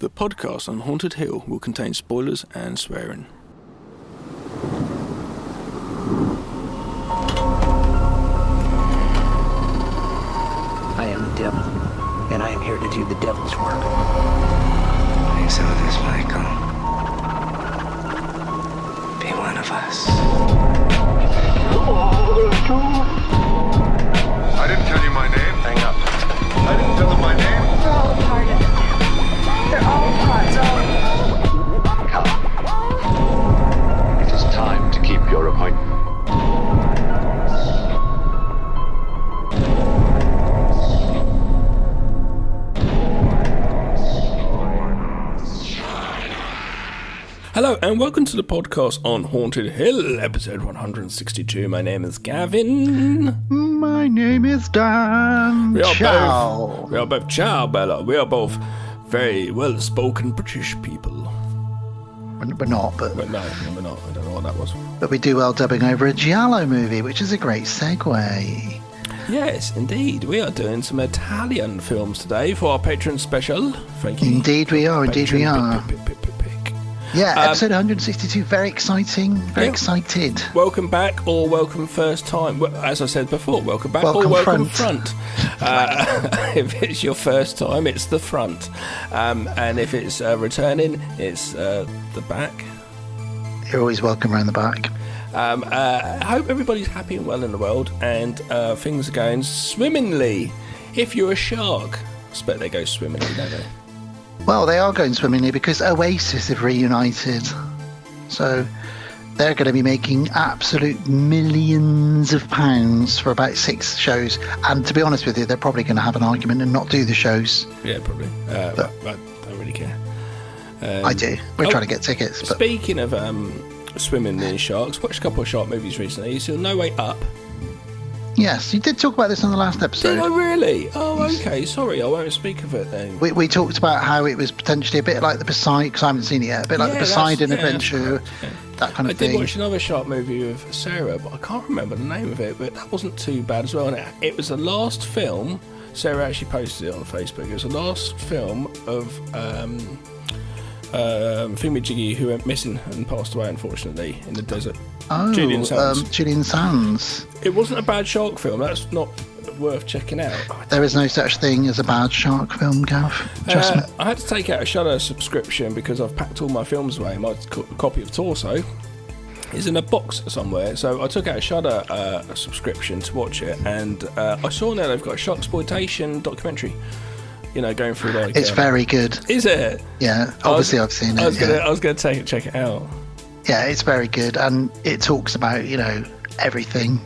The podcast on Haunted Hill will contain spoilers and swearing. I am the devil, and I am here to do the devil's work. Please help us, Michael. Be one of us. I didn't tell you my name. Hang up. I didn't tell them my name. They're all part of it. They're all parts of it. Come. It is time to keep your appointment. Hello and welcome to the podcast on Haunted Hill, episode 162. My name is Gavin. My name is Dan. We are Ciao. both ciao, Bella. We are both very well-spoken British people. We're not, but But no, we're not. I don't know what that was. but we do well dubbing over a Giallo movie, which is a great segue. Yes, indeed. We are doing some Italian films today for our patron special. Frankie. Indeed we are, indeed we are. Pick. Yeah, episode 162, very exciting, very excited. Welcome back or welcome first time. Well, as I said before, welcome back Welcome or welcome front. If it's your first time, it's the front. And if it's returning, it's the back. You're always welcome around the back. I hope everybody's happy and well in the world and things are going swimmingly. If you're a shark, I expect they go swimmingly, don't they? Well, they are going swimmingly because Oasis have reunited. So they're going to be making absolute millions of pounds for about 6 shows. And to be honest with you, they're probably going to have an argument and not do the shows. Yeah, probably. But I don't really care. I do. We're trying to get tickets. But Speaking of swimming in sharks, watched a couple of shark movies recently. You saw No Way Up. yes, you did talk about this on the last episode. Did I really? Oh, okay. Sorry, I won't speak of it then. We talked about how it was potentially a bit like the Poseidon, because I haven't seen it yet, a bit like the Poseidon Adventure, that kind I of did thing. watch another shark movie with Sarah, but I can't remember the name of it, but that wasn't too bad as well. And it was the last film, Sarah actually posted it on Facebook, it was the last film of Thingamajiggy who went missing and passed away, unfortunately, in the desert. Oh, Julian Sands. Julian Sands. It wasn't a bad shark film, that's not worth checking out. There is no such thing as a bad shark film, Gav. Trust me. I had to take out a Shudder subscription because I've packed all my films away. My copy of Torso is in a box somewhere, so I took out a Shudder subscription to watch it, and I saw now they've got a shark exploitation documentary. You know, going through like It's very good. Is it? Yeah, obviously I've seen it. I was gonna check it out. Yeah, it's very good, and it talks about, everything,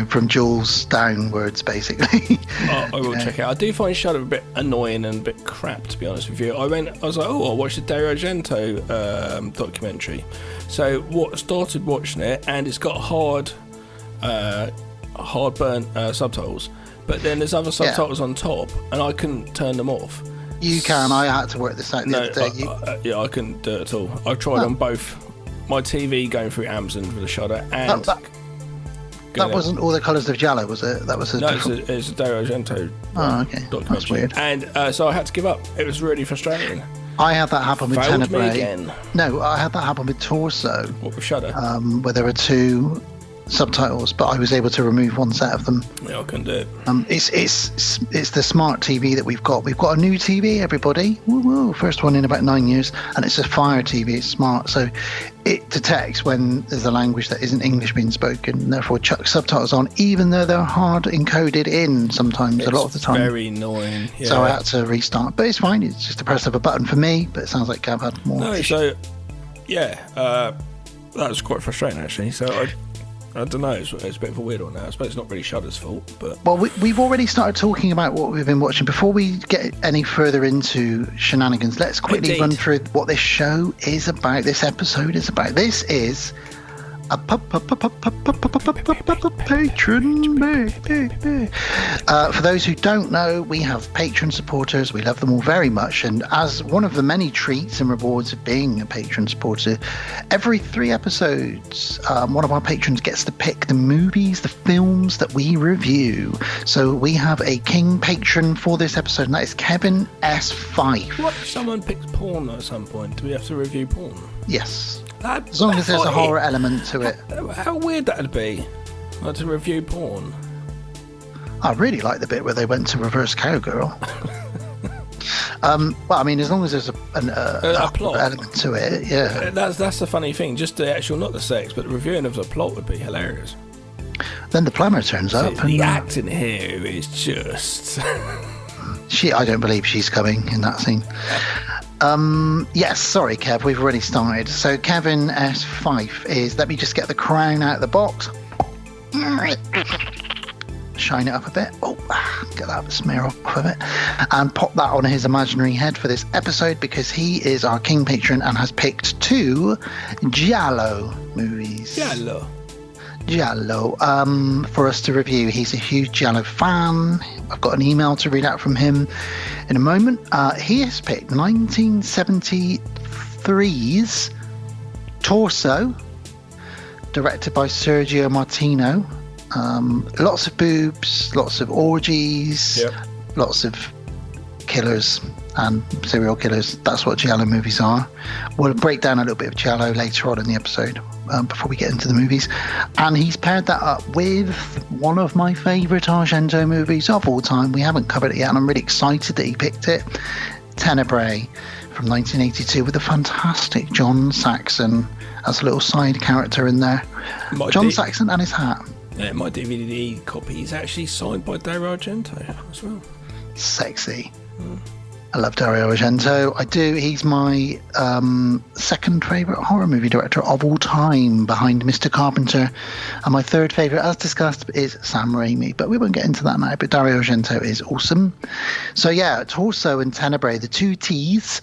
from Jules downwards, basically. I will check it out. I do find Shudder a bit annoying and a bit crap, to be honest with you. I was like, I'll watch the Dario Argento documentary. So started watching it, and it's got hard burnt subtitles, but then there's other subtitles on top, and I couldn't turn them off. You can. I had to work this out the other day. I couldn't do it at all. I tried on both my TV going through Amazon with the Shudder and that wasn't All the Colours of Giallo, was it? That was it's a Dario Argento documentary. That's weird. And so I had to give up. It was really frustrating. I had that happen with Failed me Tenebrae. again. No, I had that happen with Torso. What with Shudder? Where there were 2 subtitles, but I was able to remove one set of them. Yeah, I couldn't do it. It's the smart TV that we've got. We've got a new TV, everybody. Woo-woo. First one in about 9 years, and it's a Fire TV. It's smart, so it detects when there's a language that isn't English being spoken, and therefore chucks subtitles on, even though they're hard encoded in sometimes, a lot of the time. Very annoying. Yeah. So I had to restart, but it's fine. It's just a press of a button for me, but it sounds like Gav had more. No, so that was quite frustrating actually. So I don't know, it's a bit of a weird one now. I suppose it's not really Shudder's fault, but... Well, we've already started talking about what we've been watching. Before we get any further into shenanigans, let's quickly run through what this show is about, this episode is about. This is Patron. For those who don't know, we have patron supporters. We love them all very much. And as one of the many treats and rewards of being a patron supporter, every 3 episodes, one of our patrons gets to pick the movies, the films that we review. So we have a king patron for this episode, and that is Kevin S. Fife. What if someone picks porn at some point? Do we have to review porn? Yes. As long as there's a horror element to it. How weird that'd be, like to review porn. I really like the bit where they went to reverse cowgirl. Well, I mean, as long as there's a plot element to it, yeah. That's the funny thing. Just the actual, not the sex, but the reviewing of the plot would be hilarious. Then the plumber turns up. The acting here is just... I don't believe she's coming in that scene. Yes, sorry, Kev, we've already started. So Kevin S. Fife is, let me just get the crown out of the box. Shine it up a bit. Oh, get that smear off of it. And pop that on his imaginary head for this episode, because he is our king patron and has picked 2 Giallo movies. Giallo for us to review. He's a huge Giallo fan. I've got an email to read out from him in a moment. He has picked 1973's Torso, directed by Sergio Martino. Lots of boobs, lots of orgies, lots of killers and serial killers. That's what Giallo movies are. We'll break down a little bit of Giallo later on in the episode, before we get into the movies. And he's paired that up with one of my favourite Argento movies of all time. We haven't covered it yet, and I'm really excited that he picked it. Tenebrae from 1982, with a fantastic John Saxon as a little side character in there. John Saxon and his hat. Yeah, my DVD copy is actually signed by Dario Argento as well. Sexy. I love Dario Argento. I do. He's my second favourite horror movie director of all time, behind Mr. Carpenter. And my third favourite, as discussed, is Sam Raimi. But we won't get into that now. But Dario Argento is awesome. So yeah, Torso and Tenebrae, the 2 T's.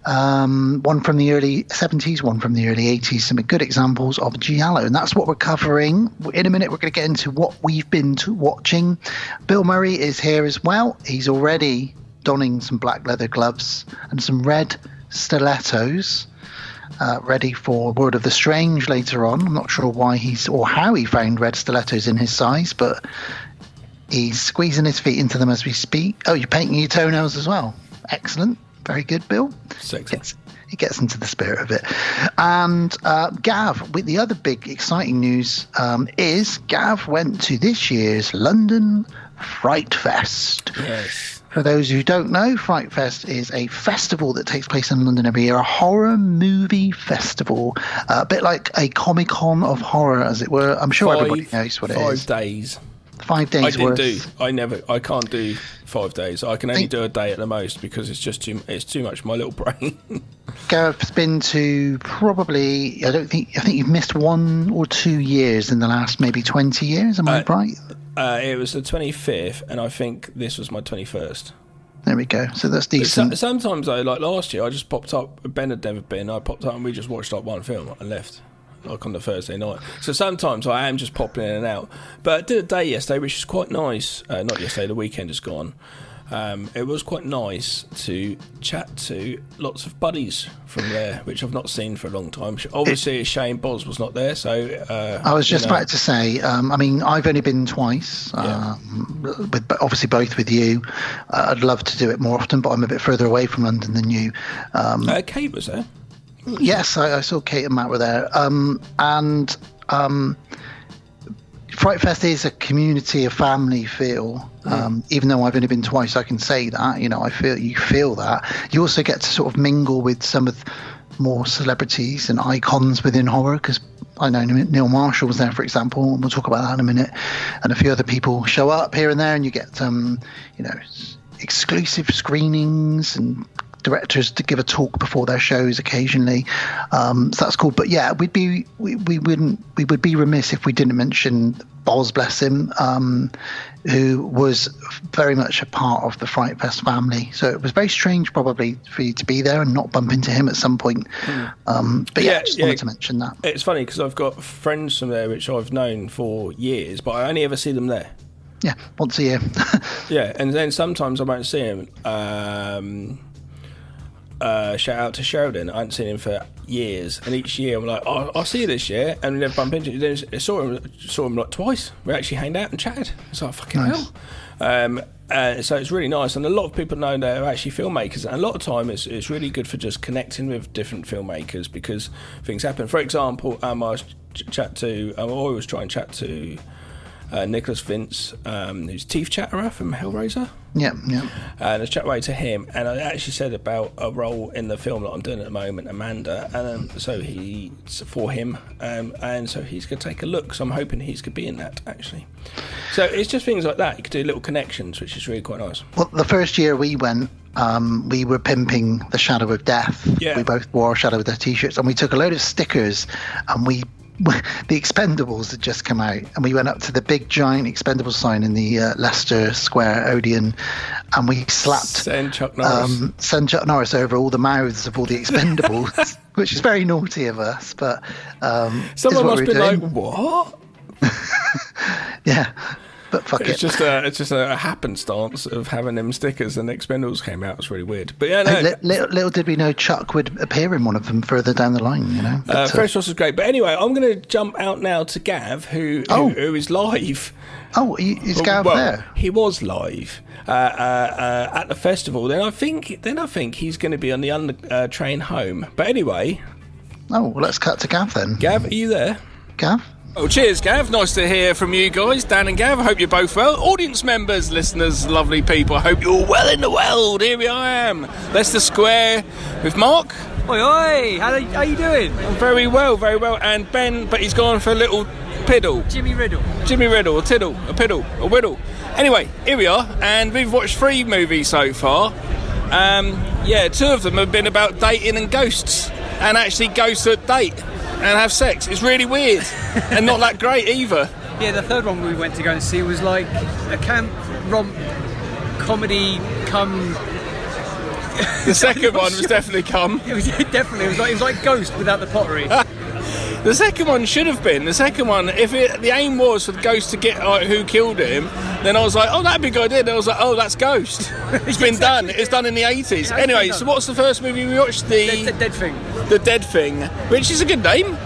One from the early 70s, one from the early 80s. Some good examples of Giallo. And that's what we're covering. In a minute, we're going to get into what we've been watching. Bill Murray is here as well. He's already donning some black leather gloves and some red stilettos, ready for Word of the Strange later on. I'm not sure why or how he found red stilettos in his size, but he's squeezing his feet into them as we speak. Oh, you're painting your toenails as well. Excellent. Very good, Bill. Sexy. He gets into the spirit of it. And Gav, with the other big exciting news, is Gav went to this year's London Fright Fest. Yes. For those who don't know, Fright Fest is a festival that takes place in London every year, a horror movie festival, a bit like a Comic-Con of horror, as it were. I'm sure everybody knows what it is. 5 days. 5 days I can't do 5 days. I can only do a day at the most, because it's just too much for my little brain. Gareth's been to probably, I think you've missed 1 or 2 years in the last maybe 20 years, am I right? It was the 25th, and I think this was my 21st. There we go. So that's decent. Sometimes, though, like last year, I just popped up. Ben had never been. I popped up and we just watched like one film and left, like on the Thursday night. So sometimes I am just popping in and out. But I did a day yesterday, which is quite nice. Not yesterday, the weekend is gone. It was quite nice to chat to lots of buddies from there, which I've not seen for a long time. Obviously, Shane Boz was not there, so... I was just about to say, I mean, I've only been twice, with obviously both with you. I'd love to do it more often, but I'm a bit further away from London than you. Kate was there. Yes, I saw Kate and Matt were there. Fright Fest is a community, a family feel. Even though I've only been twice, I can say that. I feel that. You also get to sort of mingle with some of more celebrities and icons within horror, because I know Neil Marshall was there, for example, and we'll talk about that in a minute. And a few other people show up here and there, and you get exclusive screenings and directors to give a talk before their shows occasionally. So that's cool. But yeah, we would be remiss if we didn't mention Boz, bless him, who was very much a part of the Fright Fest family. So it was very strange probably for you to be there and not bump into him at some point. But yeah, I just wanted to mention that. It's funny because I've got friends from there which I've known for years, but I only ever see them there. Yeah, once a year. Yeah, and then sometimes I won't see him. Shout out to Sheridan. I hadn't seen him for years, and each year I'm like, oh, I'll see you this year, and we never bump into him. Then I saw him like twice. We actually hanged out and chatted. It's like, fucking hell. So it's really nice, and a lot of people know they're actually filmmakers, and a lot of time it's really good for just connecting with different filmmakers because things happen. For example, I always try and chat to Nicholas Vince, who's Teeth Chatterer from Hellraiser. Yeah. And I chat away to him, and I actually said about a role in the film that I'm doing at the moment, Amanda, and so he's for him, and so he's going to take a look. So I'm hoping he's going to be in that actually. So it's just things like that. You could do little connections, which is really quite nice. Well, the first year we went, we were pimping the Shadow of Death. Yeah. We both wore Shadow of Death t-shirts, and we took a load of stickers, and the Expendables had just come out, and we went up to the big giant Expendables sign in the Leicester Square Odeon, and we slapped Send Chuck Norris over all the mouths of all the Expendables, which is very naughty of us, but someone must be like, what? Yeah, but fuck it's it. It's just a happenstance of having them stickers, and the Expendables came out. It's really weird. But yeah, no. Little did we know Chuck would appear in one of them further down the line, you know. Fresh Sauce was great. But anyway, I'm going to jump out now to Gav, who is live. Oh, is Gav there? He was live at the festival. Then I think he's going to be on the train home. But anyway. Oh, well, let's cut to Gav then. Gav, are you there? Gav? Oh, cheers, Gav. Nice to hear from you guys, Dan and Gav. I hope you're both well. Audience members, listeners, lovely people, I hope you're well in the world. Here I am, Leicester Square with Mark. Oi, oi. How you doing? I'm very well. And Ben, but he's gone for a little piddle. Jimmy Riddle, a tiddle, a piddle, a whittle. Anyway, here we are, and we've watched 3 movies so far. 2 of them have been about dating and ghosts, and actually ghosts that date and have sex. It's really weird and not that great either. Yeah, the third one we went to go and see was like a camp romp comedy cum. The second one was definitely cum. It was like Ghost without the pottery. The second one should have been. The second one, if the aim was for the ghost to get who killed him, then I was like, oh, that'd be a good idea. Then I was like, oh, that's Ghost. It's been done. It's done in the 80s. Anyway, so what's the first movie we watched? The Dead Thing. The Dead Thing, which is a good name.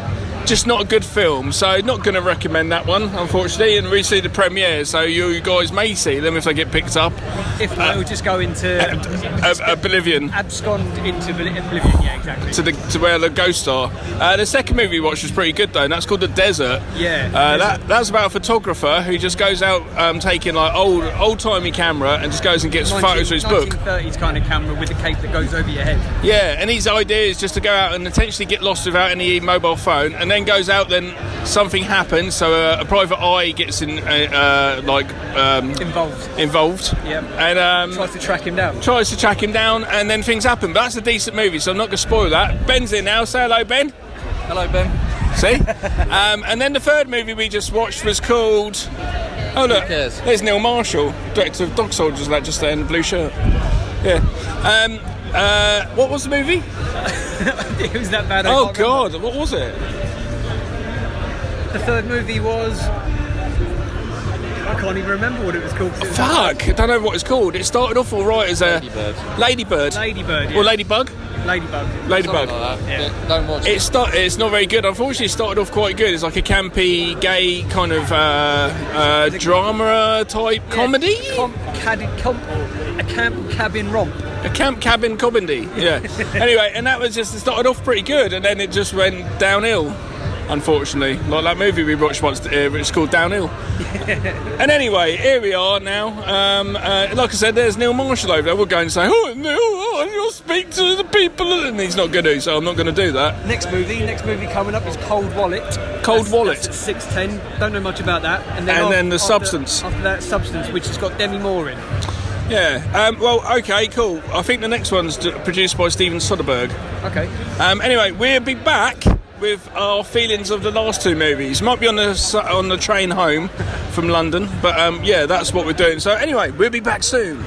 Just not a good film, so not going to recommend that one, unfortunately. And we see the premiere, so you guys may see them if they get picked up. If not, we'll just go into oblivion. Abscond into oblivion, yeah, exactly. To where the ghosts are. The second movie we watched was pretty good though, and that's called The Desert. Yeah. That's about a photographer who just goes out taking like old-timey camera and just goes and gets photos for his book. 1930s kind of camera with a cape that goes over your head. Yeah, and his idea is just to go out and potentially get lost without any mobile phone, and then goes out, then something happens, so a private eye gets involved. Yeah. And tries to track him down. And then things happen. But that's a decent movie, so I'm not going to spoil that. Ben's in now. Say hello, Ben. Hello, Ben. See? And then the third movie we just watched was called... Oh, look. There's Neil Marshall, director of Dog Soldiers, just there in the blue shirt. Yeah. What was the movie? It was that bad. Oh, God. What was it? The third movie was... I can't even remember what it was called. Fuck! I don't know what it's called. It started off all right as a... Ladybird. Yeah. Or Ladybug? Ladybug. Like Yeah. Don't watch it. It's not very good. Unfortunately, it started off quite good. It's like a campy, gay kind of drama type comedy. A camp cabin romp. A camp cabin comedy. Yeah. Anyway, and that was just... It started off pretty good, and then it just went downhill. Unfortunately, like that movie we watched once, it's called Downhill. And anyway, here we are now. Like I said, there's Neil Marshall over there. We'll go and say, "Oh, Neil, you'll speak to the people," and he's not going to, so I'm not going to do that. Next movie coming up is Cold Wallet. Wallet. That's at 6:10. Don't know much about that. And then the Substance. After that, Substance, which has got Demi Moore in. Yeah. Well, okay, cool. I think the next one's produced by Steven Soderbergh. Okay. Anyway, we'll be back with our feelings of the last two movies. Might be on the train home from London, but yeah, that's what we're doing. So anyway, we'll be back soon.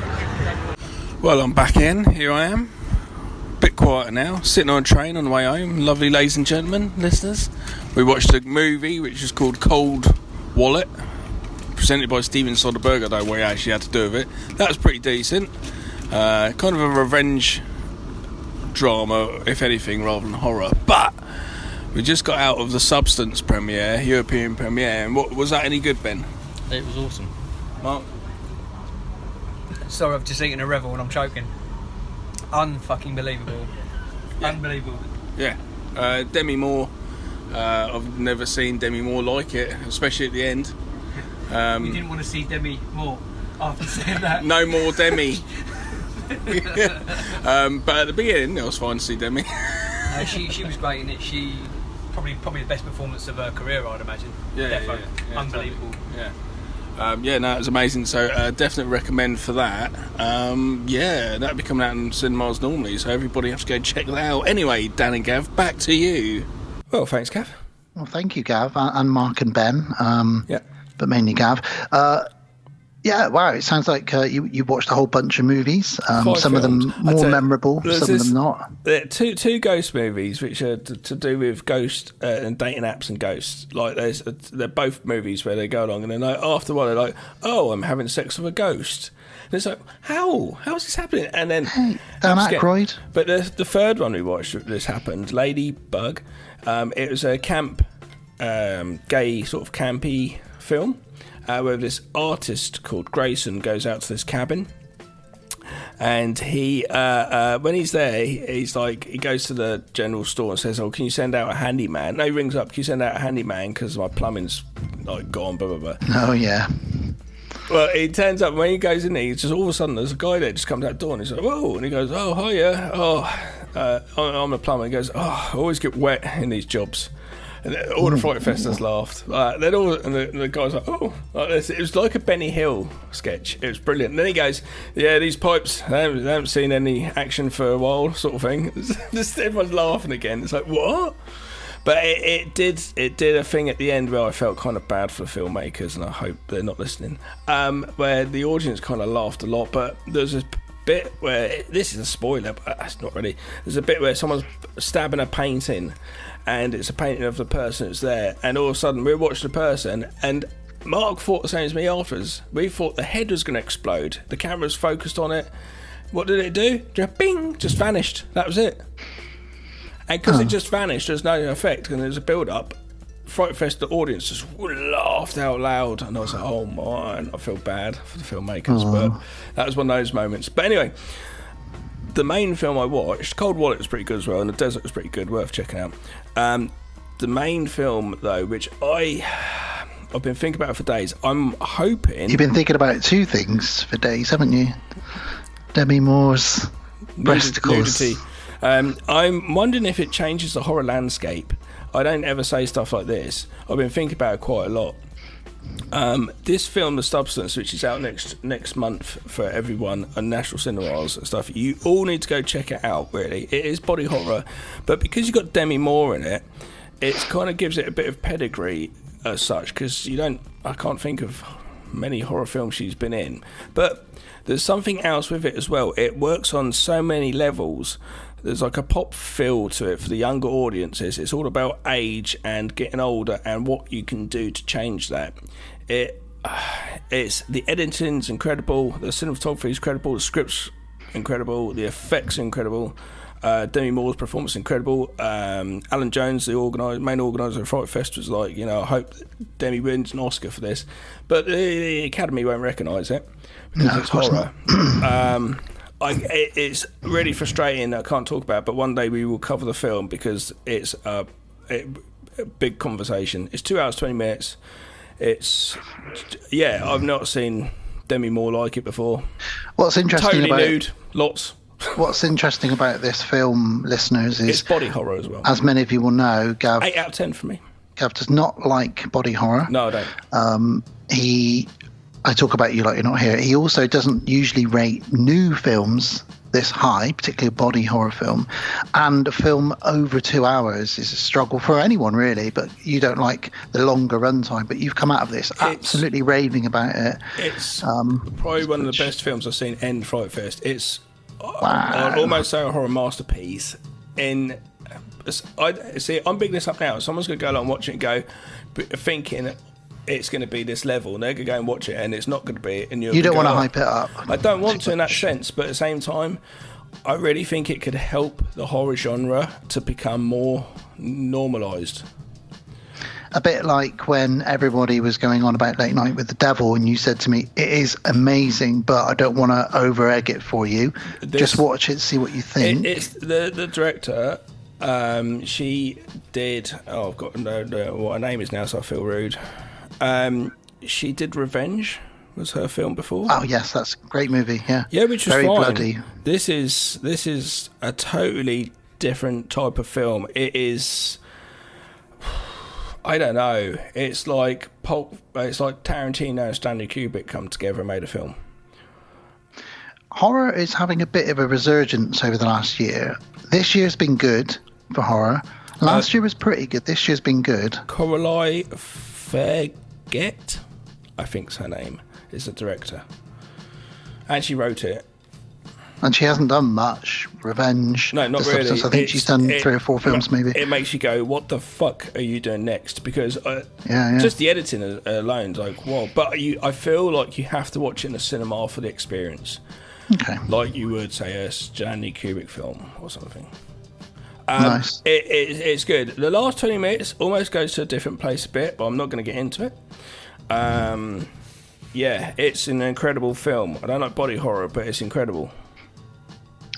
Well, I'm back in. Here I am. Bit quieter now. Sitting on a train on the way home. Lovely ladies and gentlemen, listeners. We watched a movie which is called Cold Wallet, presented by Steven Soderbergh. I don't know what he actually had to do with it. That was pretty decent. Kind of a revenge drama, if anything, rather than horror. But we just got out of the Substance premiere, European premiere, and was that any good, Ben? It was awesome. Mark? Sorry, I've just eaten a Revel and I'm choking. Unfucking believable. Yeah. Unbelievable. Yeah. Demi Moore. I've never seen Demi Moore like it, especially at the end. You didn't want to see Demi Moore after saying that. No more Demi. But at the beginning, it was fine to see Demi. She was great in it. She probably the best performance of her career, I'd imagine. Yeah, unbelievable. Totally. Yeah. No, it was amazing. So definitely recommend for that. That'll be coming out in cinemas normally. So everybody has to go check that out. Anyway, Dan and Gav, back to you. Well, thanks, Gav. Well, thank you, Gav, and Mark and Ben. Yeah. But mainly Gav. Yeah, wow, it sounds like you watched a whole bunch of movies. Some of them more memorable, some of them not. There are two ghost movies which are to do with ghost and dating apps and ghosts. Like they're both movies where they go along and then after a while they're like, oh, I'm having sex with a ghost. And it's like, how is this happening? And then Dan Aykroyd. But the third one we watched, this happened, Ladybug. It was a camp, gay sort of campy film. Where this artist called Grayson goes out to this cabin, and he, when he's there, he's like, he goes to the general store and says, "Oh, can you send out a handyman?" No, he rings up, "Can you send out a handyman because my plumbing's like gone?" Blah blah blah. Oh yeah. Well, he turns up when he goes in there. He's just all of a sudden there's a guy there just comes out the door and he's like, "Whoa!" And he goes, "Oh, hiya. I'm a plumber." He goes, "Oh, I always get wet in these jobs." And all the Fright Festers laughed. Then the guy's like, "Oh, like this." It was like a Benny Hill sketch. It was brilliant. And then he goes, "Yeah, these pipes, they haven't seen any action for a while," sort of thing. Just everyone's laughing again. It's like, what? But it did a thing at the end where I felt kind of bad for the filmmakers, and I hope they're not listening. Where the audience kind of laughed a lot, but there's a bit where, this is a spoiler, but it's not really. There's a bit where someone's stabbing a painting, and it's a painting of the person that's there, and all of a sudden we're watching the person, and Mark thought the same as me afterwards. We thought the head was going to explode. The camera's focused on it. What did it do? Just bing, just vanished. That was it. And because it just vanished, there's no effect, and there's a build-up. Fright Fest, the audience just laughed out loud, and I was like, oh man, I feel bad for the filmmakers, but that was one of those moments. But anyway, the main film I watched, Cold Wallet, was pretty good as well, and The Desert was pretty good, worth checking out. The main film, though, which I've been thinking about for days, I'm hoping... You've been thinking about two things for days, haven't you? Demi Moore's breasticles. Nudity. I'm wondering if it changes the horror landscape. I don't ever say stuff like this. I've been thinking about it quite a lot. This film, The Substance, which is out next month for everyone on National Cinemas and stuff, you all need to go check it out, really. It is body horror, but because you've got Demi Moore in it, it kind of gives it a bit of pedigree as such, because I can't think of many horror films she's been in. But there's something else with it as well. It works on so many levels. There's like a pop feel to it for the younger audiences. It's all about age and getting older and what you can do to change that. It's the editing's incredible, the cinematography is incredible, the script's incredible, the effects are incredible. Demi Moore's performance is incredible. Alan Jones, the main organiser of Fright Fest, was like, I hope Demi wins an Oscar for this, but the Academy won't recognise it because it's horror. It's really frustrating. I can't talk about it, but one day we will cover the film because it's a big conversation. It's 2 hours 20 minutes. I've not seen Demi Moore like it before. What's interesting totally about nude, lots. What's interesting about this film, listeners, is it's body horror as well. As many of you will know, Gav 8 out of 10 for me. Gav does not like body horror. No, I don't. I talk about You Like You're Not Here. He also doesn't usually rate new films this high, particularly a body horror film, and a film over 2 hours is a struggle for anyone really, but you don't like the longer runtime, but you've come out of this absolutely raving about it. It's probably one of the best films I've seen end Fright Fest. It's I'd almost say a horror masterpiece. I'm bigging this up now. Someone's going to go along and watch it and go thinking it's going to be this level, and they're going to go and watch it, and it's not going to be. And you don't want to hype it up. I don't want to in that sense, but at the same time, I really think it could help the horror genre to become more normalised. A bit like when everybody was going on about Late Night with the Devil, and you said to me, it is amazing, but I don't want to over-egg it for you. Just watch it, see what you think. It's the director, she did... Oh, I've got to know what her name is now, so I feel rude. She did Revenge, was her film before. Oh yes, that's a great movie. Yeah, which was very fine. Bloody. This is a totally different type of film. It is, I don't know. It's like It's like Tarantino and Stanley Kubrick come together and made a film. Horror is having a bit of a resurgence over the last year. This year's been good for horror. Last year was pretty good. This year's been good. Coralie Fairgett, I think's her name, is the director. And she wrote it. And she hasn't done much. Revenge. No, not really. Substance. I think she's done 3 or 4 films, maybe. It makes you go, what the fuck are you doing next? Because yeah. just the editing alone is like, wow. But I feel like you have to watch it in the cinema for the experience. Okay. Like you would say a Stanley Kubrick film or something. Nice. It's good. The last 20 minutes almost goes to a different place a bit, but I'm not going to get into it. Yeah, it's an incredible film. I don't like body horror, but it's incredible.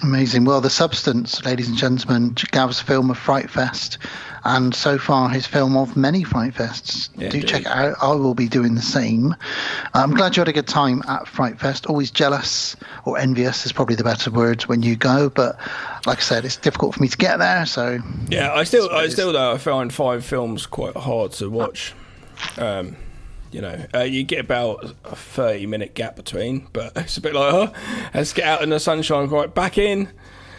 Amazing. Well, The Substance, ladies and gentlemen, Gav's film of Fright Fest, and so far his film of many Fright Fests. Yeah, do check it out. I will be doing the same. I'm glad you had a good time at Fright Fest. Always jealous or envious is probably the better word when you go, but like I said, it's difficult for me to get there. So yeah, I still though I find 5 films quite hard to watch. You get about a 30-minute gap between, but it's a bit like, let's get out in the sunshine, right back in.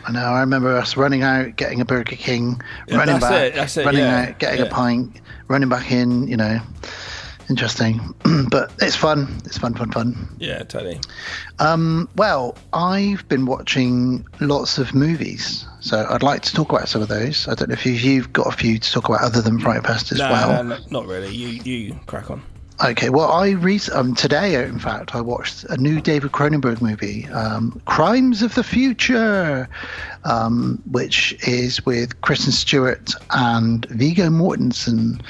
I know, I remember us running out, getting a Burger King, running back, running out, getting a pint, running back in, interesting. But it's fun. It's fun. Yeah, totally. Well, I've been watching lots of movies, so I'd like to talk about some of those. I don't know if you've got a few to talk about other than Fright Fest as well. No, not really. You crack on. Okay, well, today, in fact, I watched a new David Cronenberg movie, Crimes of the Future, which is with Kristen Stewart and Viggo Mortensen.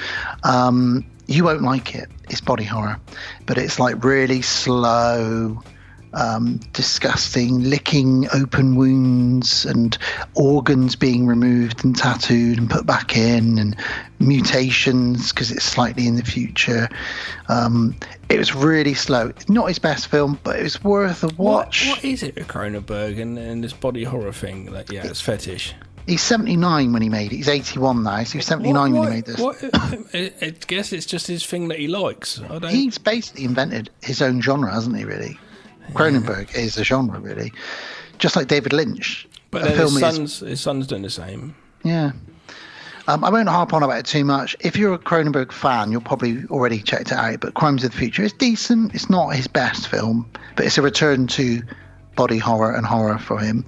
You won't like it. It's body horror, but it's like really slow, disgusting, licking open wounds and organs being removed and tattooed and put back in, and mutations because it's slightly in the future. It was really slow. It's not his best film, but it was worth a watch. What is it with Cronenberg and this body horror thing? It's fetish. He's 79 when he made it. He's 81 now, so he was 79 when he made this. I guess it's just his thing that he likes. He's basically invented his own genre, hasn't he, really? Cronenberg is a genre, really. Just like David Lynch. But then his son's doing the same. Yeah. I won't harp on about it too much. If you're a Cronenberg fan, you'll probably already checked it out. But Crimes of the Future is decent. It's not his best film, but it's a return to body horror and horror for him.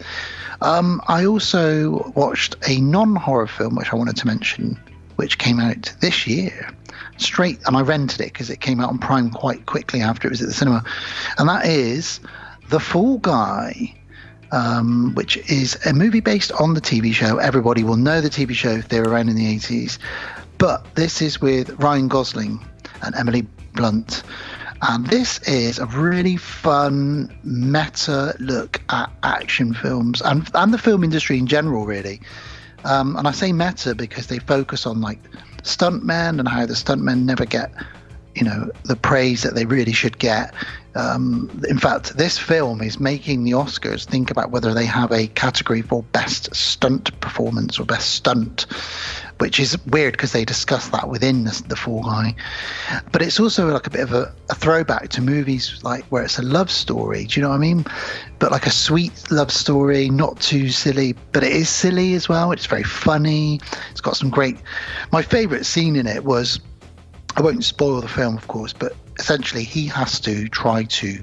I also watched a non-horror film, which I wanted to mention, which came out this year. And I rented it because it came out on Prime quite quickly after it was at the cinema. And that is The Fall Guy, which is a movie based on the TV show. Everybody will know the TV show if they were around in the 80s. But this is with Ryan Gosling and Emily Blunt. And this is a really fun meta look at action films and the film industry in general, really. And I say meta because they focus on like stuntmen and how the stuntmen never get, the praise that they really should get. In fact, this film is making the Oscars think about whether they have a category for best stunt performance or best stunt, which is weird because they discuss that within the Fall Guy. But it's also like a bit of a throwback to movies like where it's a love story. Do you know what I mean? But like a sweet love story, not too silly, but it is silly as well. It's very funny. It's got some great. My favourite scene in it was, I won't spoil the film, of course, but essentially he has to try to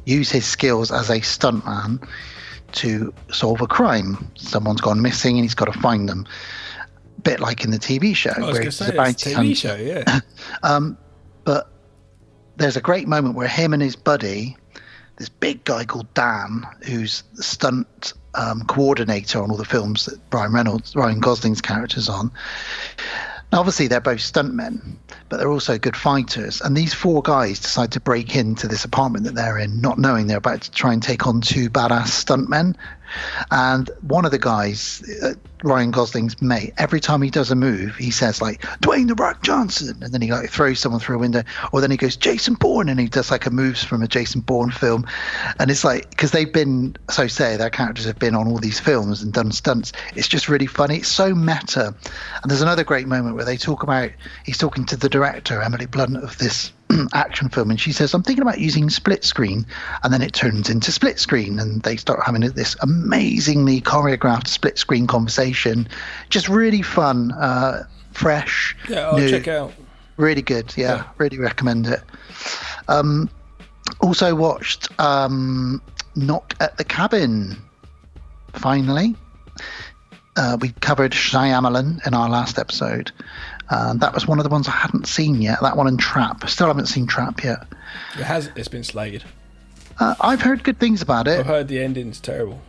use his skills as a stuntman to solve a crime. Someone's gone missing and he's got to find them. Bit like in the TV show. I was going to say, it's a TV show, yeah. But there's a great moment where him and his buddy, this big guy called Dan, who's the stunt coordinator on all the films that Ryan Gosling's character's on. Now, obviously, they're both stuntmen, but they're also good fighters. And these four guys decide to break into this apartment that they're in, not knowing they're about to try and take on two badass stuntmen. And one of the guys, Ryan Gosling's mate, every time he does a move, he says like Dwayne the Rock Johnson, and then he like throws someone through a window, or then he goes Jason Bourne, and he does like a moves from a Jason Bourne film. And it's like, because they've been, so say their characters have been on all these films and done stunts, it's just really funny. It's so meta. And there's another great moment where they talk about, he's talking to the director, Emily Blunt, of this action film, and she says, I'm thinking about using split screen, and then it turns into split screen, and they start having this amazingly choreographed split screen conversation. Just really fun, fresh. Yeah, I'll check it out. Really good. Yeah, really recommend it. Also watched Knock at the Cabin. Finally, we covered Shyamalan in our last episode. That was one of the ones I hadn't seen yet. That one and Trap. Still haven't seen Trap yet. It's been slated. I've heard good things about it. I've heard the ending's terrible.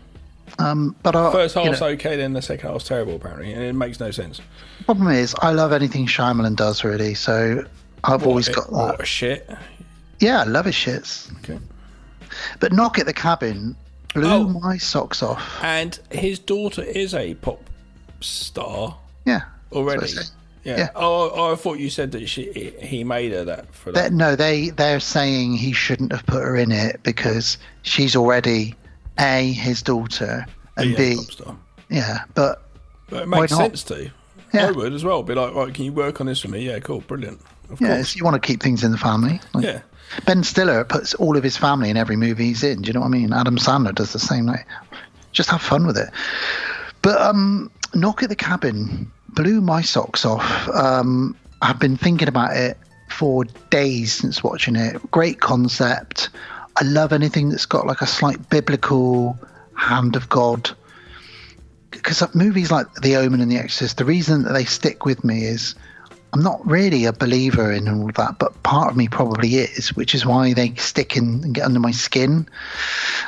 But first half's okay, then the second half's terrible, apparently, and it makes no sense. The problem is, I love anything Shyamalan does, really. So I've always got that. What a shit. Yeah, I love his shits. Okay. But Knock at the Cabin blew my socks off. And his daughter is a pop star. Yeah. Already. Yeah. Oh, I thought you said that he made her that for that. No, they're saying he shouldn't have put her in it because she's already A, his daughter, and B, pop star. Yeah, but it makes sense to. Yeah. I would as well. Be like, right, can you work on this for me? Yeah, cool, brilliant. Of course. You want to keep things in the family. Like, yeah. Ben Stiller puts all of his family in every movie he's in. Do you know what I mean? Adam Sandler does the same. Like, just have fun with it. But Knock at the Cabin blew my socks off. I've been thinking about it for days since watching it. Great concept. I love anything that's got like a slight biblical hand of God. Because movies like The Omen and The Exorcist, the reason that they stick with me is I'm not really a believer in all of that, but part of me probably is, which is why they stick in and get under my skin.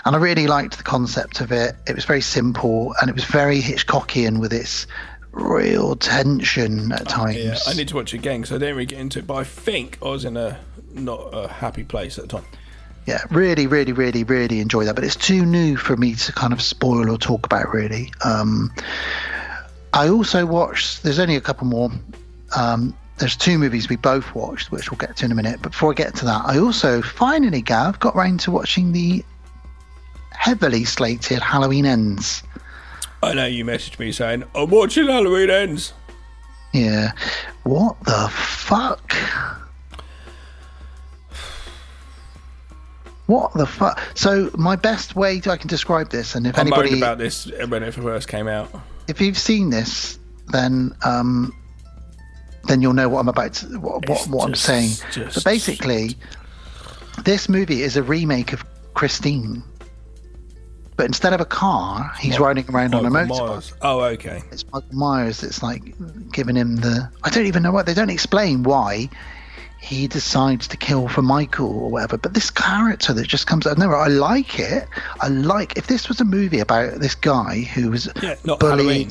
And I really liked the concept of it. It was very simple, and it was very Hitchcockian with its real tension at times. Yeah, I need to watch it again because I didn't really get into it, but I think I was in a not a happy place at the time. Yeah, really, really, really, really enjoy that, but it's too new for me to kind of spoil or talk about, really. I also watched, there's only a couple more. There's two movies we both watched, which we'll get to in a minute. But before I get to that, I also finally, Gav, got round to watching the heavily slated Halloween Ends. I know you messaged me saying, I'm watching Halloween Ends. Yeah. What the fuck? What the fuck? So my best way I can describe this, and if anybody moaned about this when it first came out. If you've seen this, then you'll know what I'm about to, what I'm saying. But basically, this movie is a remake of Christine. But instead of a car, he's riding around on a motorbike. Oh, okay. It's Michael Myers that's like giving him the... I don't even know what... They don't explain why he decides to kill for Michael or whatever. But this character that just comes out of nowhere, I like it. If this was a movie about this guy who was not bullied... Halloween.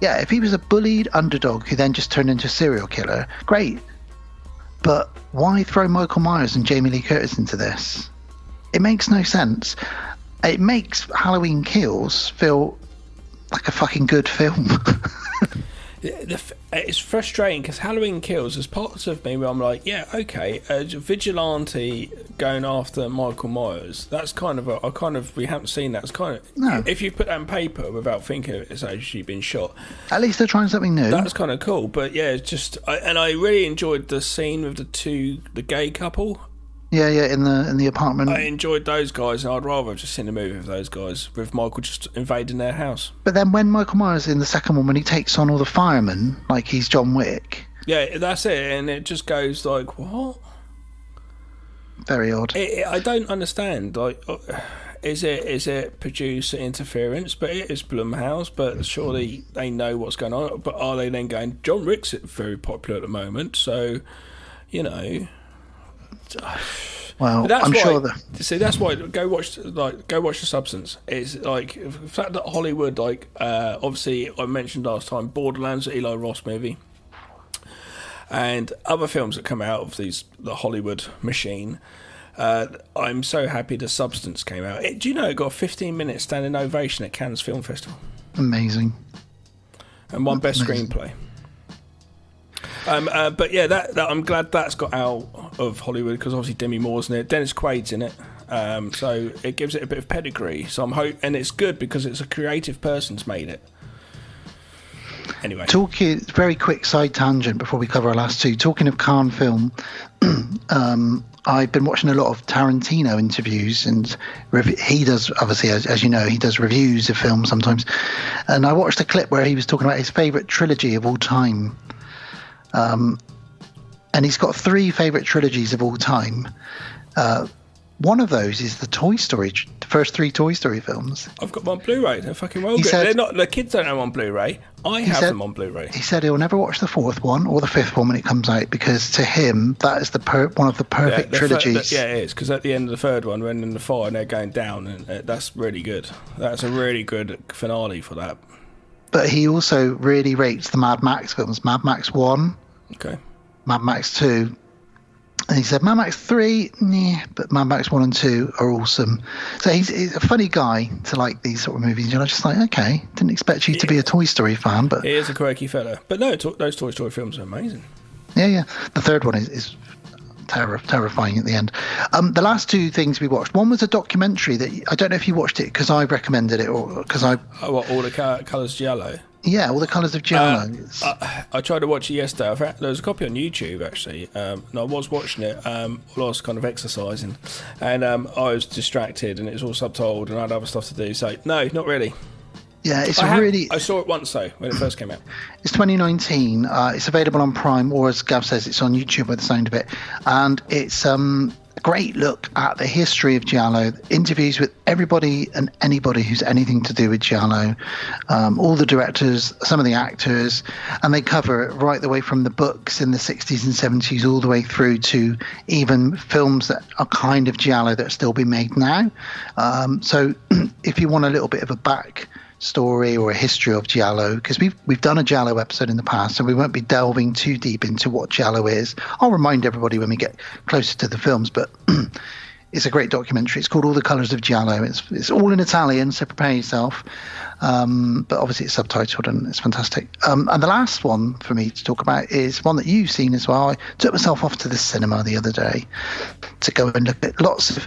Yeah, if he was a bullied underdog who then just turned into a serial killer, great. But why throw Michael Myers and Jamie Lee Curtis into this? It makes no sense. It makes Halloween Kills feel like a fucking good film. It's frustrating because Halloween Kills, there's parts of me where I'm like, yeah, okay, a vigilante going after Michael Myers. That's kind of we haven't seen that. It's kind of No. if you put that on paper without thinking of it, it's actually been shot. At least they're trying something new. That's kind of cool. But yeah, it's just I really enjoyed the scene with the gay couple. Yeah, in the apartment. I enjoyed those guys, and I'd rather have just seen a movie with those guys, with Michael just invading their house. But then when Michael Myers in the second one, when he takes on all the firemen, like he's John Wick. Yeah, that's it, and it just goes like, what? Very odd. I don't understand. Like, is it producer interference? But it is Blumhouse. But surely they know what's going on. But are they then going? John Wick's very popular at the moment, so you know. Well, that's I'm why, sure that. See, that's why go watch The Substance. It's like the fact that Hollywood, obviously I mentioned last time, Borderlands, the Eli Roth movie, and other films that come out of the Hollywood machine. I'm so happy The Substance came out. Do you know it got a 15-minute standing ovation at Cannes Film Festival? Amazing. And won Best Screenplay. But yeah, that I'm glad that's got out of Hollywood, because obviously Demi Moore's in it, Dennis Quaid's in it, so it gives it a bit of pedigree. So and it's good because it's a creative person's made it. Anyway, talking very quick side tangent before we cover our last two. Talking of Cannes film, I've been watching a lot of Tarantino interviews, and he does, obviously, as you know, he does reviews of films sometimes. And I watched a clip where he was talking about his favourite trilogy of all time. And he's got 3 favourite trilogies of all time. One of those is the Toy Story, the first 3 Toy Story films. I've got them on Blu-ray. They're fucking well good. They're not. The kids don't have them on Blu-ray. I have them on Blu-ray. He said he'll never watch the 4th one or the 5th one when it comes out, because to him that is one of the perfect trilogies. Yeah, it is, because at the end of the 3rd one, when in the fire and they're going down, and that's really good. That's a really good finale for that. But he also really rates the Mad Max films. Mad Max 1. Okay. Mad Max 2. And he said Mad Max 3, nah, but Mad Max 1 and 2 are awesome. So he's a funny guy to like these sort of movies. You're just like, okay, didn't expect you to be a Toy Story fan, but he is a quirky fella. But no, those Toy Story films are amazing. Yeah. The 3rd one is terrifying at the end. The last 2 things we watched. One was a documentary that I don't know if you watched it because I recommended it, or because I. Oh, what, All the Colours Giallo? Yeah, All the Colours of Giallo. I tried to watch it yesterday. There was a copy on YouTube actually, and I was watching it while I was kind of exercising, and I was distracted, and it was all subtitled, and I had other stuff to do. So no, not really. Yeah, I saw it once though when it first came out. It's 2019. It's available on Prime, or as Gav says, it's on YouTube by the sound of it, and it's a great look at the history of Giallo. Interviews with everybody and anybody who's anything to do with Giallo, all the directors, some of the actors, and they cover it right the way from the books in the 60s and 70s all the way through to even films that are kind of Giallo that are still being made now. So if you want a little bit of a back story or a history of Giallo, because we've done a Giallo episode in the past, so we won't be delving too deep into what Giallo is. I'll remind everybody when we get closer to the films, but it's a great documentary. It's called All the Colours of Giallo. It's all in Italian, so prepare yourself, but obviously it's subtitled and it's fantastic. And the last one for me to talk about is one that you've seen as well. I took myself off to the cinema the other day to go and look at lots of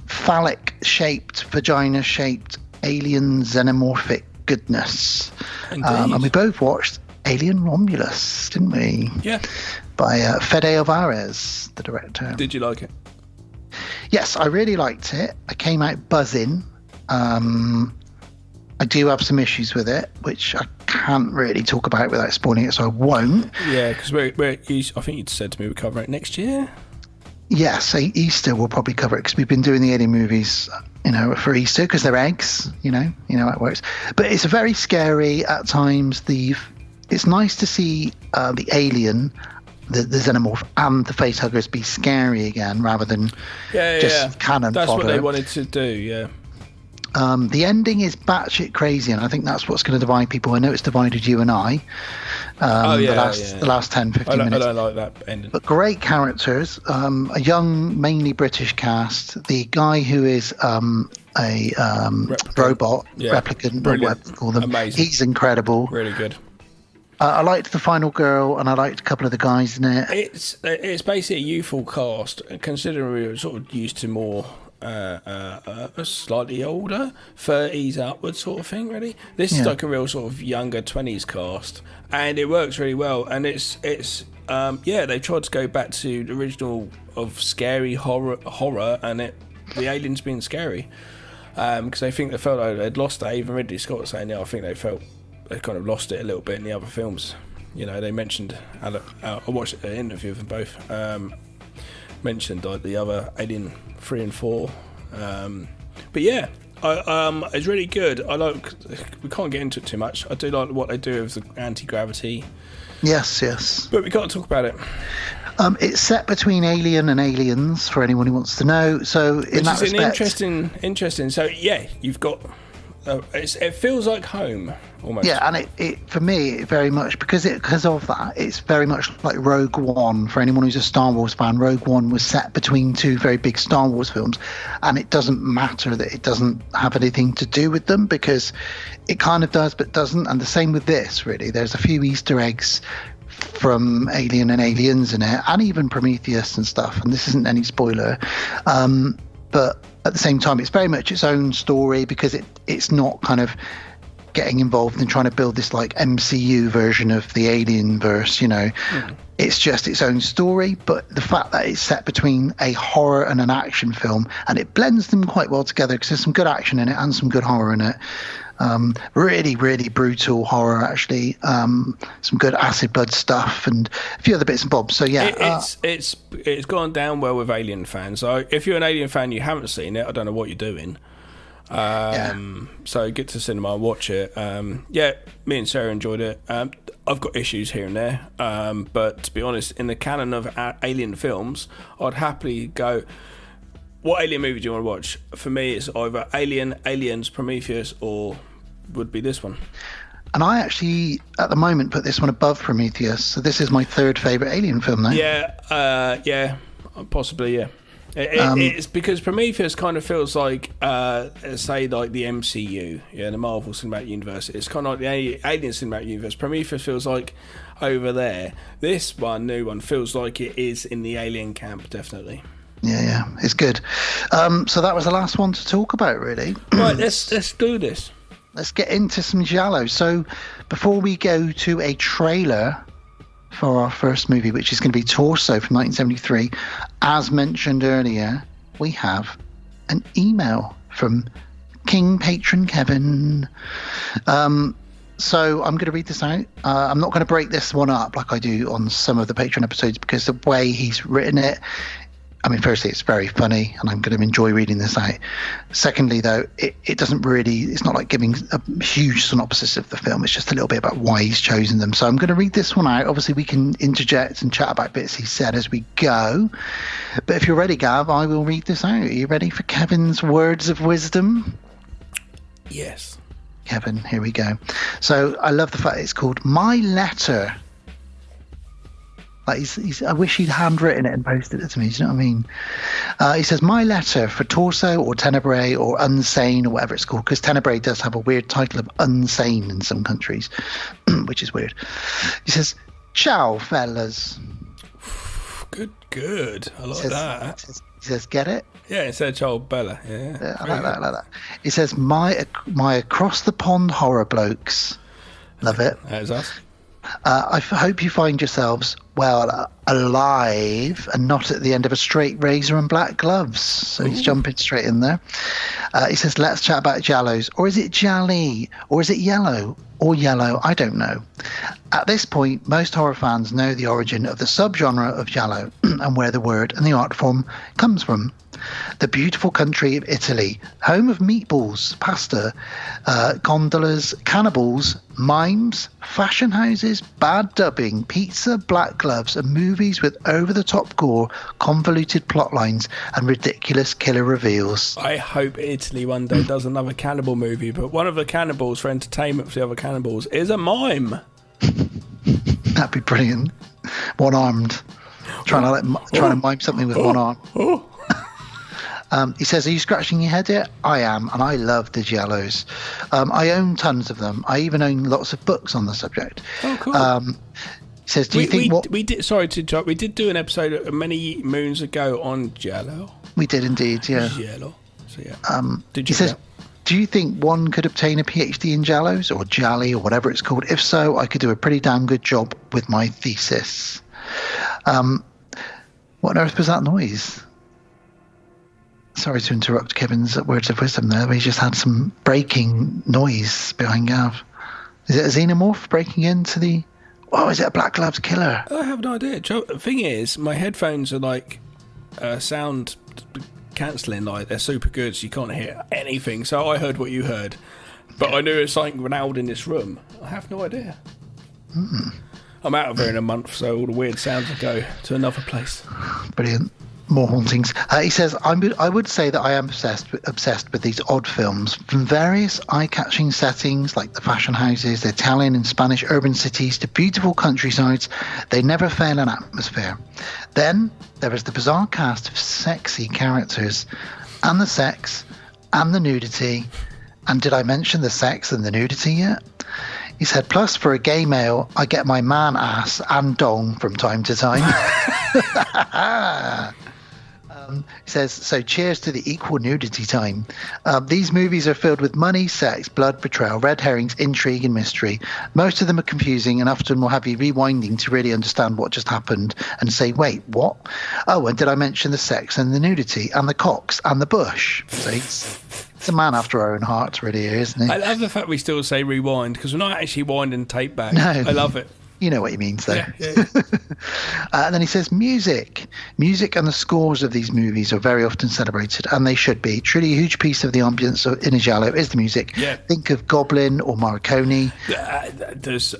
phallic shaped, vagina shaped alien xenomorphic goodness, and we both watched Alien Romulus, didn't we? Yeah. By Fede Alvarez, the director. Did you like it? Yes, I really liked it. I came out buzzing. I do have some issues with it, which I can't really talk about without spoiling it, so I won't. Yeah, because I think you'd said to me we'd cover it next year. Yes, Easter we'll probably cover it, because we've been doing the alien movies, for Easter, because they're eggs, you know how it works. But it's very scary at times. It's nice to see the alien, the xenomorph, and the facehuggers be scary again, rather than just cannon That's fodder. what they wanted to do, yeah. The ending is batshit crazy, and I think that's what's going to divide people. I know it's divided you and I. The last 10, 15 minutes. I don't like that ending. But great characters. A young, mainly British cast. The guy who is a robot, replicant, or whatever you call them. Amazing. He's incredible. Really good. I liked the final girl, and I liked a couple of the guys in it. It's basically a youthful cast, considering we were sort of used to more slightly older, 30s upwards sort of thing. Really, this is like a real sort of younger 20s cast, and it works really well. And it's they tried to go back to the original of scary horror, and the aliens being scary, because they felt like they'd lost that. Even Ridley Scott saying, I think they felt they kind of lost it a little bit in the other films. They mentioned, I watched an interview of them both, mentioned like the other Alien 3 and 4, but yeah, it's really good. We can't get into it too much. I do like what they do with the anti-gravity. Yes, but we can't talk about it. It's set between Alien and Aliens, for anyone who wants to know. So in that respect, interesting. So yeah, you've got. It feels like home almost. Yeah, and it for me it very much because of that. It's very much like Rogue One. For anyone who's a Star Wars fan, Rogue One was set between two very big Star Wars films, and it doesn't matter that it doesn't have anything to do with them, because it kind of does but doesn't. And the same with this. Really, there's a few Easter eggs from Alien and Aliens in it, and even Prometheus and stuff. And this isn't any spoiler, but at the same time, it's very much its own story, because it's not kind of getting involved in trying to build this like MCU version of the Alien verse, It's just its own story. But the fact that it's set between a horror and an action film, and it blends them quite well together, because there's some good action in it and some good horror in it. Really, really brutal horror, actually. Some good acid blood stuff and a few other bits and bobs. So yeah, it's gone down well with Alien fans. So if you're an Alien fan, you haven't seen it, I don't know what you're doing. So get to cinema and watch it. Me and Sarah enjoyed it. I've got issues here and there, but to be honest, in the canon of Alien films, I'd happily go. What Alien movie do you want to watch? For me, it's either Alien, Aliens, Prometheus, or would be this one. And I actually, at the moment, put this one above Prometheus. So this is my third favourite Alien film now. Yeah, possibly, yeah. It's because Prometheus kind of feels like, say, like the MCU, the Marvel Cinematic Universe. It's kind of like the Alien Cinematic Universe. Prometheus feels like over there. This new one, feels like it is in the Alien camp, definitely. Yeah, it's good. So that was the last one to talk about, really. Right, let's do this. Let's get into some giallo. So before we go to a trailer for our first movie, which is going to be Torso from 1973, as mentioned earlier, we have an email from King Patron Kevin. So I'm going to read this out. I'm not going to break this one up like I do on some of the Patreon episodes, because the way he's written it, firstly, it's very funny, and I'm going to enjoy reading this out. Secondly, though, it doesn't really, it's not like giving a huge synopsis of the film. It's just a little bit about why he's chosen them. So I'm going to read this one out. Obviously, we can interject and chat about bits he said as we go. But if you're ready, Gav, I will read this out. Are you ready for Kevin's words of wisdom? Yes. Kevin, here we go. So I love the fact it's called My Letter. Like I wish he'd handwritten it and posted it to me. Do you know what I mean? He says, my letter for Torso or Tenebrae or Unsane or whatever it's called, because Tenebrae does have a weird title of Unsane in some countries, which is weird. He says, ciao, fellas. Good. I like that. He says, get it? Yeah, it said ciao, Bella. Yeah, I like that. He says, my across the pond horror blokes. Love it. That is us. I hope you find yourselves, alive and not at the end of a straight razor and black gloves. So he's jumping straight in there. He says, let's chat about Jallos. Or is it Jolly? Or is it Yellow? Or Yellow? I don't know. At this point, most horror fans know the origin of the subgenre of Giallo and where the word and the art form comes from. The beautiful country of Italy, home of meatballs, pasta, gondolas, cannibals, mimes, fashion houses, bad dubbing, pizza, black gloves, and movies with over-the-top gore, convoluted plot lines, and ridiculous killer reveals. I hope Italy one day does another cannibal movie, but one of the cannibals for entertainment for the other cannibals is a mime. That'd be brilliant. One-armed, trying to mime something with one arm. He says, are you scratching your head yet? I am, and I love the Giallos. I own tons of them. I even own lots of books on the subject. Oh, cool. He says, do you think we did? Sorry to interrupt. We did do an episode many moons ago on Giallo. We did indeed, yeah. Giallo. So yeah. He says, do you think one could obtain a PhD in Giallos or Gialli or whatever it's called? If so, I could do a pretty damn good job with my thesis. What on earth was that noise? Sorry to interrupt Kevin's words of wisdom there, but he just had some breaking noise behind Gav. Is it a xenomorph breaking into the... Oh, is it a Black Gloves killer? I have no idea. The thing is, my headphones are like sound cancelling, like they're super good, so you can't hear anything. So I heard what you heard, but I knew it was something loud in this room. I have no idea. I'm out of here in a month, so all the weird sounds will go to another place. Brilliant. More hauntings. He says, I would say that I am obsessed with these odd films from various eye-catching settings like the fashion houses, the Italian and Spanish urban cities to beautiful countrysides. They never fail in atmosphere. Then there is the bizarre cast of sexy characters and the sex and the nudity. And did I mention the sex and the nudity yet? He said, plus for a gay male, I get my man ass and dong from time to time. He says, so cheers to the equal nudity time. These movies are filled with money, sex, blood, betrayal, red herrings, intrigue and mystery. Most of them are confusing and often will have you rewinding to really understand what just happened and say, wait, what? Oh, and did I mention the sex and the nudity and the cocks and the bush? So it's a man after our own hearts, really, isn't he? I love the fact we still say rewind, because we're not actually winding tape back. No. I love it. You know what he means, though. Yeah. And then he says music. Music and the scores of these movies are very often celebrated, and they should be. Truly a huge piece of the ambience in a giallo is the music. Yeah. Think of Goblin or Morricone. There's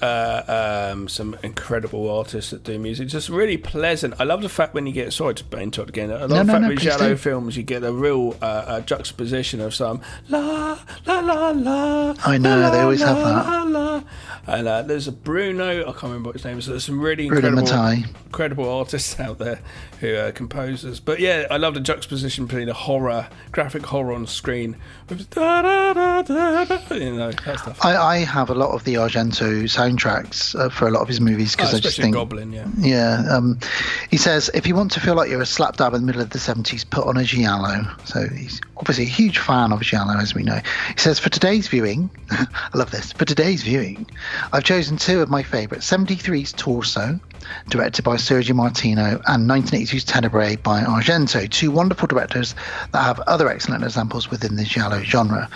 some incredible artists that do music. Just really pleasant. I love the fact when you get... Sorry to interrupt again. I love the fact with giallo films, you get a real juxtaposition of some la, la, la, la. I know, la, they always la, have that. La, la. And there's a Bruno, I can't remember what his name is. There's some really Bruno incredible artists out there who are composers. But yeah, I love the juxtaposition between the horror, graphic horror on screen with da, da, da, da, da, that stuff. I have a lot of the Argento soundtracks for a lot of his movies because I just think Goblin, yeah. Yeah. He says, if you want to feel like you're a slap dab in the middle of the 70s, put on a giallo. So he's obviously a huge fan of giallo, as we know. He says, for today's viewing, I love this, for today's viewing, I've chosen two of my favourites, 73's Torso, directed by Sergio Martino, and 1982's Tenebrae by Argento, two wonderful directors that have other excellent examples within the giallo genre.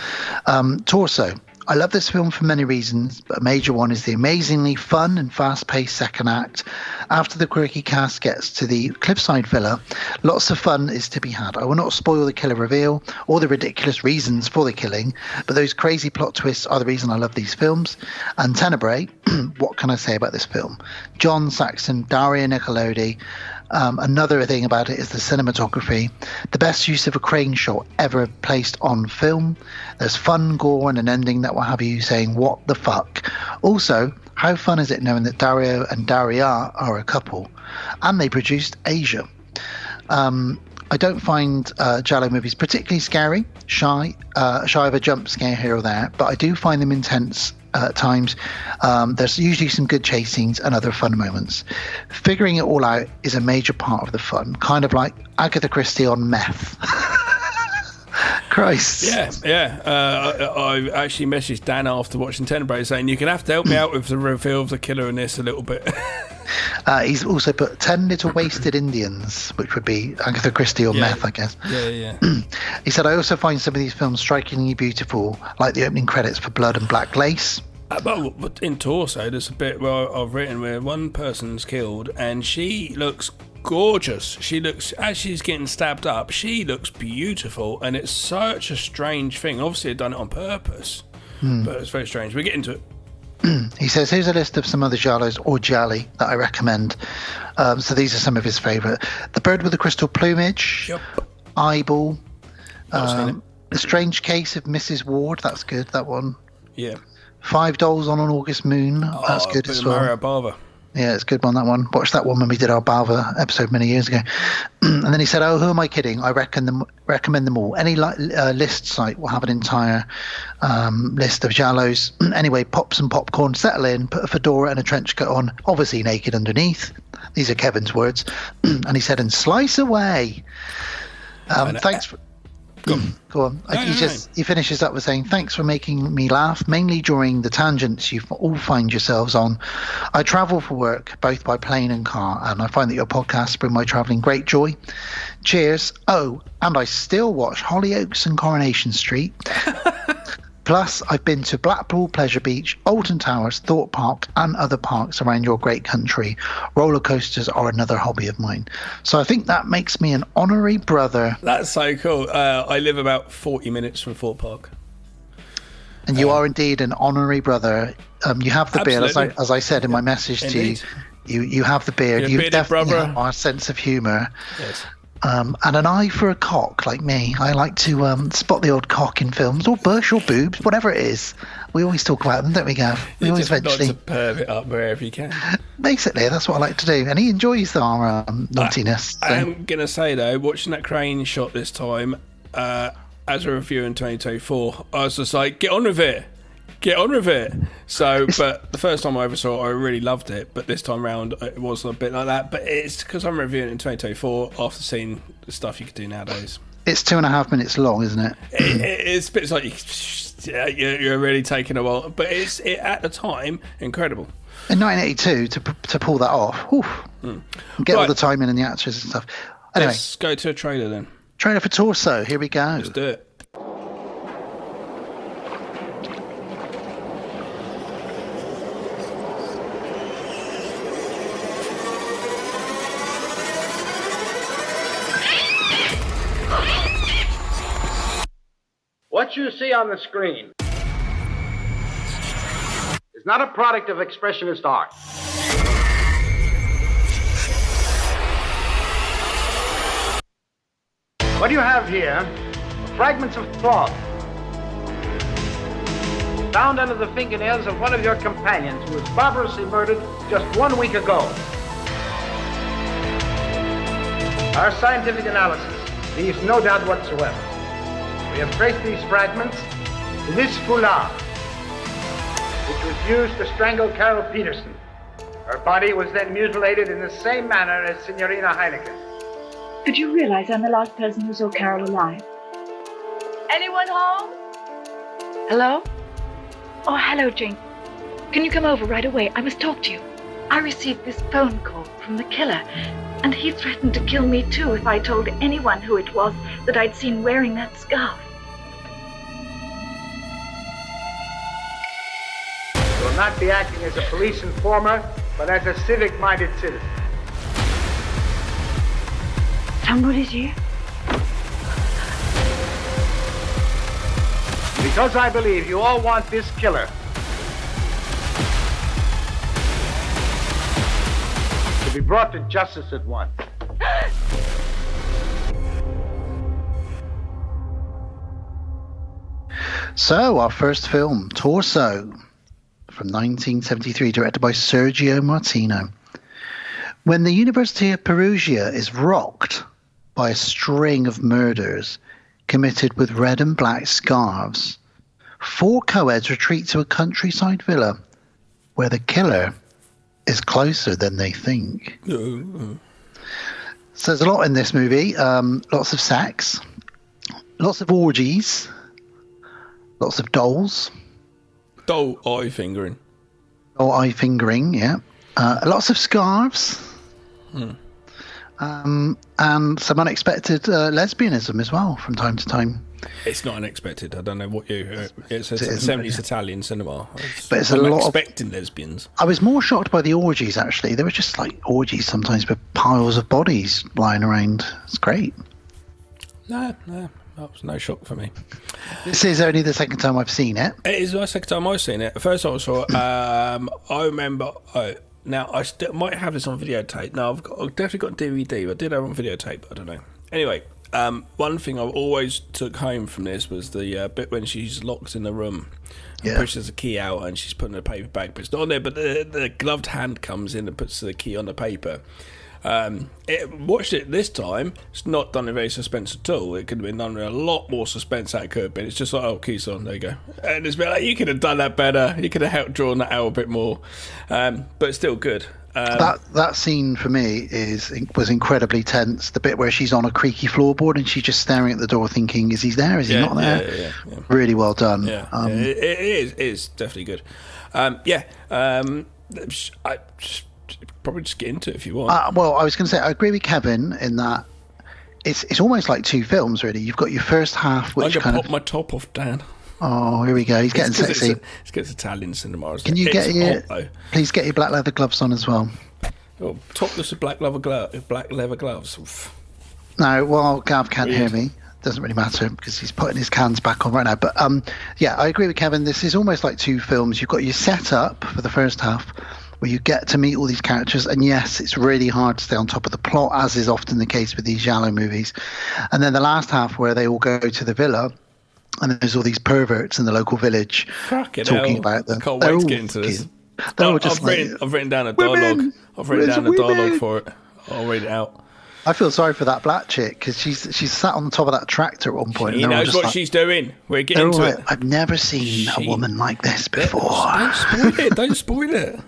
Torso. I love this film for many reasons, but a major one is the amazingly fun and fast-paced second act. After the quirky cast gets to the cliffside villa, lots of fun is to be had. I will not spoil the killer reveal or the ridiculous reasons for the killing, but those crazy plot twists are the reason I love these films. And Tenebrae, what can I say about this film? John Saxon, Daria Nicolodi. Another thing about it is the cinematography. The best use of a crane shot ever placed on film. There's fun, gore, and an ending that will have you saying, what the fuck? Also, how fun is it knowing that Dario and Daria are a couple? And they produced Asia. I don't find giallo movies particularly scary, shy of a jump scare here or there, but I do find them intense at times. There's usually some good chase scenes and other fun moments. Figuring it all out is a major part of the fun, kind of like Agatha Christie on meth. Christ. Yeah. I actually messaged Dan after watching Tenebrae saying, you're going to have to help me out with the reveal of the killer in this a little bit. He's also put 10 Little Wasted Indians, which would be Agatha Christie or meth, I guess. Yeah. He said, I also find some of these films strikingly beautiful, like the opening credits for Blood and Black Lace. But in Torso, there's a bit where I've written where one person's killed and she looks gorgeous. She looks, as she's getting stabbed up, she looks beautiful, and it's such a strange thing. Obviously, they've done it on purpose, but it's very strange. We'll get into it. He says, here's a list of some other giallos or gialli that I recommend. So these are some of his favourite. The Bird with the Crystal Plumage. Yep. Eyeball. The The Strange Case of Mrs. Ward. That's good, that one. Yeah. 5 Dolls on an August Moon. That's good as well. Mario Bava. Yeah, it's a good one, that one. Watched that one when we did our Balva episode many years ago. And then he said, who am I kidding? I recommend them all. Any list site will have an entire list of giallos. Anyway, pop some popcorn, settle in, put a fedora and a trench coat on, obviously naked underneath. These are Kevin's words. And he said, and slice away. Thanks for... Go on. He finishes up with saying, thanks for making me laugh, mainly during the tangents you all find yourselves on. I travel for work, both by plane and car, and I find that your podcasts bring my travelling great joy. Cheers. Oh, and I still watch Hollyoaks and Coronation Street. Plus, I've been to Blackpool, Pleasure Beach, Alton Towers, Thorpe Park, and other parks around your great country. Roller coasters are another hobby of mine. So I think that makes me an honorary brother. That's so cool. I live about 40 minutes from Thorpe Park. And you are indeed an honorary brother. You have the beard, as I said in my message to you. You have the beard. You definitely have our sense of humour. Yes. And an eye for a cock, like me. I like to spot the odd cock in films, or bush, or boobs, whatever it is. We always talk about them, don't we, Gav? We always eventually like to perv it up wherever you can. Basically, that's what I like to do, and he enjoys our naughtiness. I am gonna say though, watching that crane shot this time, as a review in 2024, I was just like, get on with it. So, but the first time I ever saw it, I really loved it. But this time round, it was a bit like that. But it's because I'm reviewing it in 2024 after seeing the stuff you could do nowadays. It's 2.5 minutes long, isn't it? It's bits like you're really taking a while, but it's at the time incredible. In 1982, to pull that off, get all the timing and the actors and stuff. Anyway, let's go to a trailer then. Trailer for Torso. Here we go. Let's do it. What you see on the screen is not a product of expressionist art. What you have here are fragments of cloth found under the fingernails of one of your companions who was barbarously murdered just 1 week ago. Our scientific analysis leaves no doubt whatsoever. We have traced these fragments to this foulard, which was used to strangle Carol Peterson. Her body was then mutilated in the same manner as Signorina Heineken. Did you realize I'm the last person who saw Carol alive? Anyone home? Hello? Oh, hello, Jane. Can you come over right away? I must talk to you. I received this phone call from the killer, and he threatened to kill me too if I told anyone who it was that I'd seen wearing that scarf. You will not be acting as a police informer, but as a civic-minded citizen. Somebody's here? Because I believe you all want this killer to be brought to justice at once. So, our first film, Torso, from 1973, directed by Sergio Martino. When the University of Perugia is rocked by a string of murders committed with red and black scarves, 4 co-eds retreat to a countryside villa where the killer is closer than they think. So there's a lot in this movie. Lots of sex, lots of orgies, lots of dolls. Doll eye fingering. Doll eye fingering, yeah. Lots of scarves. And some unexpected lesbianism as well from time to time. It's not unexpected. I don't know what you... It's a 70s Italian cinema. But it's a lot expecting lesbians. I was more shocked by the orgies, actually. There were just like orgies sometimes with piles of bodies lying around. It's great. No, that was no shock for me. This is only the second time I've seen it. It is the second time I've seen it. First time I saw it, I remember... now, I might have this on videotape. No, I've definitely got DVD. I did have it on videotape, but I don't know. Anyway, one thing I always took home from this was the bit when she's locked in the room and pushes the key out and she's putting the paper back, but it's not on there, but the gloved hand comes in and puts the key on the paper. Watched it this time, it's not done in very suspense at all. It could have been done with a lot more suspense that it could have been. It's just like, oh, keys on, there you go. And it's been like, you could have done that better, you could have helped drawn that out a bit more, but it's still good. That scene for me was incredibly tense. The bit where she's on a creaky floorboard and she's just staring at the door thinking, is he there, is he not there? Yeah. Really well done. It is definitely good. I probably just get into it if you want. Well, I was going to say, I agree with Kevin in that it's almost like two films, really. You've got your first half, which I'm going to pop my top off, Dan. Oh, here we go. He's getting sexy. It's because Italian cinema. Can you please get your black leather gloves on as well? Oh, topless with black leather gloves. No, well, Gav can't hear me. Doesn't really matter because he's putting his cans back on right now. But I agree with Kevin. This is almost like two films. You've got your setup for the first half, where you get to meet all these characters, and yes, it's really hard to stay on top of the plot, as is often the case with these giallo movies. And then the last half, where they all go to the villa. And there's all these perverts in the local village talking about them. I can't wait to get into this. I've written down a dialogue. I've written down a dialogue for it. I'll read it out. I feel sorry for that black chick because she's sat on the top of that tractor at one point. She knows what she's doing. We're getting into it. I've never seen a woman like this before. Don't spoil it.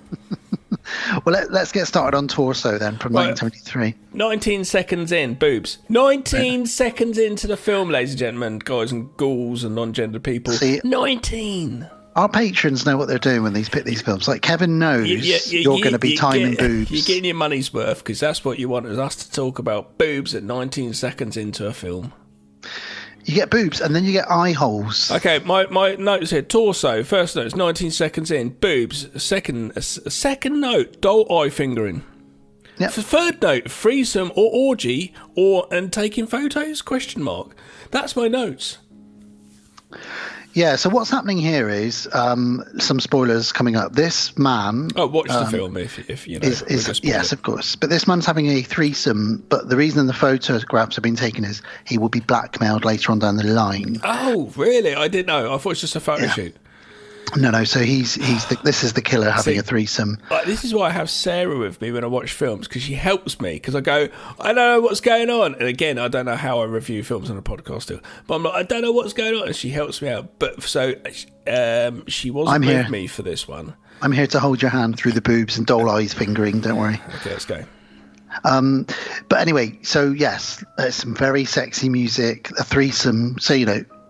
Well, let's get started on Torso then, from 1973. 19 seconds in, boobs. 19 seconds into the film, ladies and gentlemen, guys and ghouls and non-gendered people. See, 19. Our patrons know what they're doing when they pick these films. Like Kevin knows you're going to be timing boobs. You're getting your money's worth because that's what you want, is us to talk about boobs at 19 seconds into a film. You get boobs and then you get eye holes. Okay, my notes here. Torso, first note, 19 seconds in. Boobs, second note, doll eye fingering. Yep. Third note, threesome or orgy and taking photos, question mark. That's my notes. Yeah, so what's happening here is some spoilers coming up. This man... Oh, watch the film if you know. Yes, of course. But this man's having a threesome, but the reason the photographs have been taken is he will be blackmailed later on down the line. Oh, really? I didn't know. I thought it was just a photo shoot. No. So this is the killer having a threesome. This is why I have Sarah with me when I watch films, because she helps me. Because I go, I don't know what's going on, and again, I don't know how I review films on a podcast still. But I'm like, I don't know what's going on, and she helps me out. But so she wasn't with me for this one. I'm here to hold your hand through the boobs and doll eyes fingering. Don't worry. Okay, let's go. But anyway, so yes, there's some very sexy music, a threesome. So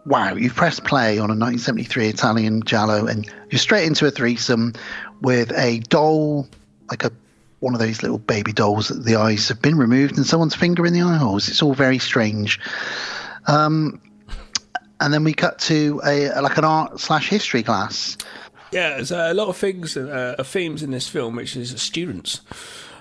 wow, you've pressed play on a 1973 Italian giallo and you're straight into a threesome with a doll, like one of those little baby dolls that the eyes have been removed and someone's finger in the eye holes. It's all very strange. And then we cut to an art/history class. Yeah, there's a lot of things, themes in this film, which is students.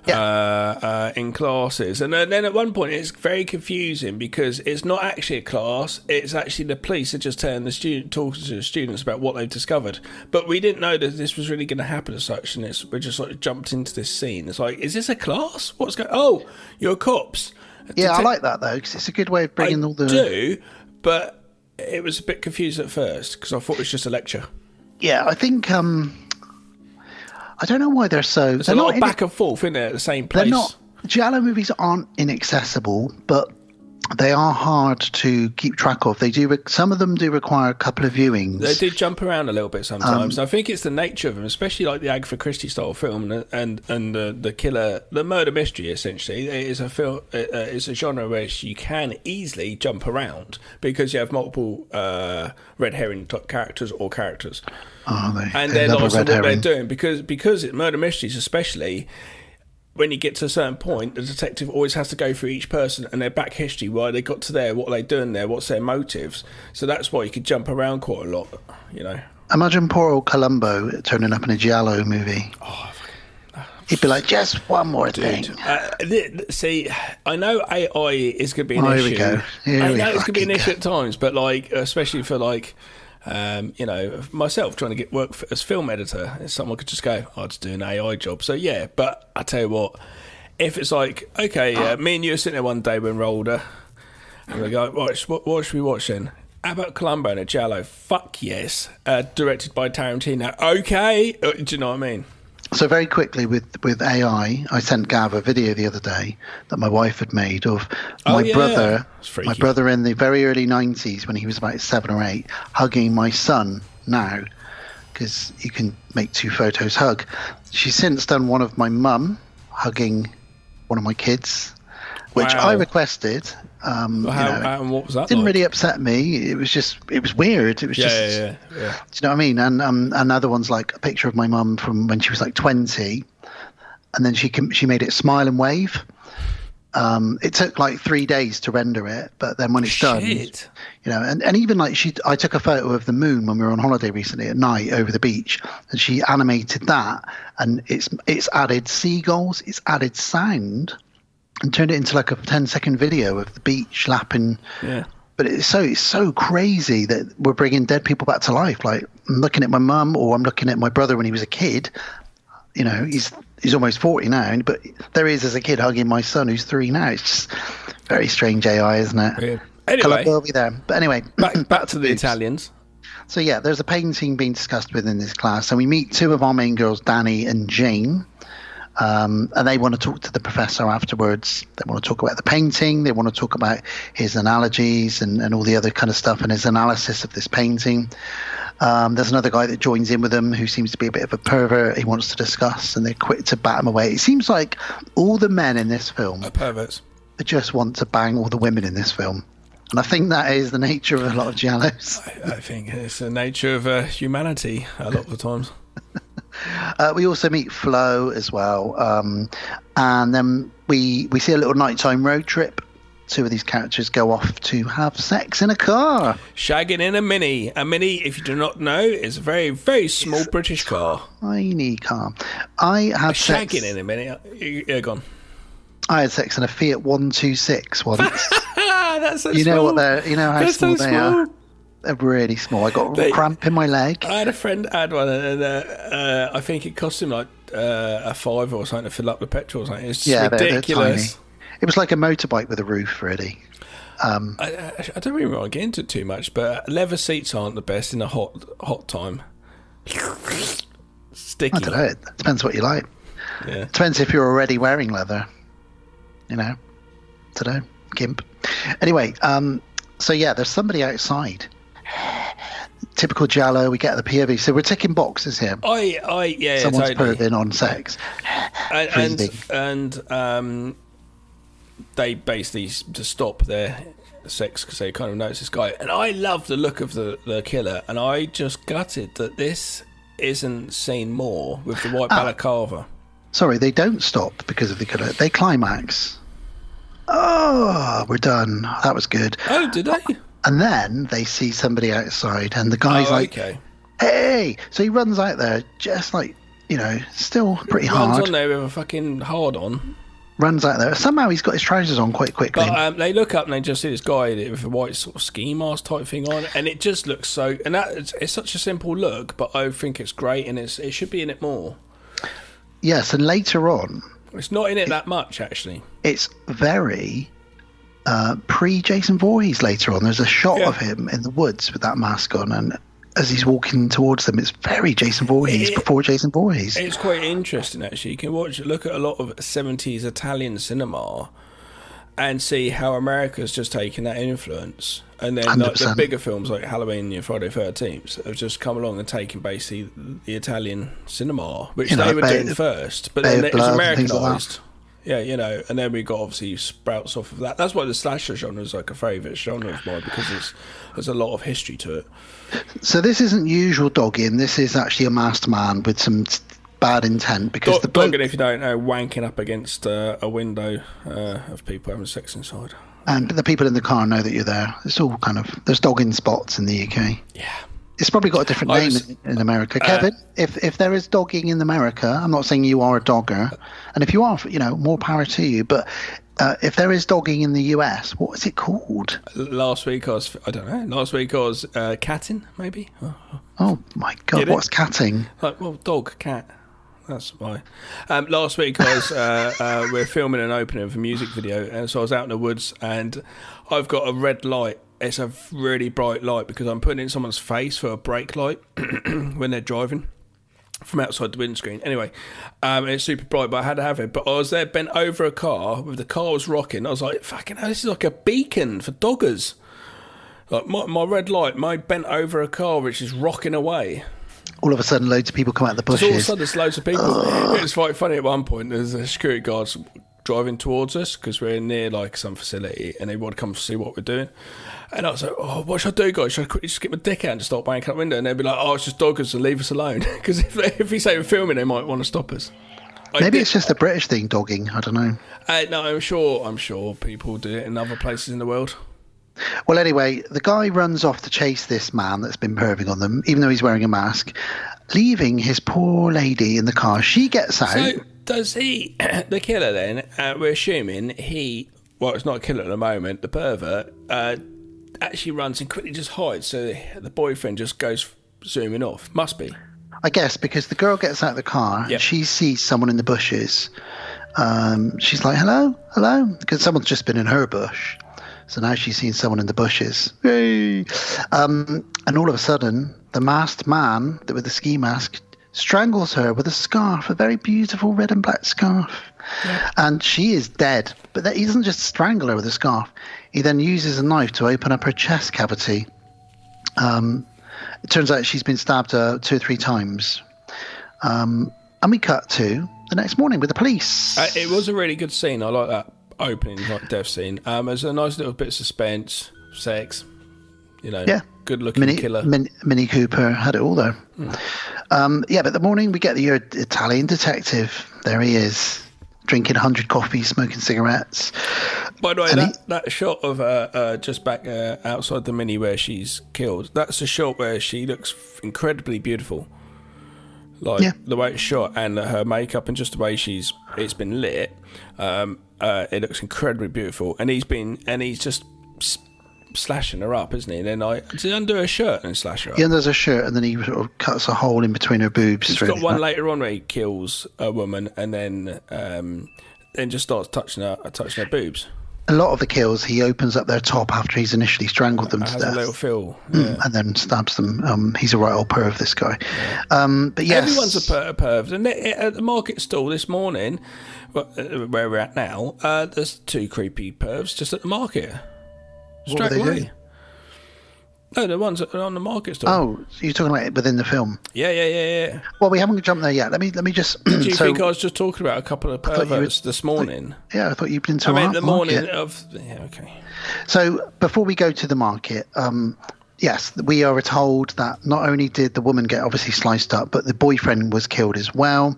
In classes, and then at one point it's very confusing because it's not actually a class, it's actually the police are just telling talking to the students about what they've discovered, but we didn't know that this was really going to happen as such, and we just sort of jumped into this scene. It's like, is this a class? What's going? Oh, you're cops. I like that though, because it's a good way of bringing all the... I do, but it was a bit confused at first because I thought it was just a lecture. Yeah, I think I don't know why they're so... There's a lot of back and forth, isn't there, at the same place? They're not... giallo movies aren't inaccessible, but they are hard to keep track of. They do. Some of them do require a couple of viewings. They do jump around a little bit sometimes. I think it's the nature of them, especially like the Agatha Christie style film and the killer, the murder mystery. Essentially, it is a film. It's a genre where you can easily jump around because you have multiple red herring type characters or characters. And they're lots of what they're doing because it murder mysteries, especially. When you get to a certain point, the detective always has to go through each person and their back history, why they got to there, what are they doing there, what's their motives. So that's why you could jump around quite a lot, Imagine poor old Columbo turning up in a giallo movie. He'd be like, just one more thing. See, I know AI is going to be an issue. Here we know it's going to be an issue at times, but especially for myself trying to get work as film editor, someone could just go, I'll just do an AI job. So yeah, but I tell you what, if it's like, okay, me and you are sitting there one day when we're older, And we go, what should we watch then? How about Columbo and a Giallo? Fuck yes. Directed by Tarantino. Okay. Do you know what I mean? So very quickly with AI, I sent Gav a video the other day that my wife had made of my brother in the very early 90s when he was about 7 or 8 hugging my son now, because you can make 2 photos hug. She's since done one of my mum hugging one of my kids, which I requested. And what was that? Didn't really upset me. It was weird. It was just. Yeah. Do you know what I mean? And another one's like a picture of my mum from when she was like 20, and then she made it smile and wave. It took like 3 days to render it, but then when it's done, and even like I took a photo of the moon when we were on holiday recently at night over the beach, and she animated that, and it's added seagulls, it's added sound, and turned it into like a 10-second video of the beach lapping. Yeah. But it's so crazy that we're bringing dead people back to life. Like I'm looking at my mum, or I'm looking at my brother when he was a kid. You know, he's almost 40 now, but there he is as a kid hugging my son who's 3 now. It's just very strange AI, isn't it? Yeah. Anyway, will be there. But anyway, back to the Italians. So yeah, there's a painting being discussed within this class, and we meet 2 of our main girls, Danny and Jane. And they want to talk to the professor afterwards. They want to talk about the painting. They want to talk about his analogies and all the other kind of stuff and his analysis of this painting. There's another guy that joins in with them who seems to be a bit of a pervert. He wants to discuss, and they're quick to bat him away. It seems like all the men in this film are perverts. They just want to bang all the women in this film. And I think that is the nature of a lot of giallos. I think it's the nature of humanity a lot of the times. We also meet Flo as well, and then we see a little nighttime road trip. 2 of these characters go off to have sex in a car. Shagging in a Mini. A Mini, if you do not know, is a very, very small British car. Tiny car. I had sex. Shagging in a Mini. Yeah, go on. I had sex in a Fiat 126 once. That's so you small. know what they're? You know how That's small so they are. They're really small. I got a cramp in my leg. I had a friend that had one, and I think it cost him like a £5 or something to fill up the petrol or something. It's ridiculous. They're tiny. It was like a motorbike with a roof, really. I don't really want to get into it too much, but leather seats aren't the best in a hot time. Sticky. I don't know. It depends what you like. Yeah. Depends if you're already wearing leather. You know, don't know, gimp. Anyway, so yeah, there's somebody outside. Typical giallo. We get the POV, so we're ticking boxes here. Someone's perving on sex, and they basically to stop their sex because they kind of notice this guy. And I love the look of the killer, and I just gutted that this isn't seen more with the white balaclava. Sorry, they don't stop because of the killer. They climax. Oh, we're done. That was good. Oh, did they? And then they see somebody outside, and the guy's like, hey! So he runs out there, just like, you know, still pretty hard. Runs on there with a fucking hard on. Runs out there. Somehow he's got his trousers on quite quickly. But they look up and they just see this guy with a white sort of ski mask type thing on, and it just looks so... And it's such a simple look, but I think it's great, and it should be in it more. Yes, and later on... It's not in it that much, actually. It's very... pre-Jason Voorhees later on. There's a shot of him in the woods with that mask on, and as he's walking towards them, it's very Jason Voorhees before Jason Voorhees. It's quite interesting, actually. You can look at a lot of 70s Italian cinema and see how America's just taken that influence. And then like, the bigger films like Halloween and Friday 13th have just come along and taken basically the Italian cinema, which they were doing first. But then it was Americanized. Yeah, you know, and then we got obviously sprouts off of that. That's why the slasher genre is like a favourite genre of mine, because there's a lot of history to it. So this isn't usual dogging. This is actually a masked man with some bad intent, because the bloke... Dogging, if you don't know, wanking up against a window of people having sex inside. And the people in the car know that you're there. It's all kind of... There's dogging spots in the UK. Yeah. It's probably got a different name in America. Kevin, if there is dogging in America, I'm not saying you are a dogger, and if you are, you know, more power to you, but if there is dogging in the US, what is it called? Last week I was catting, maybe. Oh my God, what's catting? Like, well, dog, cat. That's why. Last week I was we were filming an opening of a music video, and so I was out in the woods, and I've got a red light. It's a really bright light because I'm putting it in someone's face for a brake light when they're driving from outside the windscreen. Anyway, it's super bright, but I had to have it. But I was there bent over a car, with the car was rocking. I was like, fucking hell, this is like a beacon for doggers. Like my red light, my bent over a car which is rocking away. All of a sudden, loads of people come out of the bushes. All of a sudden, there's loads of people. It was quite funny at one point. There's a security guards driving towards us because we're near like some facility, and they want to come see what we're doing. And I was like, "Oh, what should I do, guys? Should I quickly just get my dick out and just start banging out the window?" And they'd be like, "Oh, it's just doggers, so leave us alone." Because if we say we're filming, they might want to stop us. Maybe it's just a British thing, dogging. I don't know. No, I'm sure people do it in other places in the world. Well, anyway, the guy runs off to chase this man that's been perving on them, even though he's wearing a mask, leaving his poor lady in the car. She gets out. So does he, the killer then, we're assuming well, it's not a killer at the moment, the pervert, actually runs and quickly just hides, so the boyfriend just goes zooming off. Must be. I guess, because the girl gets out of the car, and she sees someone in the bushes. She's like, hello? Because someone's just been in her bush. So now she's seen someone in the bushes. Hey! And all of a sudden, the masked man with the ski mask strangles her with a scarf, a very beautiful red and black scarf. Yeah. And she is dead. But he doesn't just strangle her with a scarf. He then uses a knife to open up her chest cavity. It turns out she's been stabbed 2 or 3 times. And we cut to the next morning with the police. It was a really good scene. I like that opening, like death scene. There's a nice little bit of suspense, sex, good looking killer. Mini Cooper had it all though. But the morning we get the Italian detective. There he is, drinking 100 coffees, smoking cigarettes. By the way, that shot of just back outside the Mini where she's killed, that's a shot where she looks incredibly beautiful. The way it's shot and her makeup and just the way it's been lit, it looks incredibly beautiful. And he's just slashing her up, isn't he? And then does he undo her shirt and slash her up? He undoes her shirt and then he sort of cuts a hole in between her boobs. He's got one later on where he kills a woman and then just starts touching her boobs. A lot of the kills, he opens up their top after he's initially strangled them to death. A little feel. And then stabs them. He's a right old perv, this guy. But yes. Everyone's a perv. And at the market stall this morning, where we're at now, there's 2 creepy pervs just at the market. Straight away. No, the ones that are on the market stall. Oh, you're talking about within the film? Yeah. Well, we haven't jumped there yet. Let me just. Did you think I was just talking about a couple of perverts this morning? I thought you'd been to the morning of. Yeah, okay. So before we go to the market, yes, we are told that not only did the woman get obviously sliced up, but the boyfriend was killed as well,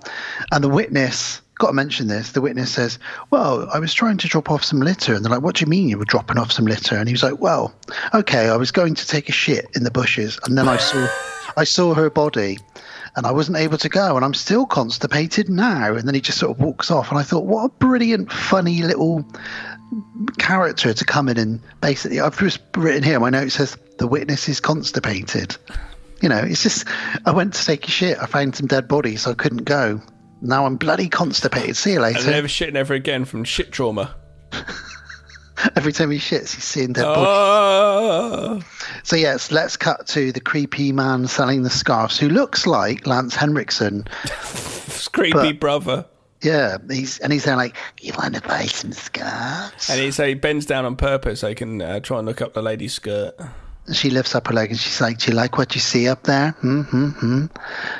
and the witness. Got to mention this. The witness says, well, I was trying to drop off some litter. And they're like, what do you mean you were dropping off some litter? And he was like, well, okay, I was going to take a shit in the bushes. And then I saw her body and I wasn't able to go. And I'm still constipated now. And then he just sort of walks off. And I thought, what a brilliant, funny little character to come in. And basically, I've just written here, my note says, the witness is constipated. It's just, I went to take a shit. I found some dead bodies, so I couldn't go. Now I'm bloody constipated. See you later. And never shit never again from shit trauma. Every time he shits, he's seeing dead bodies. So yes, let's cut to the creepy man selling the scarves, who looks like Lance Henriksen. Creepy brother. Yeah, he's there like, you want to buy some scarves? And he bends down on purpose so he can try and look up the lady's skirt. She lifts up her leg and she's like, do you like what you see up there?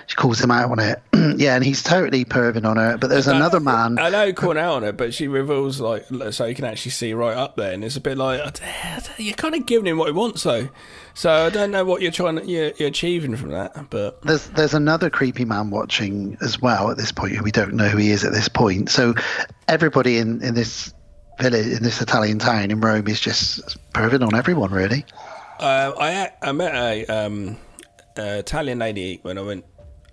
She calls him out on it. Yeah, and he's totally perving on her. But there's another man. I know calling out on it, but she reveals, like, so you can actually see right up there. And it's a bit like, you're kind of giving him what he wants, though. So I don't know what you're achieving from that. But there's another creepy man watching as well at this point, who we don't know who he is at this point. So everybody in this village, in this Italian town in Rome, is just perving on everyone, really. I met a Italian lady when I went.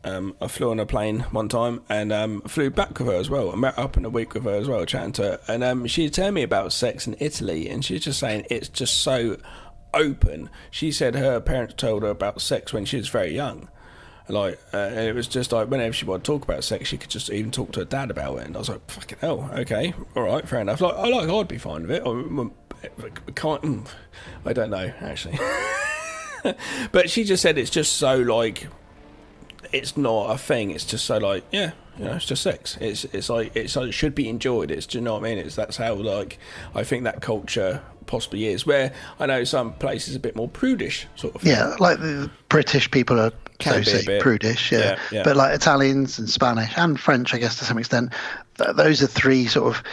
I flew on a plane one time and flew back with her as well. I met up in a week with her as well, chatting to her. And she told me about sex in Italy, and she's just saying it's just so open. She said her parents told her about sex when she was very young. Like, and it was just like whenever she wanted to talk about sex, she could just even talk to her dad about it. And I was like, fucking hell, okay, all right, fair enough. Like, I'd be fine with it. I don't know, actually. But she just said it's just so like, it's not a thing. It's just so like, yeah, you know, it's just sex. It's like it should be enjoyed. Do you know what I mean? That's how like I think that culture possibly is. Where I know some places a bit more prudish, sort of thing. Yeah, like the British people are prudish. Yeah. But like Italians and Spanish and French, I guess to some extent, those are three sort of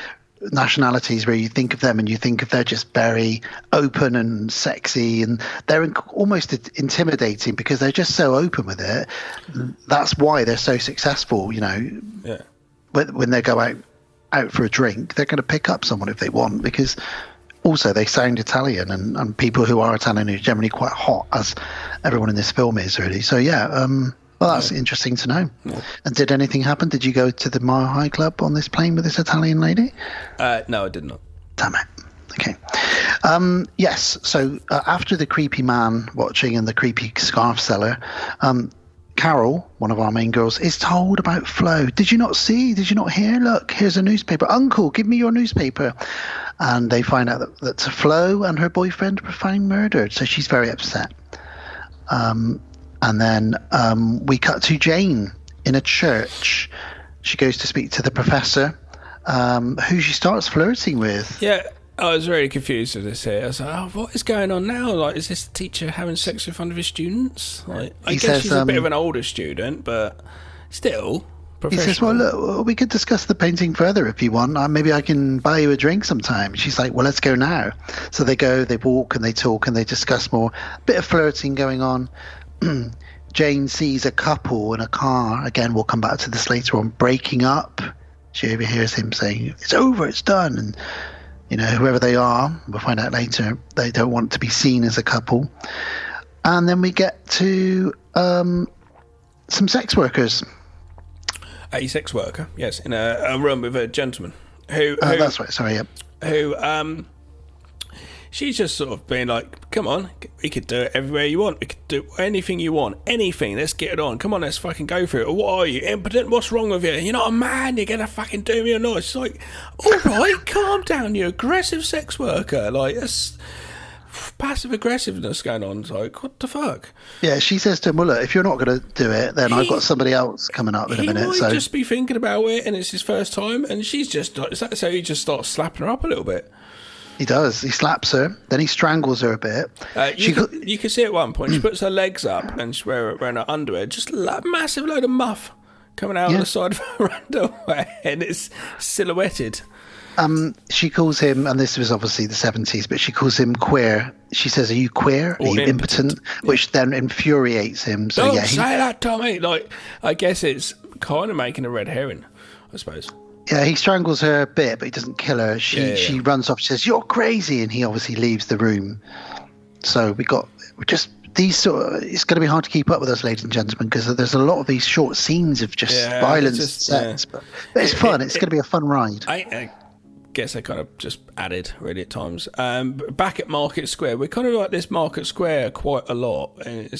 nationalities where you think of them and you think of they're just very open and sexy, and they're almost intimidating because they're just so open with it. That's why they're so successful, you know. Yeah. When they go out for a drink, they're going to pick up someone if they want, because also they sound Italian, and people who are Italian are generally quite hot, as everyone in this film is, really. So well, that's interesting to know. Yeah. And did anything happen? Did you go to the Mile High Club on this plane with this Italian lady? No, I did not. Damn it. Okay. Yes, so after the creepy man watching and the creepy scarf seller, Carol, one of our main girls, is told about Flo. Did you not see? Did you not hear? Look, here's a newspaper. Uncle, give me your newspaper. And they find out that Flo and her boyfriend were found murdered, so she's very upset. And then we cut to Jane in a church. She goes to speak to the professor, who she starts flirting with. Yeah, I was really confused with this here. I was like, oh, what is going on now? Like, is this teacher having sex in front of his students? Like, I guess she's a bit of an older student, but still professional. He says, well, look, we could discuss the painting further if you want. Maybe I can buy you a drink sometime. She's like, well, let's go now. So they go, they walk and they talk and they discuss more. A bit of flirting going on. Jane sees a couple in a car. Again, we'll come back to this later on, breaking up. She overhears him saying, it's over, it's done. And, you know, whoever they are, we'll find out later, they don't want to be seen as a couple. And then we get to some sex workers. A sex worker, yes, in a room with a gentleman. Who that's right, sorry, yeah. Who, she's just sort of being like, come on, we could do it everywhere you want. We could do anything you want. Anything. Let's get it on. Come on, let's fucking go for it. Or what are you? Impotent? What's wrong with you? You're not a man. You're going to fucking do me a noise. It's like, all right, calm down, you aggressive sex worker. Like, that's passive aggressiveness going on. It's like, what the fuck? Yeah, she says to him, well, look, if you're not going to do it, then I've got somebody else coming up in a minute. He might just be thinking about it, and it's his first time, and she's just like, so he just starts slapping her up a little bit. He does. He slaps her. Then he strangles her a bit. You can see at one point she puts her legs up and she's wearing her underwear. Just a massive load of muff coming out on the side of her underwear, and it's silhouetted. She calls him, and this was obviously the 70s, but she calls him queer. She says, "Are you queer? Are you impotent?" Which then infuriates him. So Don't say that, Tommy. Like, I guess it's kind of making a red herring, I suppose. Yeah, he strangles her a bit, but he doesn't kill her. She runs off. She says, "You're crazy," and he obviously leaves the room. So we're just these sort of. It's going to be hard to keep up with us, ladies and gentlemen, because there's a lot of these short scenes of just violence and sex. But it's fun. It's going to be a fun ride. I guess they kind of just added really at times. Back at Market Square, we're kind of like this Market Square quite a lot. And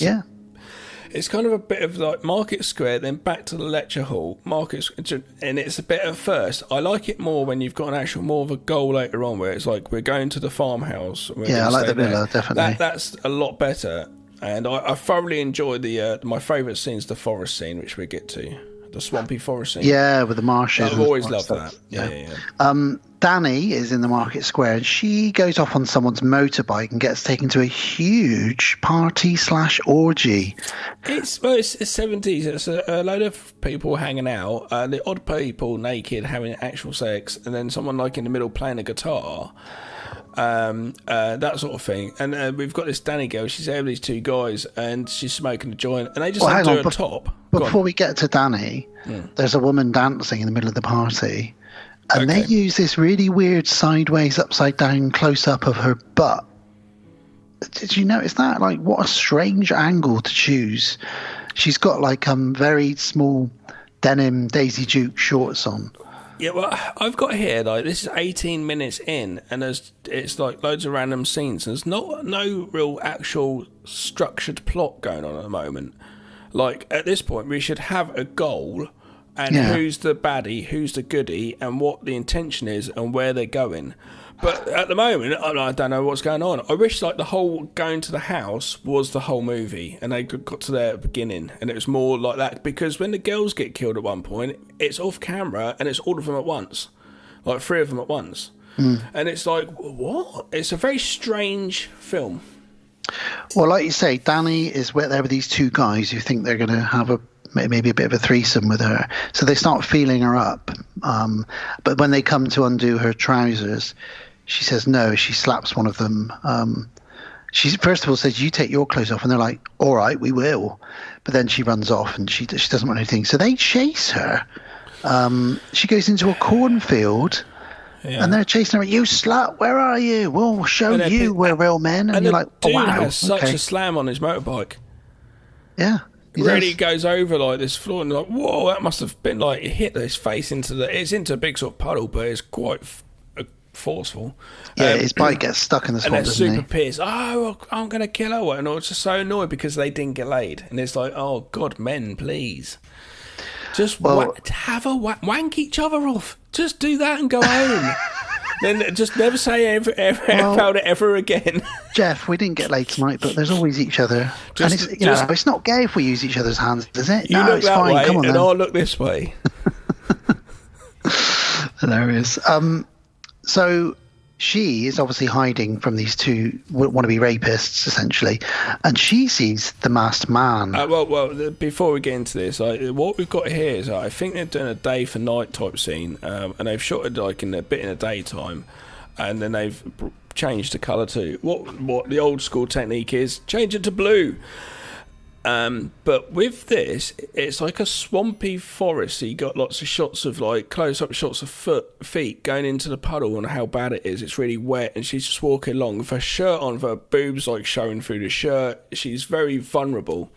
it's kind of a bit of like Market Square, then back to the lecture hall, and it's a bit at first. I like it more when you've got an actual more of a goal later on, where it's like we're going to the farmhouse. I like the villa, definitely. That's a lot better, and I thoroughly enjoy my favourite scene is the forest scene, which we get to. The swampy forest scene. Yeah, with the marshes. I've always loved that. Yeah. Danny is in the Market Square, and she goes off on someone's motorbike and gets taken to a huge party/orgy. It's the 70s. It's a load of people hanging out, the odd people naked having actual sex, and then someone like in the middle playing a guitar. That sort of thing. And we've got this Danny girl. She's there with these two guys, and she's smoking a joint, and they just do her top. Before we get to Danny, there's a woman dancing in the middle of the party, and they use this really weird sideways, upside down close up of her butt. Did you notice that? Like, what a strange angle to choose. She's got like very small denim Daisy Duke shorts on. Yeah, well, I've got here, like, this is 18 minutes in, and it's like loads of random scenes. There's no real actual structured plot going on at the moment. Like, at this point, we should have a goal and who's the baddie, who's the goodie, and what the intention is and where they're going. But at the moment, I don't know what's going on. I wish, like, the whole going to the house was the whole movie, and they got to their beginning, and it was more like that. Because when the girls get killed at one point, it's off camera, and it's all of them at once. Like, 3 of them at once. And it's like, what? It's a very strange film. Well, like you say, Danny is there with these 2 guys who think they're going to have maybe a bit of a threesome with her. So they start feeling her up. But when they come to undo her trousers, she says no. She slaps one of them. She first of all says, "You take your clothes off," and they're like, "All right, we will." But then she runs off, and she doesn't want anything. So they chase her. She goes into a cornfield. Yeah. And they're chasing her. "You slut! Where are you? We'll show you we're real men." And you're like, "Oh, wow!" Has such a slam on his motorbike. Yeah, he really goes over like this floor, and like, whoa, that must have been like, it hit his face into a big sort of puddle, but it's quite forceful. Yeah, his bike gets stuck in the spot, and they're super pissed. "Oh, I'm gonna kill her," and I was just so annoyed because they didn't get laid, and it's like, oh God, men, please. Just have a wank each other off. Just do that and go home. Then just never say about it ever again. Jeff, we didn't get laid tonight, but there's always each other. And it's not gay if we use each other's hands, is it? You look it's that fine. way, Come on, and then. I'll look this way. Hilarious. So she is obviously hiding from these 2 wannabe rapists, essentially, and she sees the masked man. Well, before we get into this, what we've got here is I think they're doing a day for night type scene, and they've shot it like in the daytime, and then they've changed the colour too. What the old school technique is, change it to blue. But with this, it's like a swampy forest. So you got lots of shots of like close-up shots of feet going into the puddle and how bad it is. It's really wet, and she's just walking along with her shirt on, with her boobs like showing through the shirt. She's very vulnerable,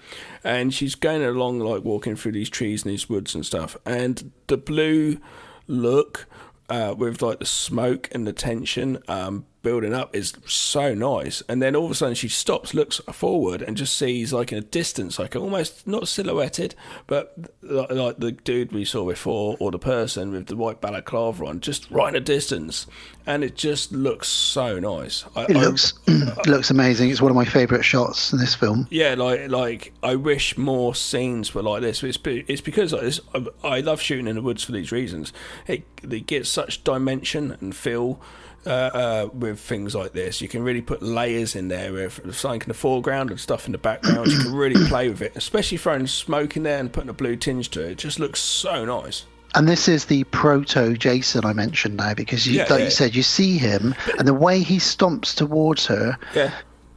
and she's going along like walking through these trees and these woods and stuff. And the blue look with like the smoke and the tension building up is so nice. And then all of a sudden she stops, looks forward, and just sees like in a distance, like almost not silhouetted, but like the dude we saw before, or the person with the white balaclava on, just right in a distance, and it just looks so nice. It looks amazing. It's one of my favourite shots in this film. Yeah, like I wish more scenes were like this. It's because like this, I love shooting in the woods for these reasons. It gets such dimension and feel. With things like this, you can really put layers in there with something in the foreground and stuff in the background. You can really play with it, especially throwing smoke in there and putting a blue tinge to it. It just looks so nice. And this is the proto Jason I mentioned now, because you said, you see him and the way he stomps towards her. Yeah.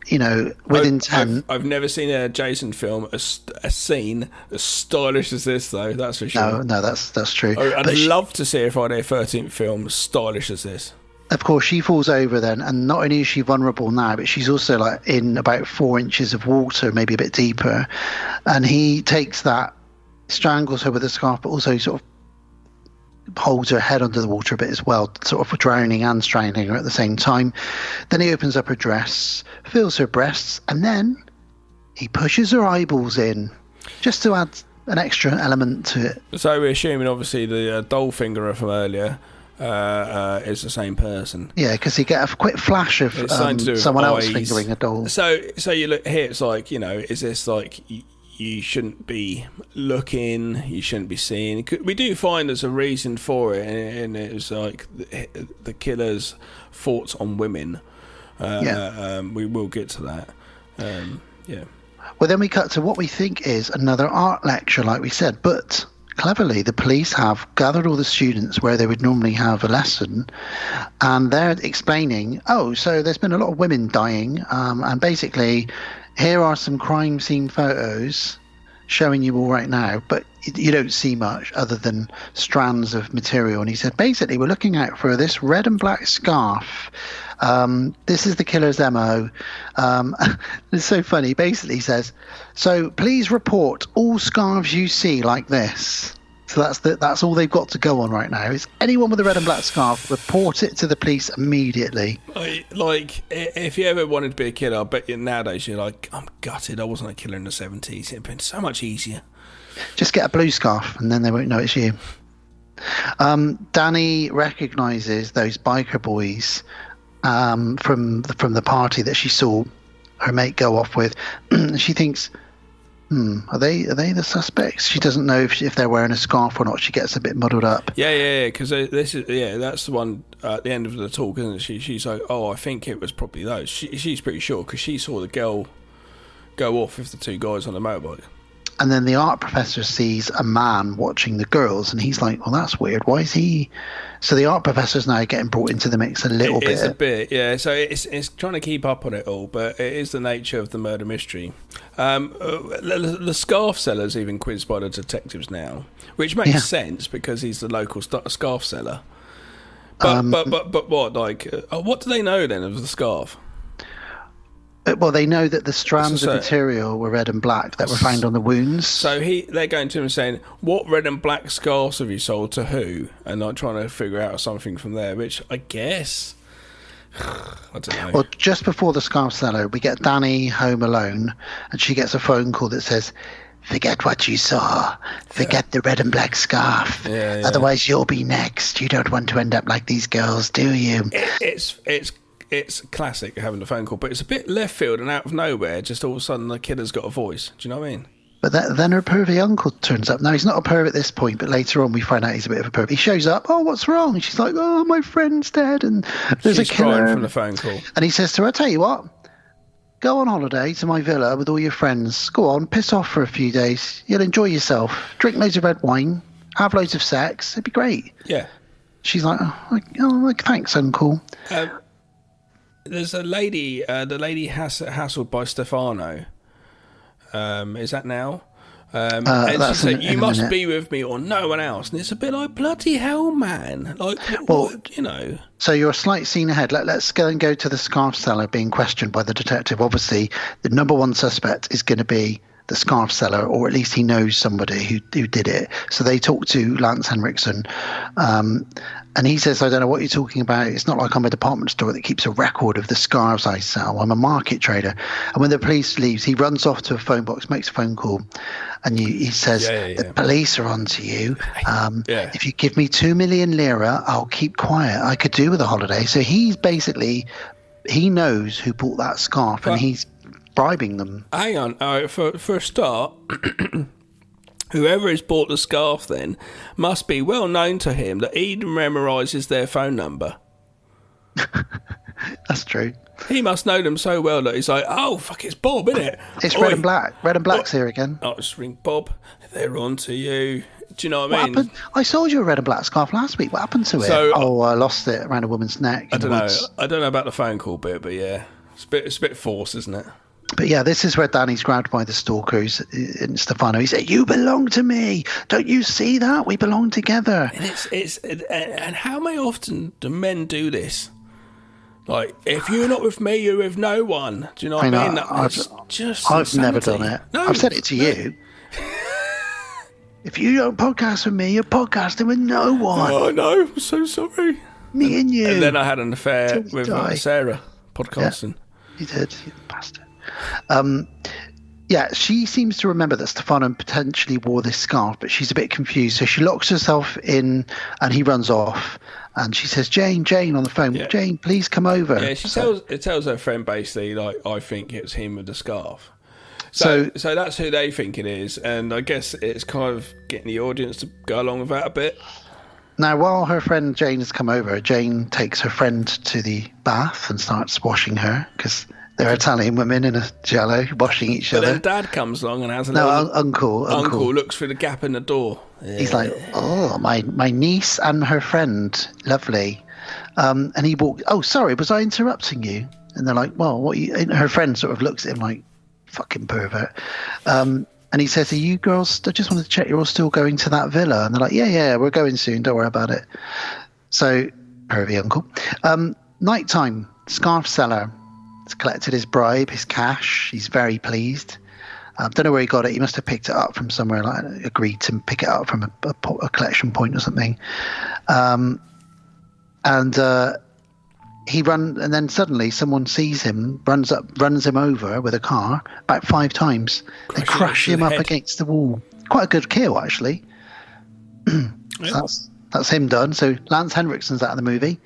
You know, with intent. I've never seen a Jason film, a scene as stylish as this, though. That's for sure. No, that's true. I'd love to see a Friday the 13th film as stylish as this. Of course, she falls over then, and not only is she vulnerable now, but she's also like in about 4 inches of water, maybe a bit deeper. And he takes that, strangles her with a scarf, but also sort of holds her head under the water a bit as well, sort of drowning and strangling her at the same time. Then he opens up her dress, feels her breasts, and then he pushes her eyeballs in, just to add an extra element to it. So we're assuming, obviously, the doll fingerer from earlier is the same person. Yeah, because you get a quick flash of someone else fingering a doll. So you look here, it's like, you know, is this like you shouldn't be looking, you shouldn't be seeing? We do find there's a reason for it, and it was like the killer's thoughts on women. We will get to that. Yeah. Well, then we cut to what we think is another art lecture, like we said, but cleverly, the police have gathered all the students where they would normally have a lesson, and they're explaining, so there's been a lot of women dying, and basically, here are some crime scene photos showing you all right now, but you don't see much other than strands of material. And he said, basically, we're looking out for this red and black scarf. This is the killer's MO. It's so funny. Basically, he says, so please report all scarves you see like this. So that's all they've got to go on right now. Is anyone with a red and black scarf, report it to the police immediately. Like, if you ever wanted to be a killer, I bet you nowadays you're like, I'm gutted I wasn't a killer in the 70s. It'd been so much easier. Just get a blue scarf and then they won't know it's you. Danny recognises those biker boys from the party that she saw her mate go off with. She thinks, are they the suspects? She doesn't know if they're wearing a scarf or not. She gets a bit muddled up. Yeah, because that's the one at the end of the talk, isn't it? She's like, oh, I think it was probably those. She's pretty sure because she saw the girl go off with the two guys on the motorbike. And then the art professor sees a man watching the girls, and he's like, well, that's weird. Why is he... So the art professor's now getting brought into the mix a little bit. It's a bit, yeah. So it's trying to keep up on it all, but it is the nature of the murder mystery. The scarf seller's even quizzed by the detectives now, which makes sense because he's the local scarf seller. But what? Like, what do they know then of the scarf? Well, they know that the strands of material were red and black that were found on the wounds. So they're going to him and saying, what red and black scarves have you sold to who? And like trying to figure out something from there, which I guess... I don't know. Well, just before the scarf seller, we get Danny home alone, and she gets a phone call that says, forget what you saw. Forget the red and black scarf. Yeah. Otherwise, you'll be next. You don't want to end up like these girls, do you? It's classic having a phone call, but it's a bit left field and out of nowhere. Just all of a sudden, the killer's got a voice. Do you know what I mean? But then her pervy uncle turns up. Now, he's not a perv at this point, but later on we find out he's a bit of a perv. He shows up. Oh, what's wrong? And she's like, oh, my friend's dead, and there's a killer. Crying from the phone call. And he says to her, I tell you what, go on holiday to my villa with all your friends. Go on, piss off for a few days. You'll enjoy yourself. Drink loads of red wine. Have loads of sex. It'd be great. Yeah. She's like, thanks, uncle. There's a lady, the lady hassled by Stefano. Is that now? And she said, you must be with me or no one else. And it's a bit like, bloody hell, man. Like, what, you know. So you're a slight scene ahead. Let's go to the scarf seller being questioned by the detective. Obviously, the number one suspect is going to be the scarf seller, or at least he knows somebody who did it. So they talk to Lance Henriksen, and he says, I don't know what you're talking about. It's not like I'm a department store that keeps a record of the scarves I sell. I'm a market trader. And when the police leaves, he runs off to a phone box, makes a phone call, and he says, the police are on to you. If you give me 2 million lira, I'll keep quiet. I could do with a holiday. So he's basically, he knows who bought that scarf, and he's bribing them. Hang on. All right, for a start, whoever has bought the scarf then must be well known to him that he memorises their phone number. That's true. He must know them so well that he's like, oh, fuck, it's Bob, isn't it? It's red and black. Red and black's here again. I'll just ring Bob. They're on to you. Do you know what I mean? Happened? I sold you a red and black scarf last week. What happened to it? I lost it around a woman's neck. I don't know. I don't know about the phone call bit, but yeah. It's a bit forced, isn't it? But yeah, this is where Danny's grabbed by the stalkers in Stefano. He said, you belong to me. Don't you see that? We belong together. And how many often do men do this? Like, if you're not with me, you're with no one. Do you know what I mean? I've never done it. No, I've said it to you. If you don't podcast with me, you're podcasting with no one. Oh, no. I'm so sorry. Me and you. And then I had an affair with Sarah, podcasting. Yeah, you did. You bastard. She seems to remember that Stefano potentially wore this scarf, but she's a bit confused. So she locks herself in and he runs off. And she says, Jane on the phone, Jane, please come over. Yeah, it tells her friend basically, like, I think it's him with the scarf. So that's who they think it is. And I guess it's kind of getting the audience to go along with that a bit. Now, while her friend Jane has come over, Jane takes her friend to the bath and starts washing her because they're Italian women in a giallo washing each other. Then Dad comes along and has a Uncle looks through the gap in the door. He's like, oh, my niece and her friend, lovely. And he walked. Oh, sorry, was I interrupting you? And they're like, well, what? And her friend sort of looks at him like, fucking pervert. And he says, are you girls? I just wanted to check you're all still going to that villa. And they're like, yeah, we're going soon. Don't worry about it. So, pervy uncle. Nighttime, scarf seller has collected his bribe, his cash. He's very pleased. Don't know where he got it. He must have picked it up from somewhere, like agreed to pick it up from a collection point or something. He runs, and then suddenly someone sees him, runs him over with a car about 5 times. They crush him up against the wall. Quite a good kill, actually. So that's him done. So Lance Henriksen's out of the movie.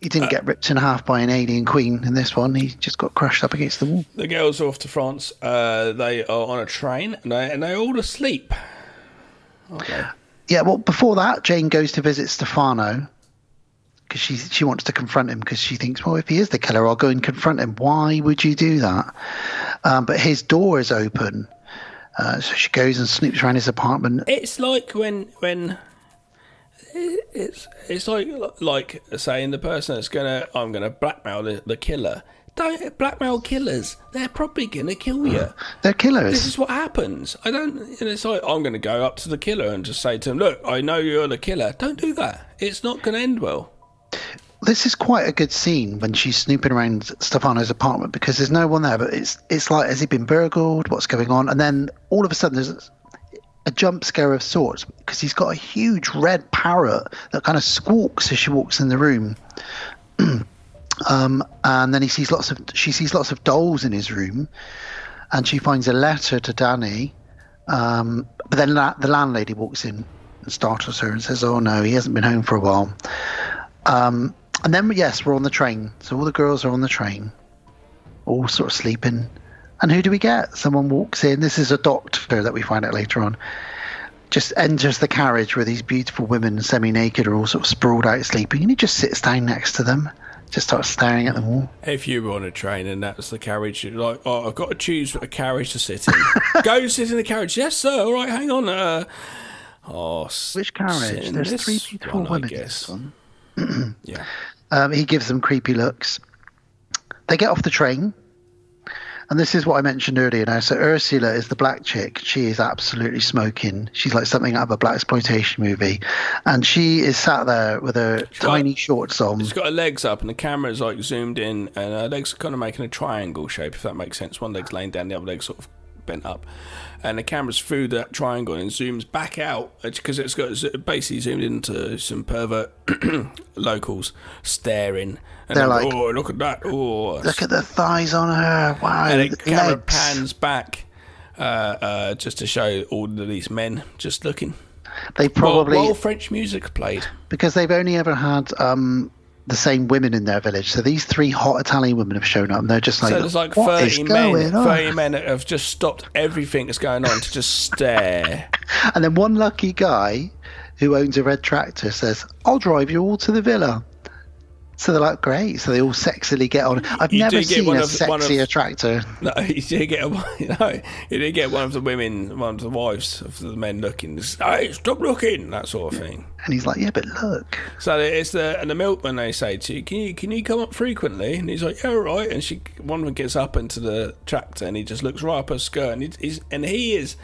He didn't get ripped in half by an alien queen in this one. He just got crushed up against the wall. The girls are off to France. They are on a train, and they're all asleep. Okay. Yeah, well, before that, Jane goes to visit Stefano because she wants to confront him because she thinks, well, if he is the killer, I'll go and confront him. Why would you do that? But his door is open. So she goes and snoops around his apartment. It's like when it's like saying the person that's I'm gonna blackmail the killer. Don't blackmail killers. They're probably gonna kill you. They're killers. This is what happens. It's like I'm gonna go up to the killer and just say to him, "Look, I know you're the killer. Don't do that. It's not gonna end well." This is quite a good scene when she's snooping around Stefano's apartment because there's no one there, but it's like, has he been burgled? What's going on? And then all of a sudden there's a jump scare of sorts because he's got a huge red parrot that kind of squawks as she walks in the room. And then she sees lots of dolls in his room, and she finds a letter to Danny. But then the landlady walks in and startles her and says, "Oh no, he hasn't been home for a while." And then, yes, we're on the train. So all the girls are on the train, all sort of sleeping. And who do we get? Someone walks in. This is a doctor that we find out later on. Just enters the carriage where these beautiful women, semi-naked, are all sort of sprawled out sleeping. And he just sits down next to them, just starts staring at them all. If you were on a train and that was the carriage, you're like, oh, I've got to choose a carriage to sit in. Go sit in the carriage. Yes, sir. All right, hang on. Which carriage? There's 3 beautiful women in this one. Yeah. He gives them creepy looks. They get off the train, and this is what I mentioned earlier now. So Ursula is the black chick. She is absolutely smoking. She's like something out of a blaxploitation movie, and she is sat there with her tiny shorts on. She's got her legs up, and the camera's like zoomed in, and her legs are kind of making a triangle shape, if that makes sense. One leg's laying down, the other leg's sort of bent up, and the camera's through that triangle and zooms back out because it's got basically zoomed into some pervert locals staring, and they're like, "Oh, look at that! Oh, look at the thighs on her! Wow!" And the camera pans back just to show all of these men just looking. They probably while French music played, because they've only ever had the same women in their village. So these 3 hot Italian women have shown up, and they're just like, so there's like 30 men that have just stopped everything that's going on to just stare. And then one lucky guy who owns a red tractor says, "I'll drive you all to the villa." So they're like, great. So they all sexily get on. I've never seen a sexier tractor. No, you did get one of the women, one of the wives of the men looking. Hey, stop looking, that sort of thing. And he's like, yeah, but look. So it's the milkman. They say to you, can you come up frequently? And he's like, yeah, all right. And one of them gets up into the tractor, and he just looks right up her skirt, and he is,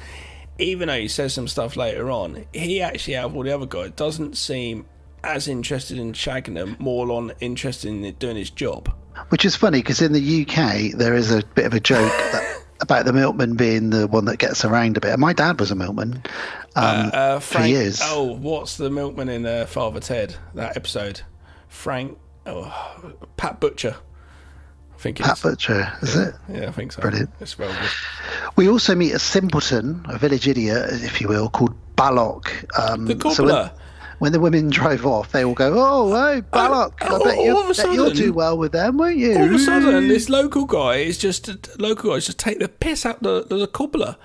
even though he says some stuff later on, he actually, out of all the other guys, doesn't seem as interested in shagging them, more interested in doing his job. Which is funny because in the UK there is a bit of a joke about the milkman being the one that gets around a bit. And my dad was a milkman for years. Oh, what's the milkman in Father Ted? That episode, Pat Butcher. I think it is. Pat Butcher, is it? Yeah, I think so. Brilliant. It's well good. We also meet a simpleton, a village idiot, if you will, called Balok. The cobbler. So when the women drive off, they all go, "Oh, hey, Balok! I bet you'll do well with them, won't you?" All of a sudden, this local guy is just take the piss out the cobbler,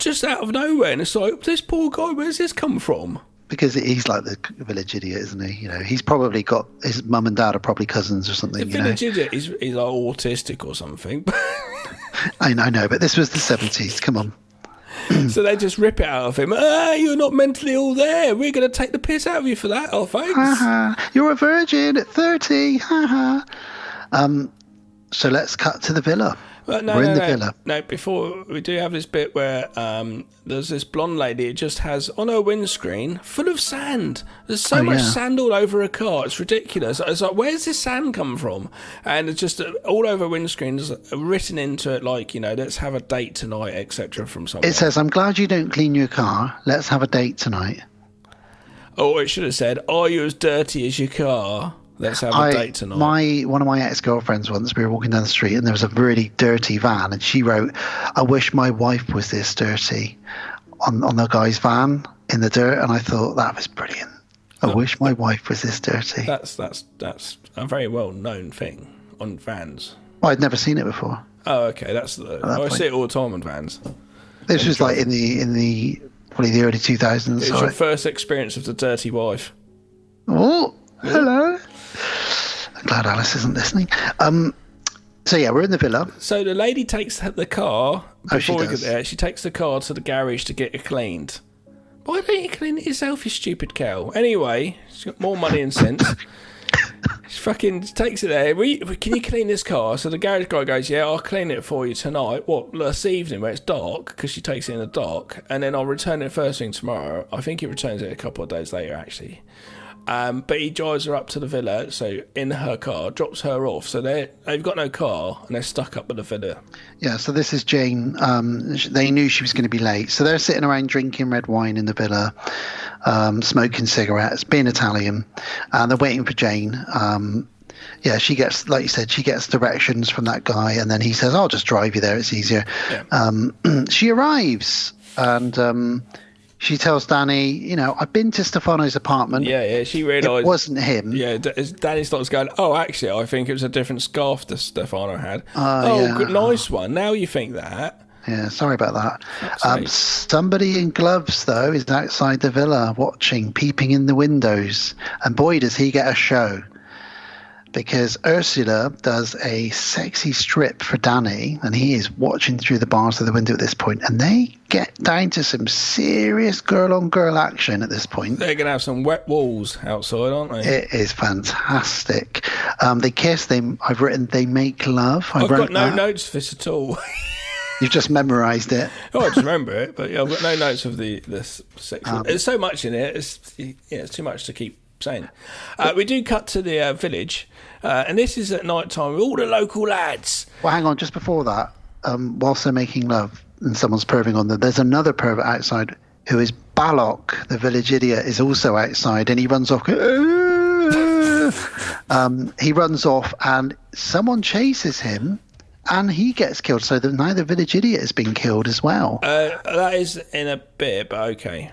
just out of nowhere, and it's like, this poor guy, where's this come from? Because he's like the village idiot, isn't he? You know, he's probably got his mum and dad are probably cousins or something. The village idiot is like autistic or something. I know, but this was the 70s. Come on. So they just rip it out of him. You're not mentally all there. We're going to take the piss out of you for that. Oh, thanks. You're a virgin at 30. So let's cut to the villa. We're in the villa. No, before we do have this bit where there's this blonde lady. It just has on her windscreen full of sand. There's so much sand all over her car. It's ridiculous. It's like, where's this sand come from? And it's just all over windscreens, written into it like, let's have a date tonight, etc. from someone. It says, "I'm glad you don't clean your car. Let's have a date tonight." Oh, it should have said, "Are you as dirty as your car? Let's have a date tonight." One of my ex-girlfriends once, we were walking down the street and there was a really dirty van, and she wrote, "I wish my wife was this dirty," on the guy's van in the dirt, and I thought that was brilliant. I wish my wife was this dirty. That's a very well-known thing on vans. Well, I'd never seen it before. Oh, okay. I see it all the time on vans. This was like in the probably the early 2000s. It's your first experience of the dirty wife. Oh, hello. I'm glad Alice isn't listening. So yeah, we're in the villa. So the lady takes the car before we get does. there. She takes the car to the garage to get it cleaned. Why don't you clean it yourself, you stupid cow? Anyway, she's got more money and sense. She fucking takes it there. Can you clean this car? So the garage guy goes, "Yeah, I'll clean it for you tonight." What, this evening where it's dark, because she takes it in the dark, and then I'll return it first thing tomorrow. I think he returns it a couple of days later, actually. But he drives her up to the villa, so in her car, drops her off. So they've got no car, and they're stuck up at the villa. Yeah, so this is Jane. They knew she was going to be late. So they're sitting around drinking red wine in the villa, smoking cigarettes, being Italian, and they're waiting for Jane. She gets, like you said, she gets directions from that guy, and then he says, "I'll just drive you there, it's easier." Yeah. She arrives, and she tells Danny, "I've been to Stefano's apartment." Yeah, she realised it wasn't him. Yeah, Danny starts going, "Oh, actually, I think it was a different scarf that Stefano had." Good, nice one. Now you think that. Yeah, sorry about that. Somebody in gloves, though, is outside the villa watching, peeping in the windows. And boy, does he get a show. Because Ursula does a sexy strip for Danny, and he is watching through the bars of the window at this point, and they get down to some serious girl-on-girl action at this point. They're going to have some wet walls outside, aren't they? It is fantastic. They kiss. I've written they make love. I've got no notes for this at all. You've just memorised it. Oh, I just remember it, but I've got no notes of this section. There's so much in it. It's too much to keep saying. We do cut to the village, and this is at night time with all the local lads. Well, hang on, just before that, whilst they're making love and someone's perving on them, there's another pervert outside who is Balok, the village idiot, is also outside, and he runs off. He runs off, and someone chases him, and he gets killed. So now the village idiot has been killed as well. That is in a bit, but okay.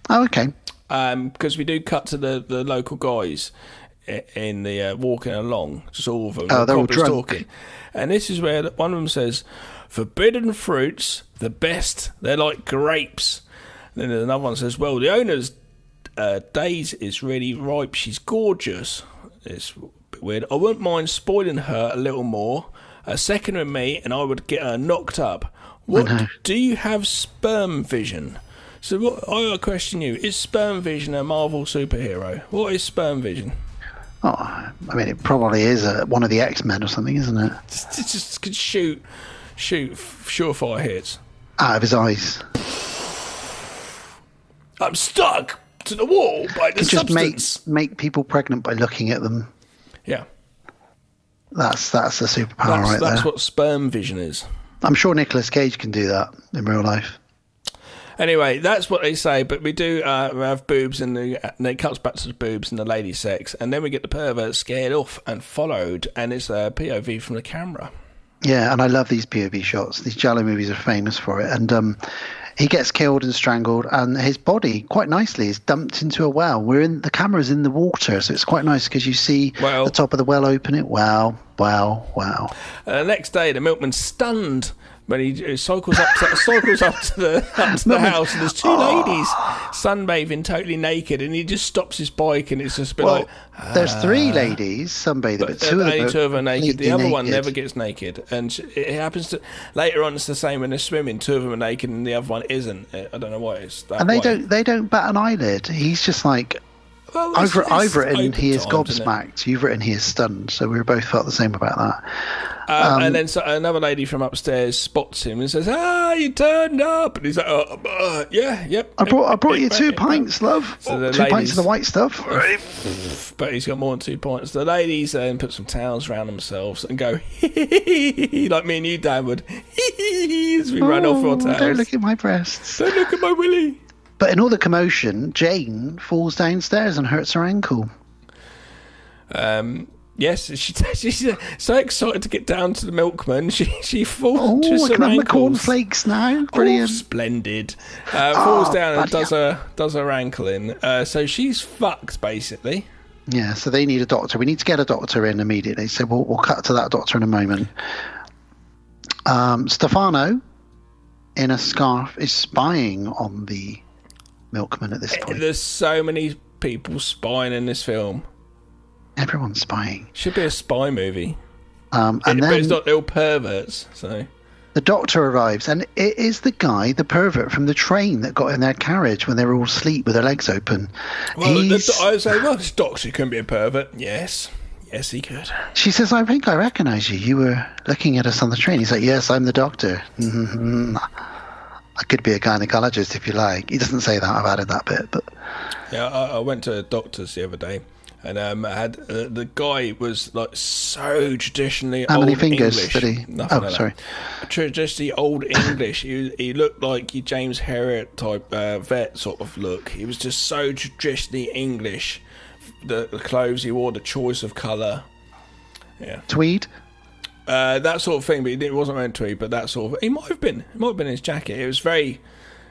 Oh, okay. Because we do cut to the local guys in the walking along, just all of them. Oh, they're all drunk. Talking. And this is where one of them says, "Forbidden fruits, the best, they're like grapes." Then another one says, "Well, the owner's days is really ripe. She's gorgeous." It's a bit weird. "I wouldn't mind spoiling her a little more. A second with me, and I would get her knocked up. What do you have sperm vision?" So I question you, is Sperm Vision a Marvel superhero? What is Sperm Vision? Oh, I mean, it probably is one of the X-Men or something, isn't it? Just could shoot surefire hits. Out of his eyes. I'm stuck to the wall by the substance. Just make people pregnant by looking at them. Yeah. That's a superpower right there. That's what Sperm Vision is. I'm sure Nicolas Cage can do that in real life. Anyway, that's what they say, but we do have boobs, and it cuts back to the boobs and the lady sex, and then we get the pervert scared off and followed, and it's a POV from the camera. Yeah, and I love these POV shots. These Giallo movies are famous for it. And he gets killed and strangled, and his body, quite nicely, is dumped into a well. The camera's in the water, so it's quite nice because you see the top of the well open it. Wow. The next day, the milkman's stunned when he cycles up to the house, and there's two ladies sunbathing totally naked, and he just stops his bike, and it's just a bit like... There's three ladies sunbathing, but two of them are naked. The other one never gets naked, and it happens to... Later on, it's the same when they're swimming. Two of them are naked, and the other one isn't. I don't know why it's that way. And they don't bat an eyelid. He's just like... Well, I've written open he is times, isn't it? gobsmacked. You've written he is stunned. So we both felt the same about that. And then another lady from upstairs spots him and says, you turned up. And he's like, yeah, yep. I brought you 2 pints, love. So 2 pints of the white stuff. But he's got more than 2 pints. The ladies then put some towels around themselves and go, like me and you, Dan, would, as we run off our towels. Don't look at my breasts. Don't look at my willy. But in all the commotion, Jane falls downstairs and hurts her ankle. Yes, she's so excited to get down to the milkman. She falls to I her can have my ankles. cornflakes now. Brilliant. Splendid. Falls down and bloody does her ankle in. So she's fucked, basically. Yeah, so they need a doctor. We need to get a doctor in immediately. So we'll cut to that doctor in a moment. Stefano, in a scarf, is spying on the milkman at this point. There's so many people spying in this film. Everyone's spying. Should be a spy movie. And but then it's not, they're all perverts, so... The doctor arrives, and it is the guy, the pervert from the train that got in their carriage when they were all asleep with their legs open. Well, I would say, well, this doctor couldn't be a pervert. Yes, he could. She says, I think I recognise you. You were looking at us on the train. He's like, yes, I'm the doctor. I could be a gynecologist if you like. He doesn't say that. I've added that bit, but... Yeah, I went to a doctor's the other day. And I had the guy was like so traditionally How old many fingers English. did he? Nothing like sorry. That. Traditionally old English. He looked like your James Herriot type vet sort of look. He was just so traditionally English. The clothes he wore, the choice of colour. Yeah. Tweed? That sort of thing, but it wasn't wearing tweed, but that sort of... It might have been in his jacket. It was very...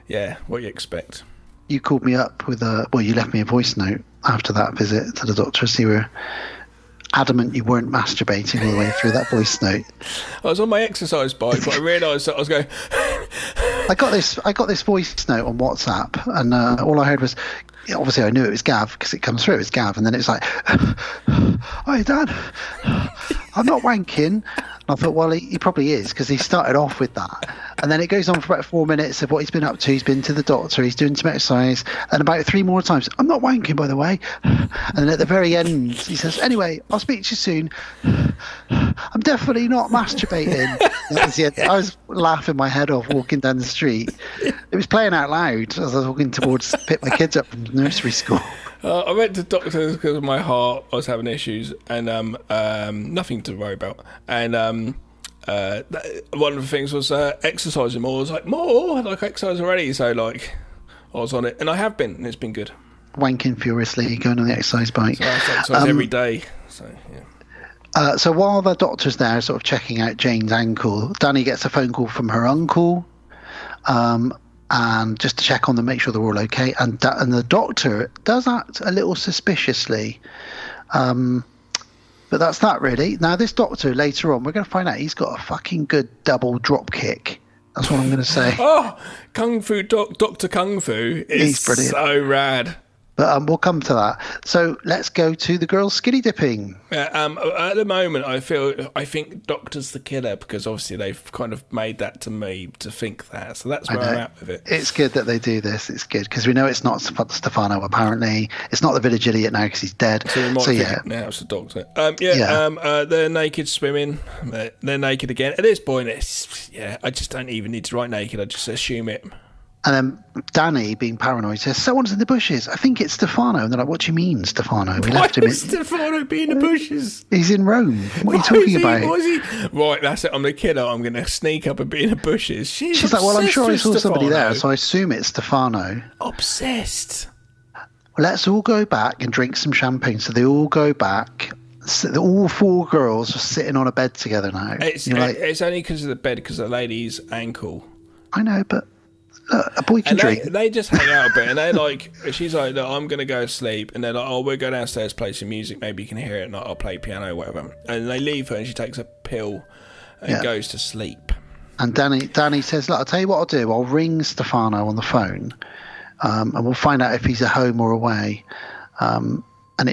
Yeah, what you expect. You called me up with you left me a voice note after that visit to the doctor, so you were adamant you weren't masturbating all the way through that voice note. I was on my exercise bike, but I realised that I was going... I got this voice note on WhatsApp, and all I heard was... Obviously, I knew it was Gav, because it comes through, it's Gav, and then it's like, "Hi, Dad, I'm not wanking." And I thought, well, he probably is, because he started off with that. And then it goes on for about 4 minutes of what he's been up to. He's been to the doctor, he's doing some exercise, and about 3 more times, "I'm not wanking, by the way." And then at the very end, he says, "Anyway, I'll speak to you soon. I'm definitely not masturbating." That was it. I was laughing my head off walking down the street. It was playing out loud as I was walking towards pick my kids up from nursery school. I went to doctors because of my heart. I was having issues, and nothing to worry about. And one of the things was exercising more. I was like, more? Like, exercise already? So, like, I was on it. And I have been, and it's been good. Wanking furiously, going on the exercise bike. So I exercise every day. So, yeah. So while the doctor's there sort of checking out Jane's ankle, Danny gets a phone call from her uncle, and just to check on them, make sure they're all okay. And the doctor does act a little suspiciously. But that's that, really. Now, this doctor, later on, we're going to find out he's got a fucking good double drop kick. That's what I'm going to say. Oh, Kung Fu, Dr. Kung Fu is so rad. But we'll come to that. So let's go to the girls skinny dipping. At the moment, I think Doctor's the killer, because obviously they've kind of made that to me to think that. So that's where I'm at with it. It's good that they do this. It's good because we know it's not Stefano. Apparently, it's not the village idiot now because he's dead. So yeah, now it's the Doctor. They're naked swimming. They're naked again. At this point, I just don't even need to write naked. I just assume it. And then Danny, being paranoid, says, "Someone's in the bushes. I think it's Stefano." And they're like, "What do you mean, Stefano? We left him in Stefano be in the bushes? He's in Rome. What are you talking about?" What is he? Right, that's it. I'm the killer. I'm going to sneak up and be in the bushes. She's like, "Well, I'm sure I saw Stefano. somebody there, so I assume it's Stefano." Obsessed. Well, let's all go back and drink some champagne. So they all go back. So all 4 girls are sitting on a bed together now. It's only because of the bed, because of the lady's ankle. I know, but... Look, a boy can drink. They just hang out a bit, and they're like, she's like, "Look, I'm going to go to sleep," and they're like, "Oh, we'll go downstairs, play some music, maybe you can hear it, and I'll play piano or whatever." And they leave her, and she takes a pill and goes to sleep. And Danny says, "Look, I'll tell you what I'll do. I'll ring Stefano on the phone, and we'll find out if he's at home or away." And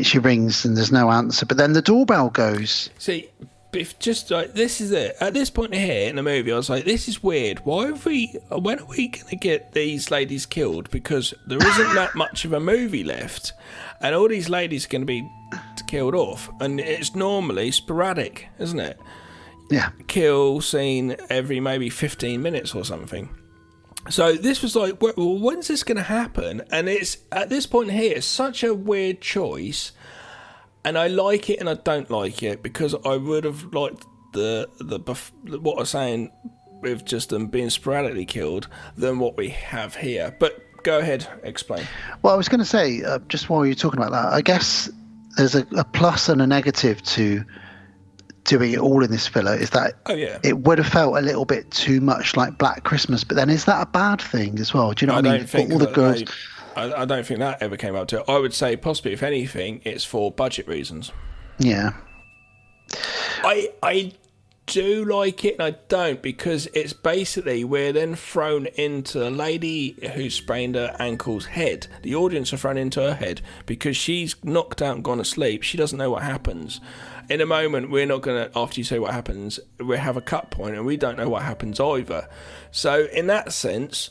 she rings, and there's no answer. But then the doorbell goes. See, if just like this is it. At this point here in the movie, I was like, this is weird. When are we going to get these ladies killed? Because there isn't that much of a movie left, and all these ladies are going to be killed off, and it's normally sporadic, isn't it? Yeah. Kill scene every maybe 15 minutes or something. So this was like, well, when's this going to happen? And it's at this point here, it's such a weird choice. And I like it and I don't like it, because I would have liked the what I'm saying with just them being sporadically killed than what we have here. But go ahead, explain. Well, I was going to say, just while you're talking about that, I guess there's a plus and a negative to doing it all in this filler, is that it would have felt a little bit too much like Black Christmas. But then is that a bad thing as well? Do you know what I mean? Think all the girls... I don't think that ever came up to it. I would say possibly, if anything, it's for budget reasons. Yeah. I do like it and I don't, because it's basically we're then thrown into the lady who sprained her ankle's head. The audience are thrown into her head because she's knocked out and gone to sleep. She doesn't know what happens. In a moment, we're not going to, after you say what happens, we have a cut point and we don't know what happens either. So in that sense,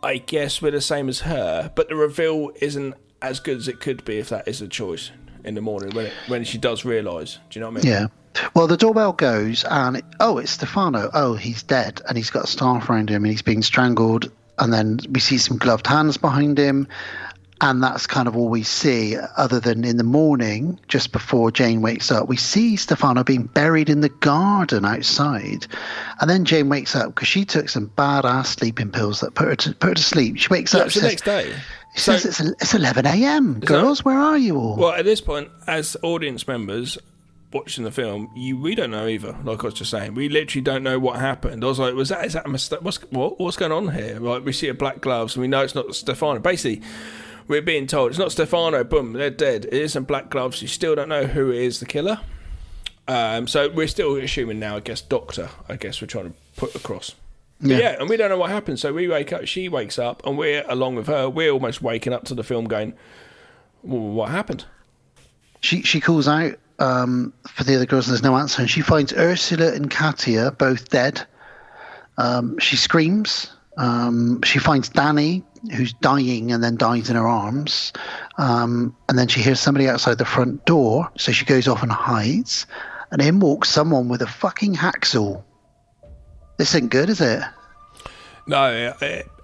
I guess we're the same as her, but the reveal isn't as good as it could be if that is a choice in the morning when she does realise. Do you know what I mean? Yeah. Well, the doorbell goes and, it's Stefano. Oh, he's dead and he's got a staff around him and he's being strangled. And then we see some gloved hands behind him. And that's kind of all we see, other than in the morning, just before Jane wakes up, we see Stefano being buried in the garden outside. And then Jane wakes up because she took some badass sleeping pills that put her to sleep. She wakes up. It's the next day. She says it's 11 a.m. Girls, where are you all? Well, at this point, as audience members watching the film, we don't know either. Like I was just saying, we literally don't know what happened. I was like, is that a mistake? What's going on here? Like, we see a black gloves and we know it's not Stefano. Basically, we're being told it's not Stefano, boom, they're dead. It isn't black gloves. You still don't know who is the killer. So we're still assuming now, I guess, Doctor, we're trying to put across. Yeah, and we don't know what happened. So we wake up, she wakes up, and we're, along with her, we're almost waking up to the film going, well, what happened? She calls out for the other girls and there's no answer. And she finds Ursula and Katia both dead. She screams. She finds Danny, who's dying and then dies in her arms. And then she hears somebody outside the front door. So she goes off and hides. And in walks someone with a fucking hacksaw. This ain't good, is it? No,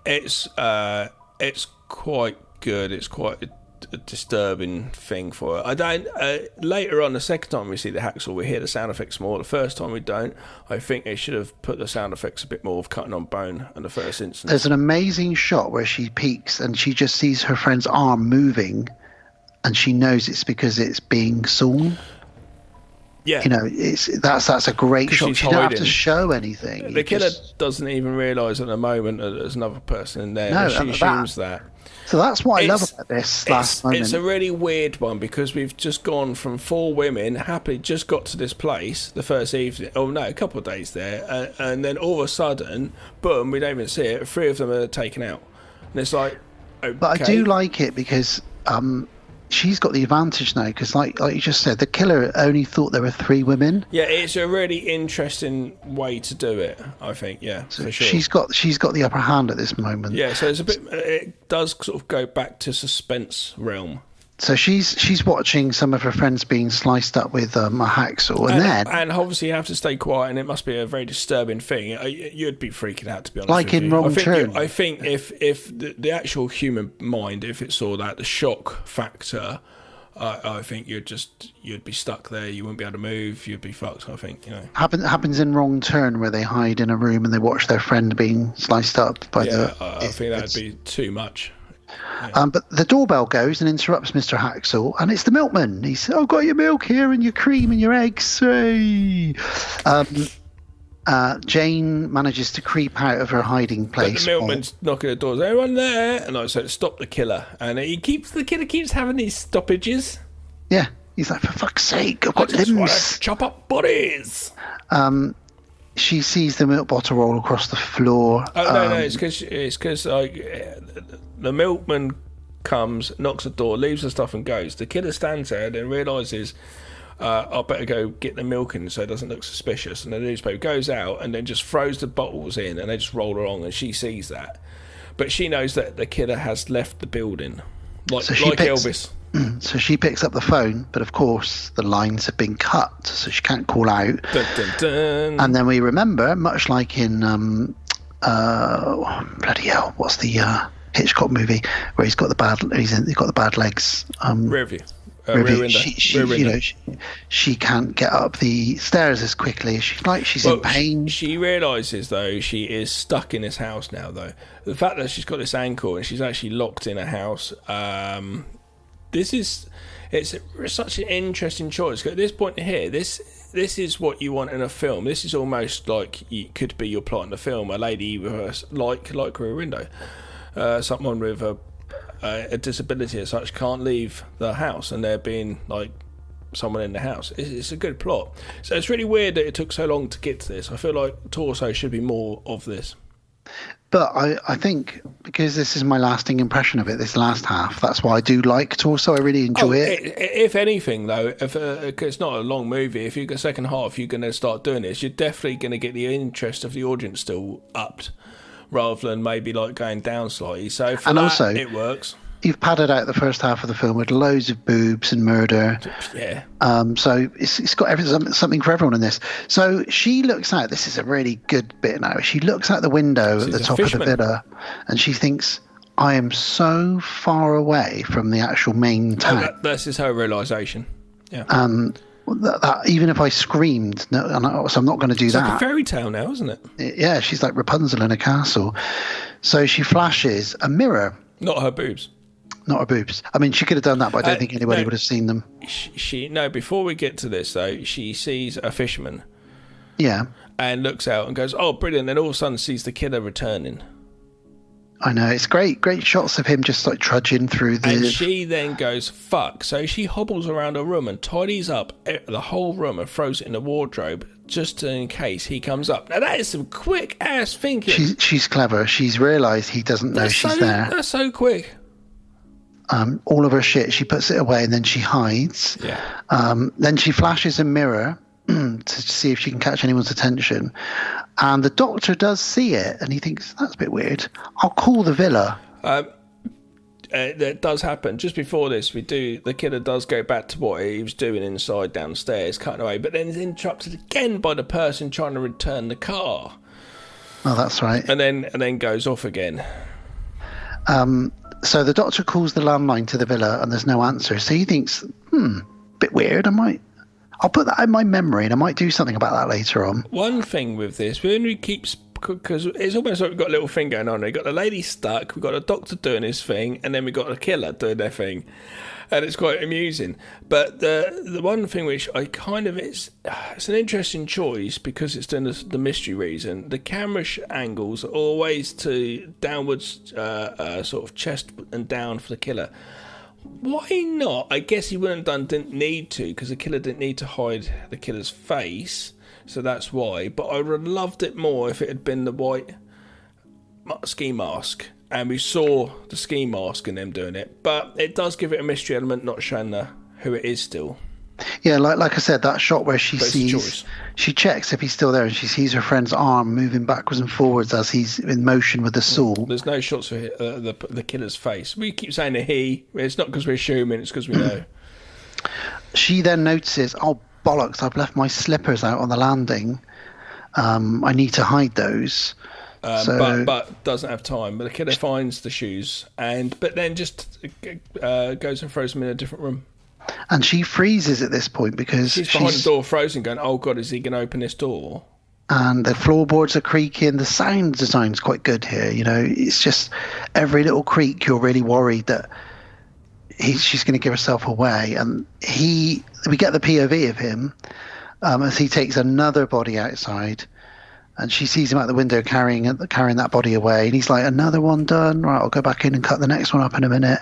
it's quite good. It's quite a disturbing thing for her. I don't. Later on, the second time we see the hacksaw, we hear the sound effects more. The first time we don't. I think they should have put the sound effects a bit more of cutting on bone in the first instance. There's an amazing shot where she peeks and she just sees her friend's arm moving, and she knows it's because it's being sawn. Yeah, that's a great shot. She don't have to show anything. The killer doesn't even realise at the moment that there's another person in there. No, she assumes that. So that's what I love about this last moment. It's a really weird one because we've just gone from 4 women, happily just got to this place the first evening. Oh no, a couple of days there, and then all of a sudden, boom, we don't even see it. 3 of them are taken out, and it's like, okay. But I do like it because she's got the advantage now because, like you just said, the killer only thought there were 3 women. Yeah, it's a really interesting way to do it, I think. Yeah, so for sure. She's got the upper hand at this moment. Yeah, so it's a bit. It does sort of go back to suspense realm. So she's watching some of her friends being sliced up with a hacksaw, and obviously you have to stay quiet, and it must be a very disturbing thing. You'd be freaking out, to be honest. Like in Wrong Turn. I think if the actual human mind, if it saw that, the shock factor, I think you'd be stuck there. You wouldn't be able to move. You'd be fucked. I think happens in Wrong Turn where they hide in a room and they watch their friend being sliced up by I think that'd be too much. Yeah. But the doorbell goes and interrupts Mr. Hacksaw, and it's the milkman. He says, I've got your milk here and your cream and your eggs. Hey. Jane manages to creep out of her hiding place. But the milkman's knocking at the door. Is anyone there? And I said, stop the killer. And the killer keeps having these stoppages. Yeah. He's like, for fuck's sake, I've got limbs. I just want to chop up bodies. She sees the milk bottle roll across the floor. Oh, no, it's because the milkman comes, knocks the door, leaves the stuff and goes. The killer stands there and then realises I better go get the milk in so it doesn't look suspicious. And the newspaper goes out and then just throws the bottles in, and they just roll along, and she sees that. But she knows that the killer has left the building, like Elvis. So she picks up the phone, but of course the lines have been cut, so she can't call out. Dun, dun, dun. And then we remember, much like in bloody hell, what's the Hitchcock movie where he's got the bad legs? Rear view. She can't get up the stairs as quickly. She's in pain. She realises though she is stuck in this house now. Though the fact that she's got this ankle and she's actually locked in a house. It's such an interesting choice. At this point here, this is what you want in a film. This is almost like it could be your plot in the film. A lady with like Rear Window, someone with a disability as such can't leave the house, and there being like someone in the house. It's a good plot. So it's really weird that it took so long to get to this. I feel like Torso should be more of this. But I think because this is my lasting impression of it, this last half, that's why I do like Torso. I really enjoy it. If anything, though, if it's not a long movie, if you get second half, you're going to start doing this, you're definitely going to get the interest of the audience still upped, rather than maybe like going down slightly. So for also, it works. You've padded out the first half of the film with loads of boobs and murder. Yeah. So it's got something for everyone in this. So she looks out. This is a really good bit now. She looks out the window at the top of the villa, and she thinks, I am so far away from the actual main town. This is her realisation. Yeah. That even if I screamed, so I'm not going to do that. It's like a fairy tale now, isn't it? Yeah, she's like Rapunzel in a castle. So she flashes a mirror. Not her boobs. Not her boobs. I mean, she could have done that, but I don't think anybody would have seen them. Before we get to this, though, she sees a fisherman. Yeah. And looks out and goes, oh, brilliant. Then all of a sudden sees the killer returning. I know. It's great shots of him just like trudging through the... And she then goes, fuck. So she hobbles around a room and tidies up the whole room and throws it in the wardrobe just in case he comes up. Now, that is some quick-ass thinking. She's clever. She's realised he doesn't know she's there. That's so quick. All of her shit, she puts it away and then she hides. Yeah. Then she flashes a mirror to see if she can catch anyone's attention. And the doctor does see it and he thinks, that's a bit weird. I'll call the villa. That does happen. Just before this, the killer does go back to what he was doing inside downstairs, cutting away, but then is interrupted again by the person trying to return the car. Oh, that's right. And then goes off again. So the doctor calls the landline to the villa and there's no answer. So he thinks, bit weird. I'll put that in my memory and I might do something about that later on. One thing with this, when we because it's almost like we've got a little thing going on. We've got the lady stuck, we've got the doctor doing his thing, and then we've got the killer doing their thing. And it's quite amusing. But the one thing which it's an interesting choice because it's doing the mystery reason. The camera angles are always to downwards, sort of chest and down for the killer. Why not? I guess he didn't need to, because the killer didn't need to hide the killer's face. So that's why. But I would have loved it more if it had been the white ski mask. And we saw the ski mask and them doing it. But it does give it a mystery element, not showing who it is still. Yeah, like I said, that shot where she checks if he's still there and she sees her friend's arm moving backwards and forwards as he's in motion with the saw. There's no shots of the killer's face. We keep saying a he. It's not because we're assuming, it's because we know. She then notices, oh, bollocks, I've left my slippers out on the landing. I need to hide those. But doesn't have time. But the killer finds the shoes, but then just goes and throws them in a different room. And she freezes at this point because she's behind the door, frozen, going, "Oh God, is he going to open this door?" And the floorboards are creaking. The sound design's quite good here. You know, it's just every little creak, you're really worried that she's going to give herself away. And we get the POV of him as he takes another body outside. And she sees him out the window carrying that body away. And he's like, another one done? Right, I'll go back in and cut the next one up in a minute.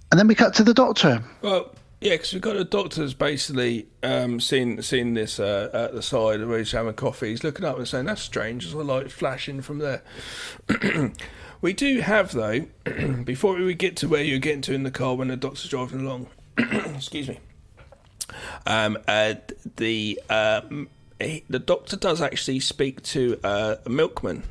And then we cut to the doctor. Well, yeah, because we've got the doctor's basically seen this at the side where he's having coffee. He's looking up and saying, that's strange. There's a light flashing from there. We do have, though, before we get to where you're getting to in the car when the doctor's driving along, excuse me, The doctor does actually speak to a milkman.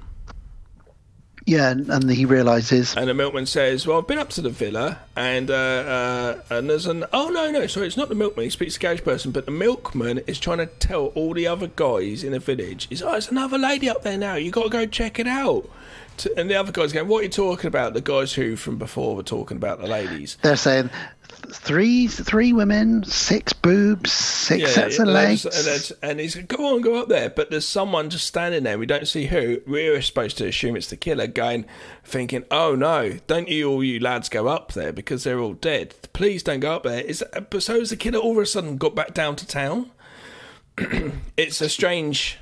Yeah, and he realises. And the milkman says, "Well, I've been up to the villa, and there's an... Oh, no, sorry, it's not the milkman. He speaks to the garage person, but the milkman is trying to tell all the other guys in the village, there's another lady up there now. You got to go check it out." And the other guys going, "What are you talking about?" The guys who from before were talking about the ladies. They're saying... Three women, 6 boobs, six sets of legs. And he's like, go up there. But there's someone just standing there. We don't see who. We're supposed to assume it's the killer thinking, "Oh no, don't all you lads go up there because they're all dead. Please don't go up there." But so has the killer all of a sudden got back down to town? It's a strange...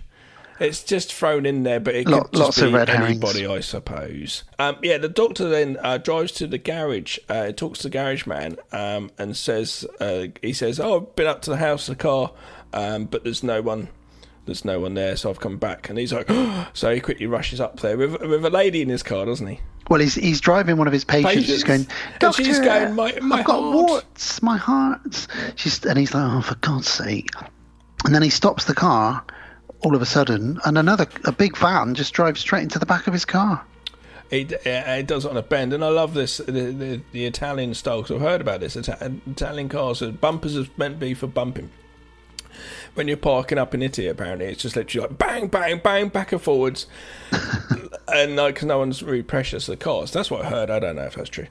It's just thrown in there, but it could just be anybody, I suppose. The doctor then drives to the garage, talks to the garage man, and says, he says, "Oh, I've been up to the house, the car, but there's no one there, so I've come back." And he's like, so he quickly rushes up there with a lady in his car, doesn't he? Well, he's driving one of his patients. He's going, "Doctor, she's going, my I've got warts, my heart." And he's like, "Oh, for God's sake!" And then he stops the car. All of a sudden, and a big van just drives straight into the back of his car. It does it on a bend, and I love this the Italian style, because I've heard about this. Italian cars, bumpers are meant to be for bumping. When you're parking up in Italy, apparently, it's just literally like bang, bang, bang, back and forwards, and because no one's really precious to the cars. That's what I heard. I don't know if that's true.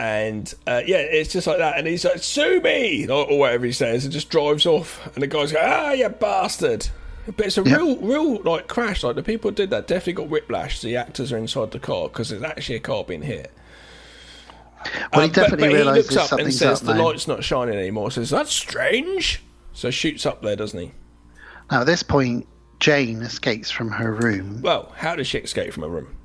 It's just like that, and he's like, "Sue me," or whatever he says, and just drives off. And the guys go, "Ah, you bastard!" But it's a real like crash. Like the people who did that definitely got whiplash. The actors are inside the car because it's actually a car being hit. Well, he definitely realises he looks up and says, "The now. light's not shining anymore." Says, "That's strange." So shoots up there, doesn't he? Now at this point, Jane escapes from her room. Well, how does she escape from her room?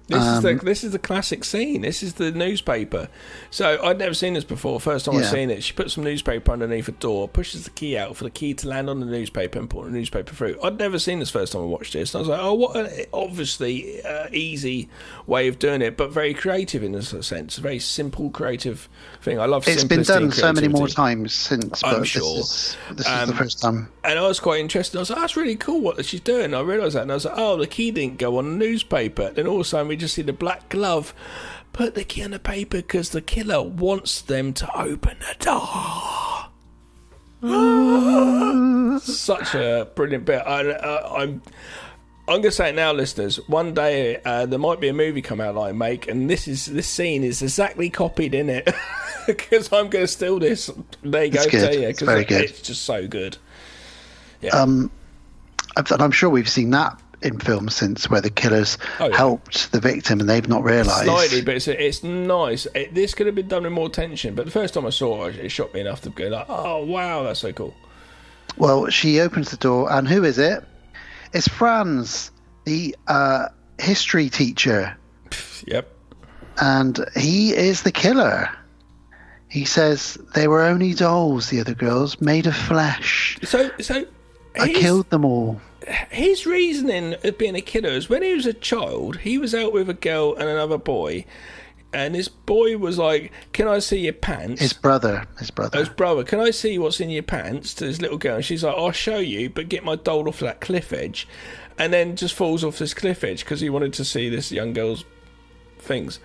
This is the classic scene. This is the newspaper. So I'd never seen this before. First time I've seen it. She puts some newspaper underneath a door, pushes the key out for the key to land on the newspaper and put the newspaper through. I'd never seen this first time I watched this. And I was like, "Oh, what an obviously easy way of doing it, but very creative in a sense. A very simple, creative thing." I love simplicity. It's been done so many more times since. I'm sure. This is the first time. And I was quite interested. I was like, "That's really cool what she's doing." I realised that, and I was like, "Oh, the key didn't go on the newspaper." Then all of a sudden we just see the black glove put the key on the paper because the killer wants them to open the door. Such a brilliant bit. I'm going to say it now, listeners. One day there might be a movie come out that I make, and this scene is exactly copied in it because I'm going to steal this. There you go. It's very good. It's just so good. Yeah. And I'm sure we've seen that in films since, where the killers helped the victim and they've not realised. Slightly, but it's nice. This could have been done with more tension, but the first time I saw it shocked me enough to go like, "Oh wow, that's so cool." Well, she opens the door, and who is it? It's Franz, the history teacher. Yep. And he is the killer. He says they were only dolls, the other girls, made of flesh. So I killed them all. His reasoning of being a killer is when he was a child, he was out with a girl and another boy, and this boy was like, "Can I see your pants?" His brother. "Can I see what's in your pants?" to this little girl. And she's like, "I'll show you, but get my doll off that cliff edge." And then just falls off this cliff edge because he wanted to see this young girl's things.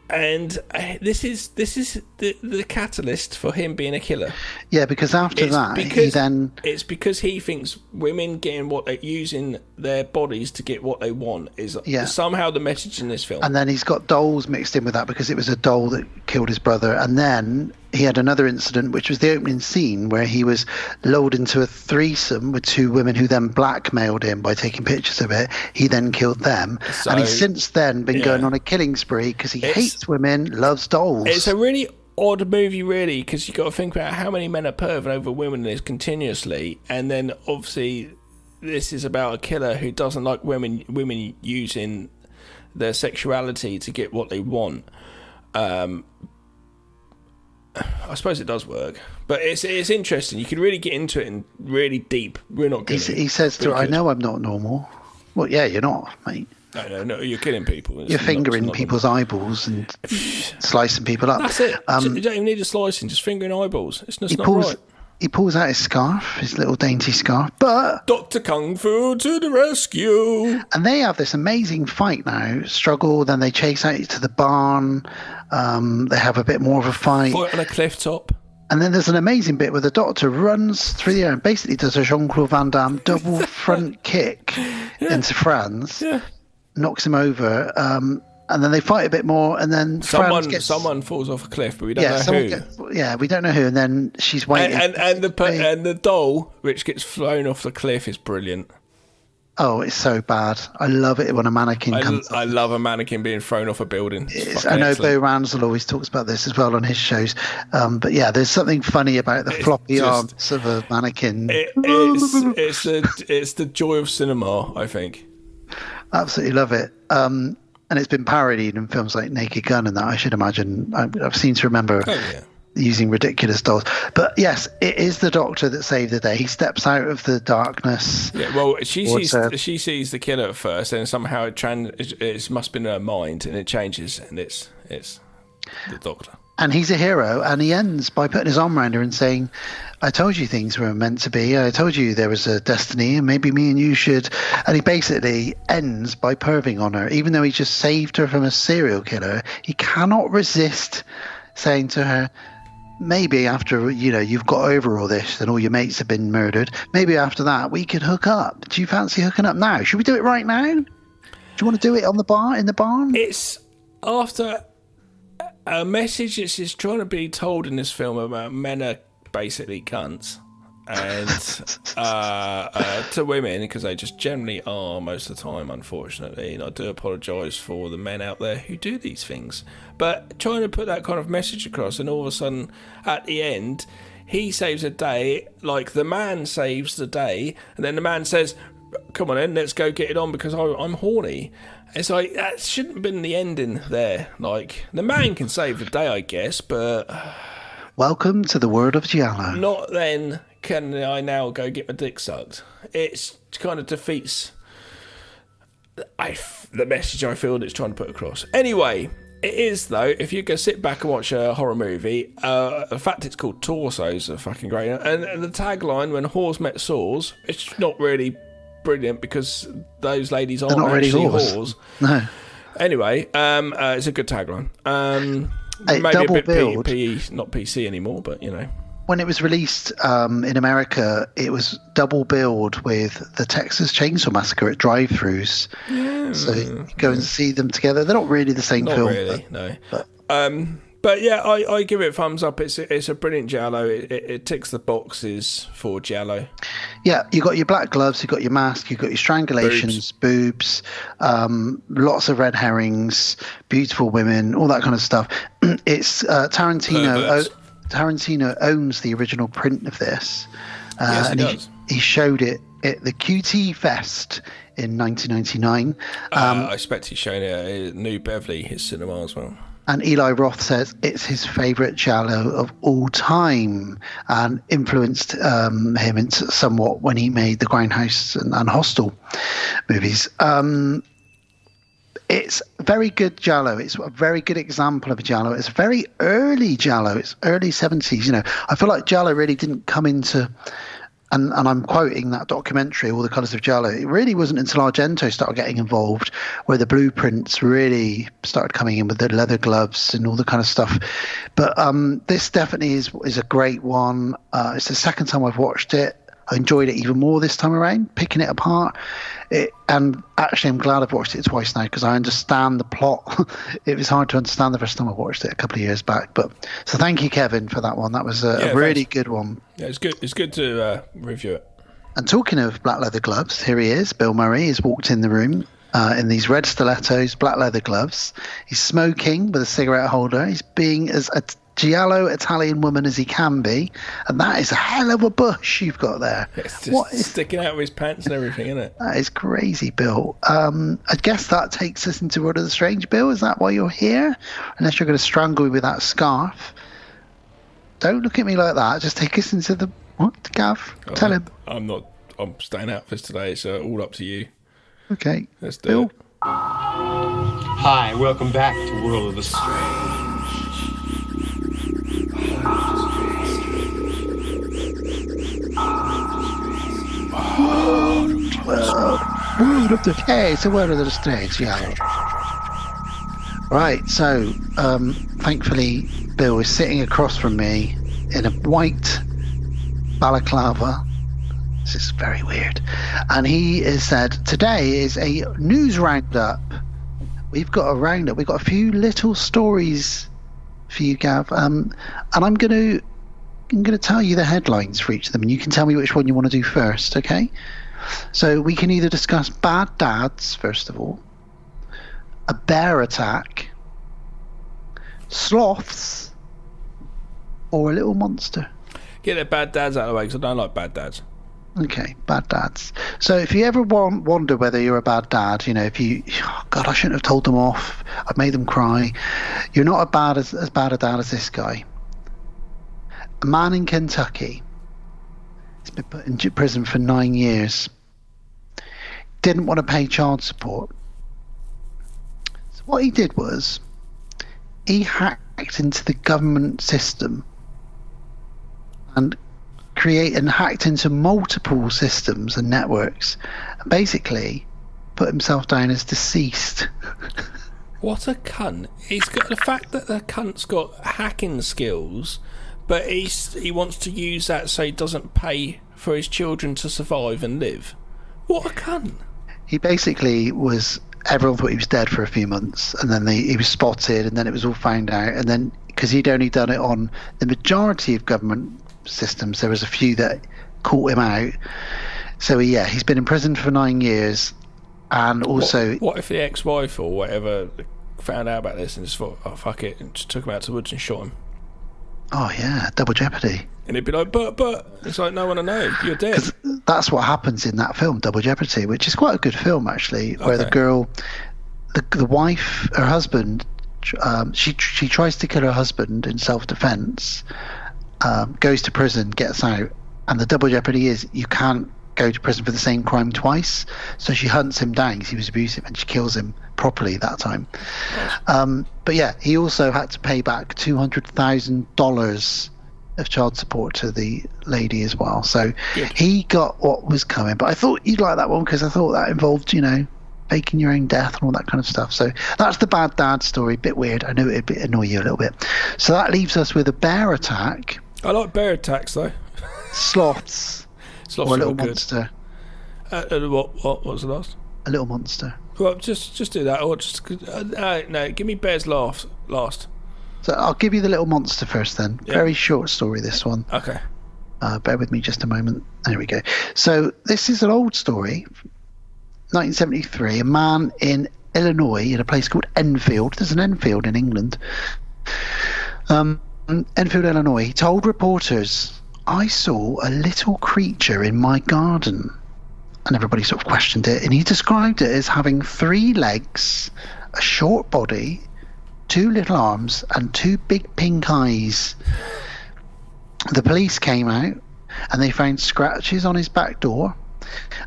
And this is the catalyst for him being a killer. Yeah, because after it's because he thinks women getting using their bodies to get what they want is somehow the message in this film. And then he's got dolls mixed in with that because it was a doll that killed his brother. And then he had another incident, which was the opening scene where he was lulled into a threesome with 2 women who then blackmailed him by taking pictures of it. He then killed them. And he's since then been going on a killing spree because he hates women, loves dolls. It's a really odd movie, really, because you've got to think about how many men are perving over women this continuously. And then, obviously, this is about a killer who doesn't like women using their sexuality to get what they want. I suppose it does work, but it's interesting. You can really get into it and really deep. We're not good. He says to her, "I know I'm not normal." Well, yeah, you're not, mate. No, you're killing people. You're fingering people's eyeballs and slicing people up. That's it. You don't even need a slicing, just fingering eyeballs. It's just not right. He pulls out his scarf, his little dainty scarf, but... Dr. Kung Fu to the rescue! And they have this amazing fight now, struggle, then they chase out to the barn, they have a bit more of a fight. Fight on a cliff top. And then there's an amazing bit where the Doctor runs through the air and basically does a Jean-Claude Van Damme double front kick into Franz, knocks him over, and then they fight a bit more, and then someone falls off a cliff, but we don't know who. We don't know who, and then she's waiting. And the doll, which gets flown off the cliff, is brilliant. Oh, it's so bad. I love it when a mannequin comes up. I love a mannequin being thrown off a building. I know Bo Ransel always talks about this as well on his shows. But yeah, there's something funny about the floppy arms of a mannequin. It's the joy of cinema, I think. Absolutely love it. And it's been parodied in films like Naked Gun and that, I should imagine. I've seemed to remember using ridiculous dolls. But yes, it is the Doctor that saved the day. He steps out of the darkness. Yeah, well, she sees the killer at first, and somehow it must be in her mind, and it changes, and it's the Doctor. And he's a hero, and he ends by putting his arm around her and saying, I told you things were meant to be. I told you there was a destiny, and maybe me and you should. And he basically ends by perving on her. Even though he just saved her from a serial killer, he cannot resist saying to her, maybe after, you've got over all this and all your mates have been murdered, maybe after that we could hook up. Do you fancy hooking up now? Should we do it right now? Do you want to do it in the barn? It's after a message that is trying to be told in this film about men are basically cunts, and to women, because they just generally are most of the time, unfortunately. And I do apologise for the men out there who do these things, but trying to put that kind of message across, and all of a sudden at the end he saves a day, like the man saves the day, and then the man says, come on then, let's go get it on because I'm horny. It's like, that shouldn't have been the ending there. Like, the man can save the day, I guess, but... Welcome to the world of Giallo. Not then can I now go get my dick sucked. It kind of defeats the message I feel it's trying to put across. Anyway, it is, though, if you go sit back and watch a horror movie, the fact it's called Torsos are fucking great. And the tagline, when whores met saws, it's not really brilliant because those ladies aren't really actually whores. No. Anyway, it's a good tagline. Maybe double a bit build. not PC anymore, but When it was released in America, it was double billed with the Texas Chainsaw Massacre at drive-thrus. Yeah. So you go and see them together. They're not really the same film. Not really, no. But yeah, I give it thumbs up. It's a brilliant giallo. It ticks the boxes for giallo. Yeah, you got your black gloves, you got your mask, you got your strangulations, boobs, lots of red herrings, beautiful women, all that kind of stuff. It's Tarantino. Tarantino owns the original print of this, yes, and does. He showed it at the QT Fest in 1999. I expect he's showing it at New Beverly, his cinema as well. And Eli Roth says it's his favourite giallo of all time, and influenced him somewhat when he made the Grindhouse and Hostel movies. It's very good giallo. It's a very good example of a giallo. It's very early giallo. It's early 70s. I feel like giallo really didn't come into... And I'm quoting that documentary, All the Colours of Giallo. It really wasn't until Argento started getting involved where the blueprints really started coming in with the leather gloves and all the kind of stuff. But this definitely is a great one. It's the second time I've watched it. I enjoyed it even more this time around, picking it apart. And actually, I'm glad I've watched it twice now because I understand the plot. It was hard to understand the first time I watched it a couple of years back. So thank you, Kevin, for that one. That was a really good one. Yeah, it's good. It's good to review it. And talking of black leather gloves, here he is. Bill Murray has walked in the room in these red stilettos, black leather gloves. He's smoking with a cigarette holder. He's being as a giallo Italian woman as he can be, and that is a hell of a bush you've got there. It's just sticking out of his pants and everything, isn't it? That is crazy, Bill. I guess that takes us into World of the Strange, Bill. Is that why you're here? Unless you're going to strangle me with that scarf. Don't look at me like that. Just take us into the... What, Gav? Tell him. I'm staying out for today. It's all up to you. Okay. Let's do it. Hi, welcome back to World of the Strange. World of the Hey, it's a World of the Strange, yeah. Right, so thankfully Bill is sitting across from me in a white balaclava. This is very weird. And he has said, today is a news roundup. We've got a roundup. We've got a few little stories for you, Gav. And I'm going to tell you the headlines for each of them, and you can tell me which one you want to do first, okay? So we can either discuss bad dads, first of all, a bear attack, sloths, or a little monster. Get the bad dads out of the way, because I don't like bad dads. Okay, bad dads. So if you ever wonder whether you're a bad dad, you know, if you, oh God, I shouldn't have told them off, I've made them cry. You're not as bad a dad as this guy. A man in Kentucky has been put in prison for 9 years. Didn't want to pay child support. So what he did was, he hacked into the government system and hacked into multiple systems and networks, and basically put himself down as deceased. What a cunt. He's got the fact that the cunt's got hacking skills, but he wants to use that so he doesn't pay for his children to survive and live. What a cunt. He basically was, everyone thought he was dead for a few months, and then he was spotted, and then it was all found out, and then because he'd only done it on the majority of government systems, there was a few that caught him out. So he's been in prison for 9 years. And also, what if the ex-wife or whatever found out about this and just thought, oh fuck it, and just took him out to the woods and shot him? Oh yeah, double jeopardy. And he'd be like, but it's like, no one to know, you're dead. 'Cause that's what happens in that film, Double Jeopardy, which is quite a good film actually, where the girl, the wife, her husband, she tries to kill her husband in self-defense, goes to prison, gets out, and the double jeopardy is you can't go to prison for the same crime twice. So she hunts him down because he was abusive, and she kills him properly that time. But yeah, he also had to pay back $200,000 of child support to the lady as well. So he got what was coming. But I thought you'd like that one because I thought that involved, you know, faking your own death and all that kind of stuff. So that's the bad dad story. Bit weird. I know it'd annoy you a little bit. So that leaves us with a bear attack. I like bear attacks though. Sloths or a little monster. What was the last? A little monster. Well, just do that, or just no. Give me bears last. So I'll give you the little monster first then. Yep. Very short story, this one. Okay. Bear with me just a moment. There we go. So this is an old story. 1973, a man in Illinois, in a place called Enfield. There's an Enfield in England. Enfield, Illinois. He told reporters, I saw a little creature in my garden. And everybody sort of questioned it. And he described it as having 3 legs, a short body, 2 little arms, and 2 big pink eyes. The police came out, and they found scratches on his back door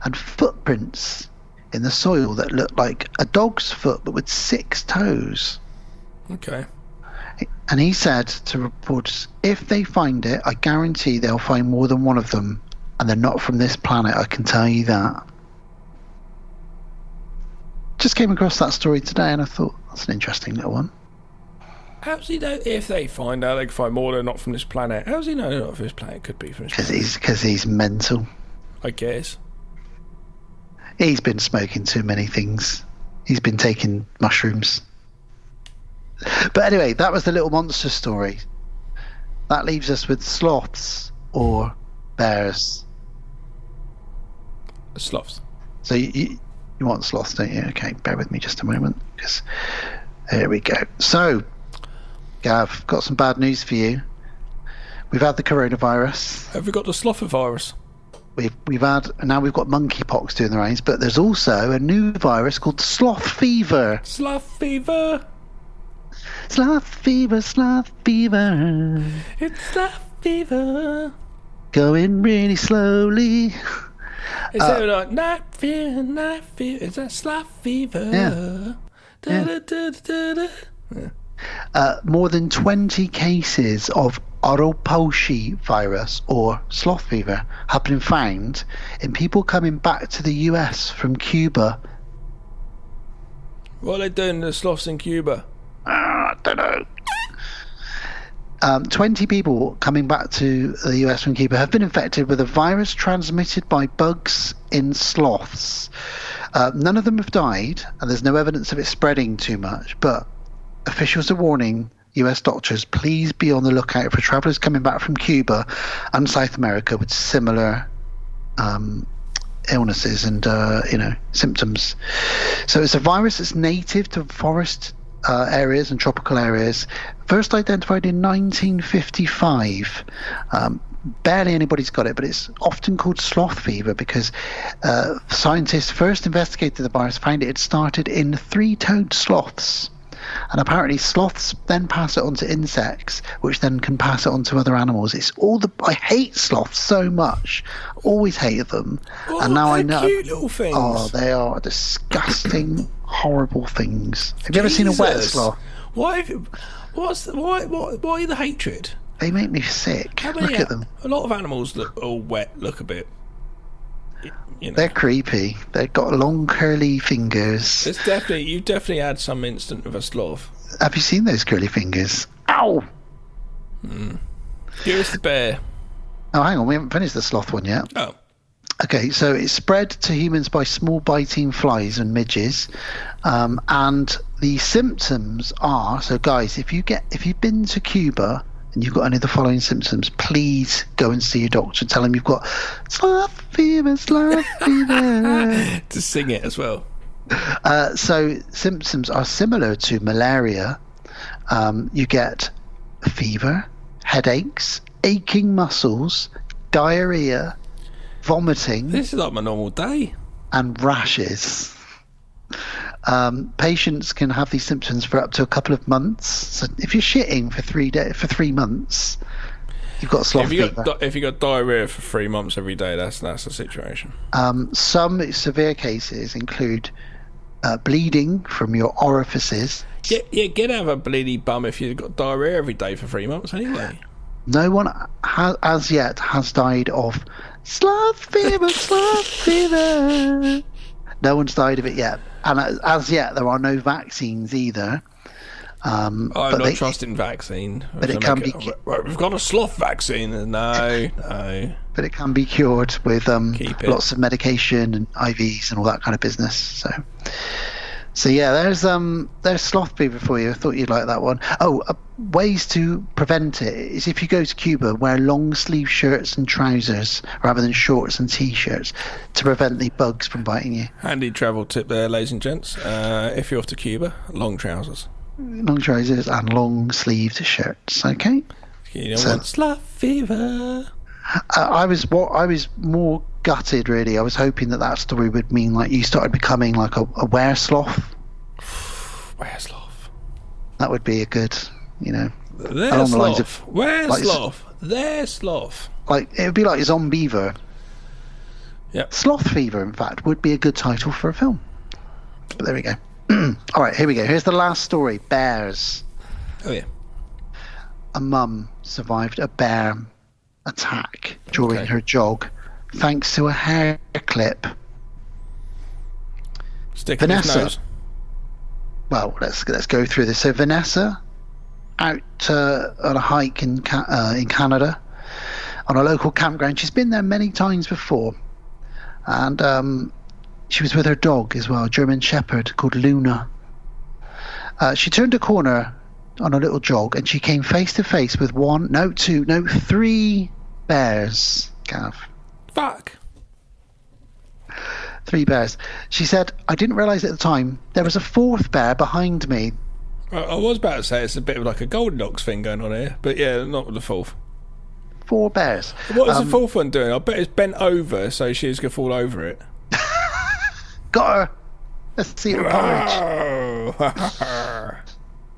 and footprints in the soil that looked like a dog's foot, but with 6 toes. Okay. And he said to reporters, if they find it, I guarantee they'll find more than one of them, and they're not from this planet, I can tell you that. Just came across that story today, and I thought, that's an interesting little one. How does he know if they find out they can find more, they're not from this planet? How does he know they're not from this planet? Could be from this planet. Because he's mental. I guess. He's been smoking too many things. He's been taking mushrooms. But anyway, that was the little monster story. That leaves us with sloths or bears. Sloths. So you want sloths, don't you? Okay, bear with me just a moment. Because there we go. So, Gav, got some bad news for you. We've had the coronavirus. Have we got the slothovirus? We've got monkeypox doing the rounds, but there's also a new virus called sloth fever. Sloth fever. Sloth fever, sloth fever. It's sloth fever. Going really slowly. Is that like night fever? Is that sloth fever? Yeah. More than 20 cases of Oroposhi virus or sloth fever have been found in people coming back to the US from Cuba. What are they doing to the sloths in Cuba? I don't know. 20 people coming back to the US from Cuba have been infected with a virus transmitted by bugs in sloths. None of them have died, and there's no evidence of it spreading too much, but officials are warning US doctors, please be on the lookout for travellers coming back from Cuba and South America with similar illnesses and symptoms. So it's a virus that's native to forest areas and tropical areas, first identified in 1955. Barely anybody's got it, but it's often called sloth fever because scientists first investigated the virus, found it had started in three-toed sloths. And apparently sloths then pass it on to insects, which then can pass it on to other animals. I hate sloths so much. Always hated them. Oh, and now I know. Cute little things. Oh, they are disgusting, horrible things. Have you ever seen a wet sloth? Why the hatred? They make me sick. Look at them. A lot of animals look all wet, look a bit. They're creepy. They've got long curly fingers. You've definitely had some instant of a sloth. Have you seen those curly fingers? Ow! Give us the bear. Oh, hang on, we haven't finished the sloth one yet. Oh. Okay, so it's spread to humans by small biting flies and midges, and the symptoms are, so guys, if you've been to Cuba and you've got any of the following symptoms, please go and see your doctor. Tell him you've got sloth fever. To sing it as well. So symptoms are similar to malaria. You get fever, headaches, aching muscles, diarrhea, vomiting. This is like my normal day. And rashes. Patients can have these symptoms for up to a couple of months. So if you're shitting for 3 months, you've got sloth fever. If you got diarrhea for 3 months every day, that's the situation. Some severe cases include bleeding from your orifices. Yeah, get out of a bleedy bum if you've got diarrhea every day for 3 months anyway. No one as yet has died of sloth fever. No one's died of it yet, and as yet there are no vaccines either. I'm not trusting vaccine. But it can be. We've got a sloth vaccine. No. But it can be cured with lots of medication and IVs and all that kind of business. So yeah, there's sloth fever for you. I thought you'd like that one. Oh, ways to prevent it is if you go to Cuba, wear long sleeve shirts and trousers rather than shorts and t-shirts to prevent the bugs from biting you. Handy travel tip there, ladies and gents. If you're off to Cuba, long trousers. Long trousers and long sleeved shirts. Okay. You don't want sloth fever. I was more gutted, really. I was hoping that story would mean like you started becoming like a were sloth. Were sloth. That would be a good, Their along sloth. the lines of Where like, sloth. Their sloth. Like it would be like Zombeaver. Yep. Sloth Fever, in fact, would be a good title for a film. But there we go. All right, here we go. Here's the last story. Bears. Oh yeah. A mum survived a bear attack during her jog thanks to a hair clip. Vanessa. Well, let's go through this. So Vanessa, out on a hike in Canada, on a local campground. She's been there many times before, and she was with her dog as well, a German Shepherd called Luna. She turned a corner on a little jog, and she came face to face with three bears. Gav. Fuck. 3 bears. She said, I didn't realise at the time there was a 4th bear behind me. I was about to say it's a bit of like a Goldilocks thing going on here, but yeah, not with the 4th. 4 bears. What is the 4th one doing? I bet it's bent over so she's going to fall over it. Got her. Let's see her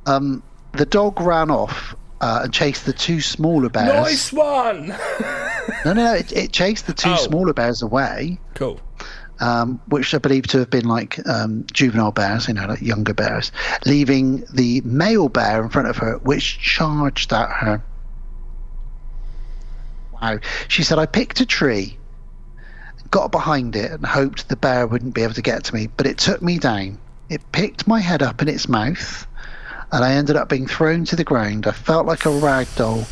porridge. The dog ran off and chased the 2 smaller bears. Nice one! No. It chased the 2 smaller bears away. Cool. which I believe to have been like juvenile bears, like younger bears, leaving the male bear in front of her, which charged at her. Wow. She said, I picked a tree, got behind it, and hoped the bear wouldn't be able to get to me, but it took me down. It picked my head up in its mouth, and I ended up being thrown to the ground. I felt like a rag doll.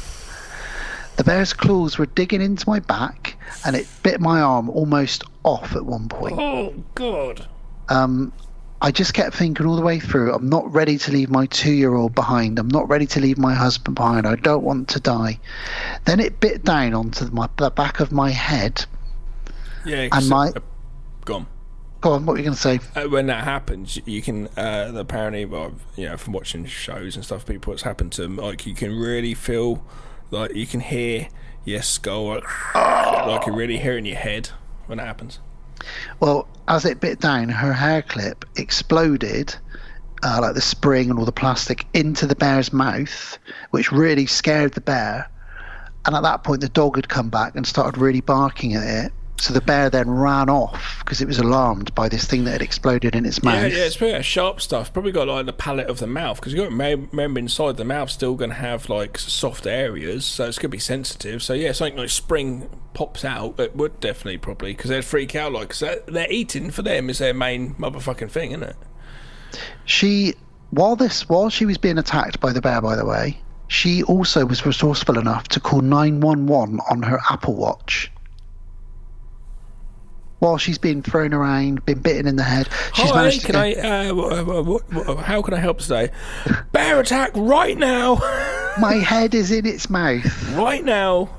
The bear's claws were digging into my back, and it bit my arm almost off at one point. Oh, God. I just kept thinking all the way through, I'm not ready to leave my 2-year-old behind. I'm not ready to leave my husband behind. I don't want to die. Then it bit down onto the back of my head. Yeah, and go on. Go on, what were you going to say? When that happens, you can apparently, from watching shows and stuff, people, it's happened to them, like, you can really feel, like, you can hear your skull, like you're really hearing your head when it happens. Well, as it bit down, her hair clip exploded, like the spring and all the plastic, into the bear's mouth, which really scared the bear. And at that point, the dog had come back and started really barking at it. So the bear then ran off because it was alarmed by this thing that had exploded in its mouth. Yeah, it's pretty sharp stuff. Probably got like the palate of the mouth, because you've got to remember inside the mouth still going to have like soft areas, so it's going to be sensitive. So yeah, something like spring pops out, it would definitely probably, because they'd freak out, like, because they're eating, for them is their main motherfucking thing, isn't it? While she was being attacked by the bear, by the way, she also was resourceful enough to call 911 on her Apple Watch. While she's been thrown around, been bitten in the head, she's managed to how can I help today? Bear attack right now! My head is in its mouth. Right now!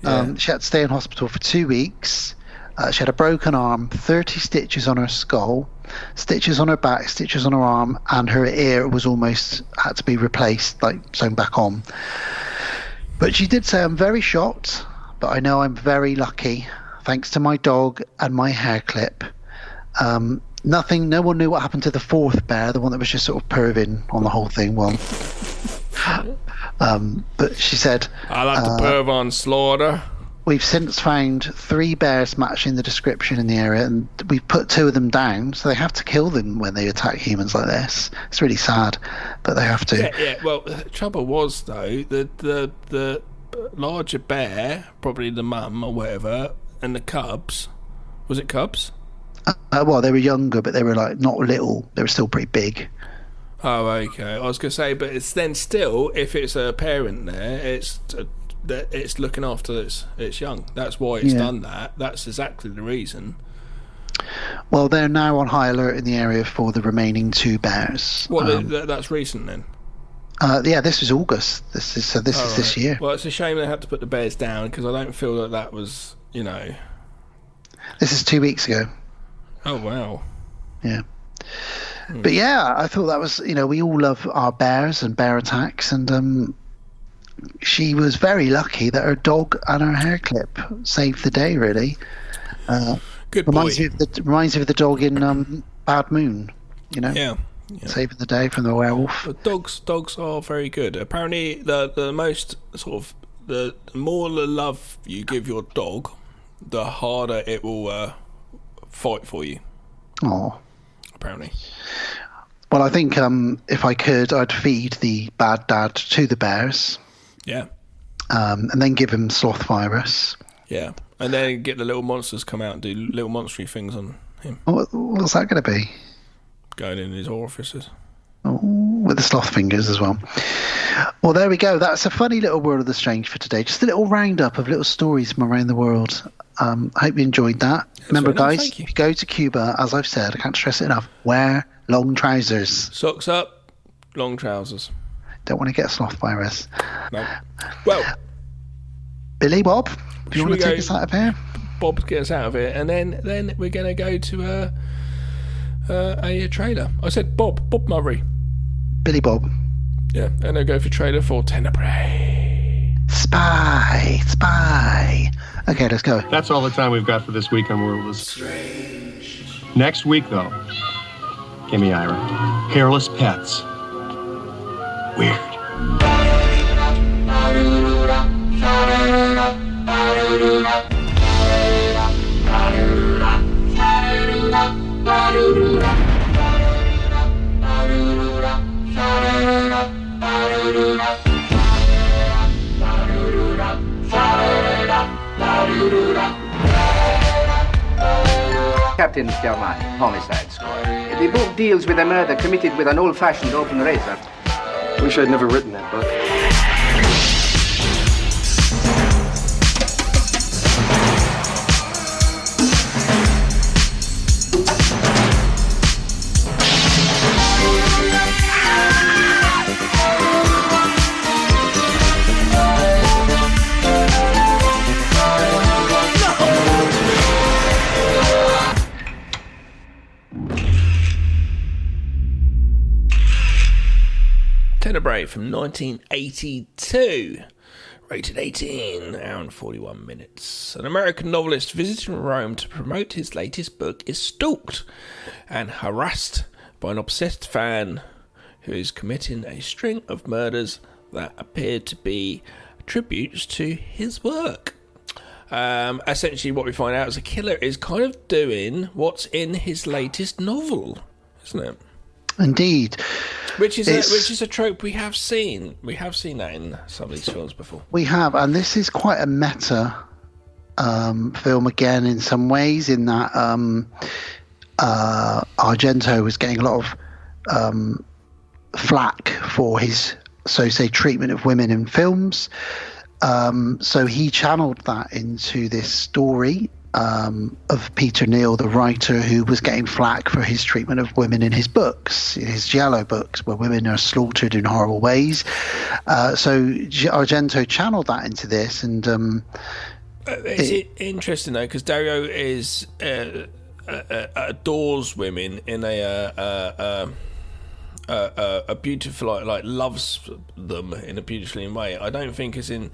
Yeah. She had to stay in hospital for 2 weeks. She had a broken arm, 30 stitches on her skull, stitches on her back, stitches on her arm, and her ear was almost had to be replaced, like sewn back on. But she did say, I'm very shocked, but I know I'm very lucky. Thanks to my dog and my hair clip. No one knew what happened to the fourth bear, the one that was just sort of perving on the whole thing. Well, but she said, I like to perv on slaughter. We've since found 3 bears matching the description in the area, and we've put 2 of them down, so they have to kill them when they attack humans like this. It's really sad, but they have to. Yeah. Well, the trouble was, though, the larger bear, probably the mum or whatever, and the cubs, was it cubs? Well, they were younger, but they were like not little. They were still pretty big. Oh, okay. I was going to say, but it's then still, if it's a parent there, it's looking after its young. That's why it's done that. That's exactly the reason. Well, they're now on high alert in the area for the remaining 2 bears. Well, that's recent then. Yeah, this was August. This is this year. Well, it's a shame they had to put the bears down, because I don't feel that was, This is 2 weeks ago. Oh wow. Yeah. But yeah, I thought that was, we all love our bears and bear attacks, and she was very lucky that her dog and her hair clip saved the day. Really. Good boy. Reminds me of the dog in Bad Moon. Yeah. Saving the day from the werewolf. But dogs are very good. Apparently, the most sort of the more the love you give your dog, the harder it will fight for you. Oh. Apparently. Well, I think if I could, I'd feed the bad dad to the bears. Yeah. And then give him sloth virus. Yeah. And then get the little monsters come out and do little monstery things on him. What's that going to be? Going in his orifices. Oh, with the sloth fingers as well. Well, there we go. That's a funny little World of the Strange for today. Just a little roundup of little stories from around the world. I hope you enjoyed that. Remember, guys, if you go to Cuba, as I've said, I can't stress it enough, wear long trousers. Socks up, long trousers. Don't want to get sloth virus. No. Well, Billy, Bob, do you want to take us out of here? Bob, get us out of here, and then we're going to go to a trailer. I said Bob Murray. Billy Bob. Yeah, and I'll go for trailer for Tenebrae. Spy. Okay, let's go. That's all the time we've got for this week on World of the Strange. Next week, though, Gimme Ira. Hairless pets. Weird. Captain Germani, Homicide Squad. The book deals with a murder committed with an old-fashioned open razor. Wish I'd never written that book. Tenebrae from 1982, rated 18, hour and 41 minutes. An American novelist visiting Rome to promote his latest book is stalked and harassed by an obsessed fan who is committing a string of murders that appear to be tributes to his work. Essentially what we find out is the killer is kind of doing what's in his latest novel, isn't it? Indeed. Which is a trope we have seen. We have seen that in some of these films before. We have, and this is quite a meta film again in some ways, in that Argento was getting a lot of flack for his, so say, treatment of women in films. So he channeled that into this story of Peter Neal, the writer, who was getting flack for his treatment of women in his books, in his giallo books, where women are slaughtered in horrible ways. So Argento channeled that into this, and it's interesting though, because Dario is adores women in a beautiful, like loves them in a beautiful way. I don't think as in.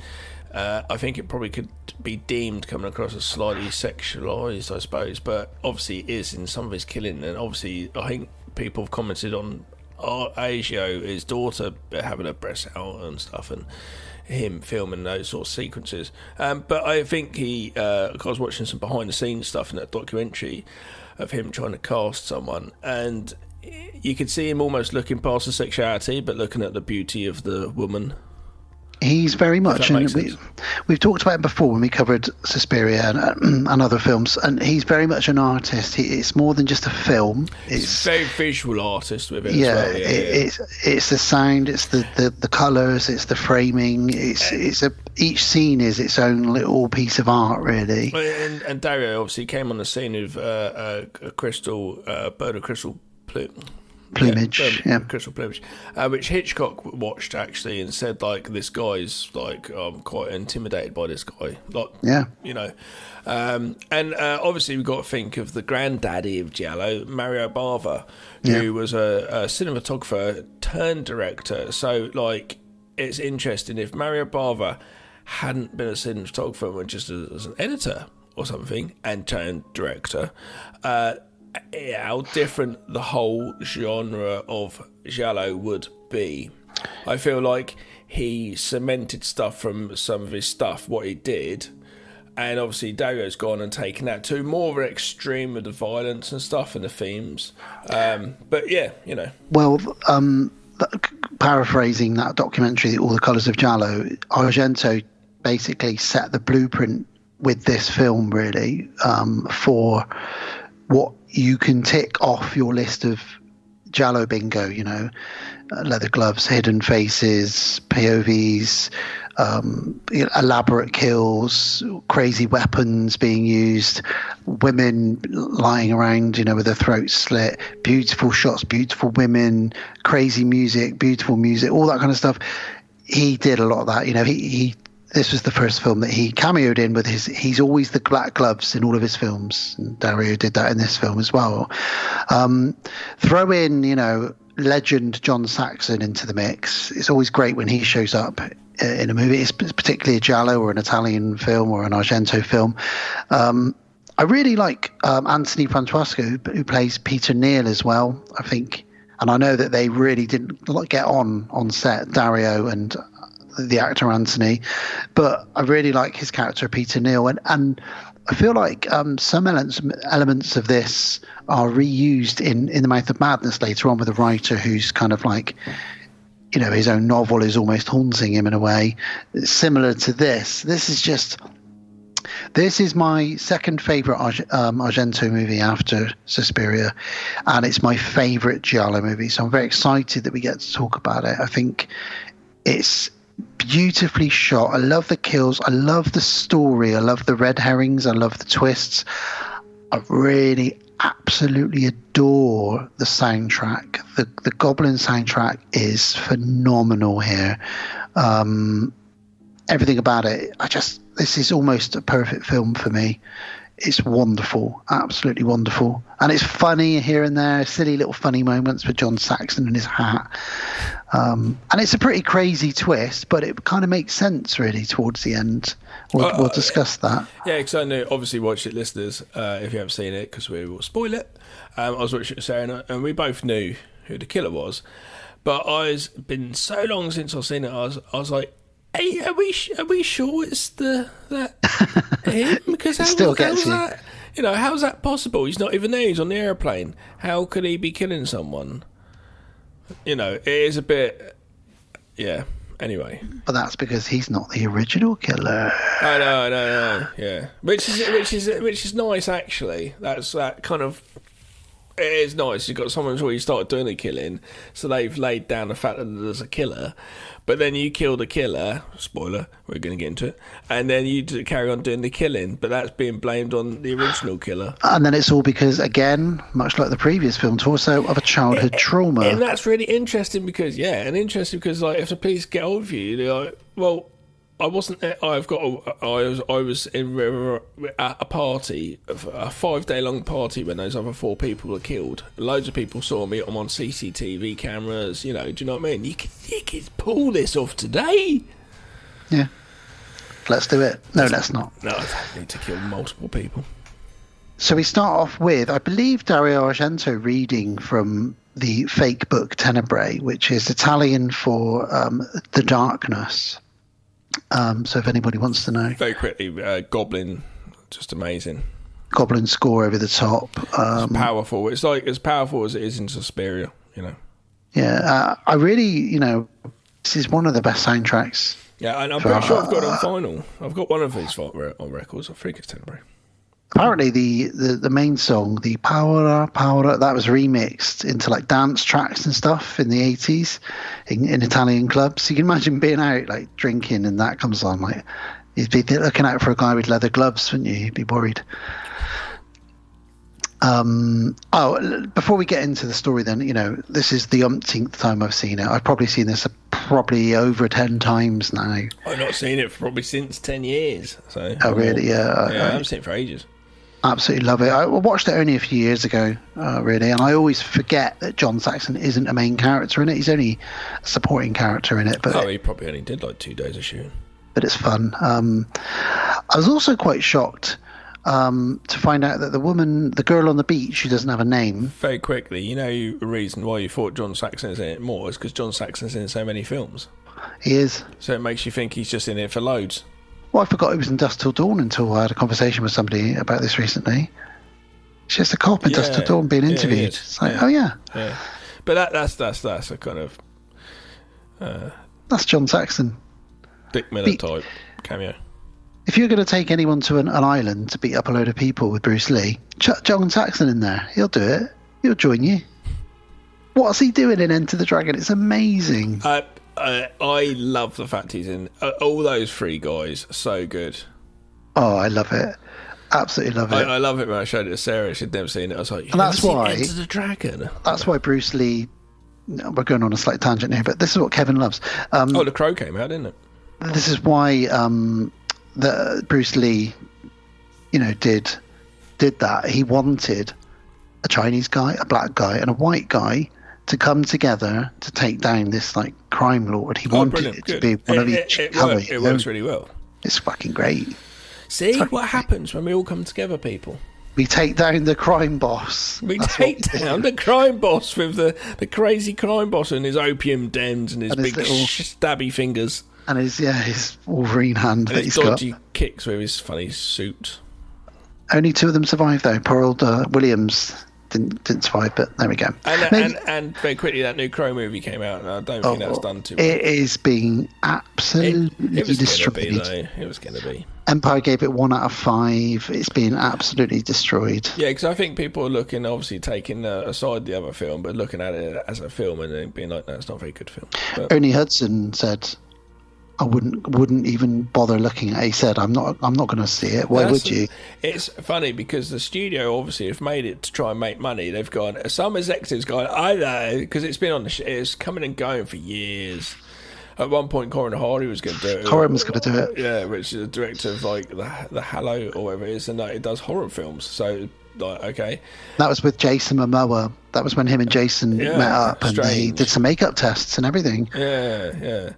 I think it probably could be deemed coming across as slightly sexualised, I suppose, but obviously it is in some of his killing. And obviously, I think people have commented on Agio, his daughter, having her breasts out and stuff, and him filming those sort of sequences. But I think I was watching some behind the scenes stuff in that documentary of him trying to cast someone, and you could see him almost looking past the sexuality, but looking at the beauty of the woman. He's very much, and we've talked about him before when we covered Suspiria and other films, and he's very much an artist. It's more than just a film. It's a very visual artist with it as well. It's the sound, it's the colours, it's the framing, each scene is its own little piece of art, really. And Dario obviously came on the scene of a bird of crystal plumage, crystal plumage, which Hitchcock watched actually and said, like, this guy's like, I'm quite intimidated by this guy, like, you know. And obviously we've got to think of the granddaddy of giallo, Mario Bava, who was a cinematographer turned director. So, like, it's interesting if Mario Bava hadn't been a cinematographer but just as an editor or something and turned director, how different the whole genre of giallo would be. I feel like he cemented stuff from some of his stuff, what he did, and obviously Dario's gone and taken that to more of an extreme with the violence and stuff and the themes. But yeah, you know. Well, paraphrasing that documentary, All the Colours of Giallo, Argento basically set the blueprint with this film, really, for what you can tick off your list of giallo bingo, you know, leather gloves, hidden faces, POVs, elaborate kills, crazy weapons being used, women lying around, you know, with their throats slit, beautiful shots, beautiful women, crazy music, beautiful music, all that kind of stuff. He did a lot of that, you know. This was the first film that he cameoed in with he's always the black gloves in all of his films. And Dario did that in this film as well. Throw in, you know, legend John Saxon into the mix. It's always great when he shows up in a movie, it's particularly a giallo or an Italian film or an Argento film. I really like Anthony Francesco, who plays Peter Neal as well, I think. And I know that they really didn't get on set, Dario and the actor Anthony, but I really like his character Peter Neal, and I feel like some elements of this are reused in The Mouth of Madness later on with a writer who's kind of like, you know, his own novel is almost haunting him in a way. It's similar to this. This is just, This is my second favourite Argento movie after Suspiria, and it's my favourite Giallo movie. So I'm very excited that we get to talk about it. I think it's beautifully shot. I love the kills. I love the story. I love the red herrings. I love the twists. I really absolutely adore the soundtrack. The Goblin soundtrack is phenomenal here. Everything about it, this is almost a perfect film for me. It's wonderful, absolutely wonderful. And it's funny here and there, silly little funny moments with John Saxon and his hat. And it's a pretty crazy twist, but it kind of makes sense really towards the end. We'll discuss that. Yeah, because I know, obviously, watch it, listeners, if you haven't seen it, because we will spoil it. I was watching it with Sarah, and we both knew who the killer was. But it's been so long since I've seen it, I was like, hey, are we sure it's that him? Because how's that? You know, how's that possible? He's not even there. He's on the airplane. How could he be killing someone? You know, it is a bit. Yeah. Anyway. But that's because he's not the original killer. I know. Yeah. Which is nice actually. That kind of. It is nice. You've got someone where you start doing the killing, so they've laid down the fact that there's a killer, but then you kill the killer. Spoiler, we're going to get into it, and then you carry on doing the killing, but that's being blamed on the original killer. And then it's all because, again, much like the previous film, torso of a childhood trauma. And that's really interesting because, like, if the police get hold of you, they're like, well, I wasn't there. I was at a party, a 5-day-long party when those other 4 people were killed. Loads of people saw me. I'm on CCTV cameras. You know, do you know what I mean? You could pull this off today. Yeah. Let's do it. No, let's not. No, I need to kill multiple people. So we start off with, I believe, Dario Argento reading from the fake book Tenebrae, which is Italian for the darkness. So if anybody wants to know. Very quickly, Goblin, just amazing. Goblin score over the top. It's powerful. It's like as powerful as it is in Suspiria, you know. Yeah, I really, this is one of the best soundtracks. Yeah, and I'm pretty sure I've got it on vinyl. I've got one of these on records. I think it's Tenebrae. Apparently, the main song, the Power, that was remixed into like dance tracks and stuff in the 80s in Italian clubs. So you can imagine being out like drinking and that comes on. Like you'd be looking out for a guy with leather gloves, wouldn't you? You'd be worried. Before we get into the story, then this is the umpteenth time I've seen it. I've probably seen this probably over 10 times now. I've not seen it probably since 10 years. So. Oh really? Yeah. I haven't seen it for ages. Absolutely love it. I watched it only a few years ago, really, and I always forget that John Saxon isn't a main character in it. He's only a supporting character in it. But he probably only did like 2 days of shooting. But it's fun. I was also quite shocked to find out that the girl on the beach, who doesn't have a name. Very quickly, the reason why you thought John Saxon is in it more is because John Saxon's in so many films. He is. So it makes you think he's just in it for loads. Well, I forgot he was in Dusk Till Dawn until I had a conversation with somebody about this recently. It's just a cop in Dusk Till Dawn being interviewed. It's like, oh yeah. Yeah. But that's a kind of... that's John Saxon. Dick Miller type cameo. If you're going to take anyone to an island to beat up a load of people with Bruce Lee, chuck John Saxon in there. He'll do it. He'll join you. What's he doing in Enter the Dragon? It's amazing. I love the fact he's in all those 3 guys. So good. Oh, I love it. Absolutely love it. I love it when I showed it to Sarah. She'd never seen it. I was like, and that's why Enter the Dragon. That's why Bruce Lee. We're going on a slight tangent here, but this is what Kevin loves. The Crow came out, didn't it? This is why the Bruce Lee, did that. He wanted a Chinese guy, a black guy, and a white guy to come together to take down this like crime lord. He wanted it to be one of each colour. It works really well. It's fucking great. See what happens when we all come together, people. We take down the crime boss. We take down the crime boss with the crazy crime boss and his opium dens and his big little stabby fingers. And his Wolverine hand and that his he's dodgy got. Kicks with his funny suit. Only 2 of them survived though. Poor old Williams didn't survive, but there we go. And very quickly, that new Crow movie came out, and I don't think that's done too well. It is being absolutely destroyed. It was going to be. Empire gave it 1 out of 5. It's been absolutely destroyed. Yeah, because I think people are looking, obviously taking aside the other film, but looking at it as a film and then being like, no, it's not a very good film. But Ernie Hudson said, I wouldn't even bother looking at it. He said, I'm not going to see it. Why would you? It's funny because the studio obviously have made it to try and make money. They've gone, some executives gone, I know, because it's been on it's coming and going for years. At one point, Corin Hardy was going to do it. Corin was going to do it. Yeah, which is the director of like the Hallow or whatever it is, and it does horror films. So, like, okay. That was with Jason Momoa. That was when him and Jason met up, and they did some makeup tests and everything. Yeah.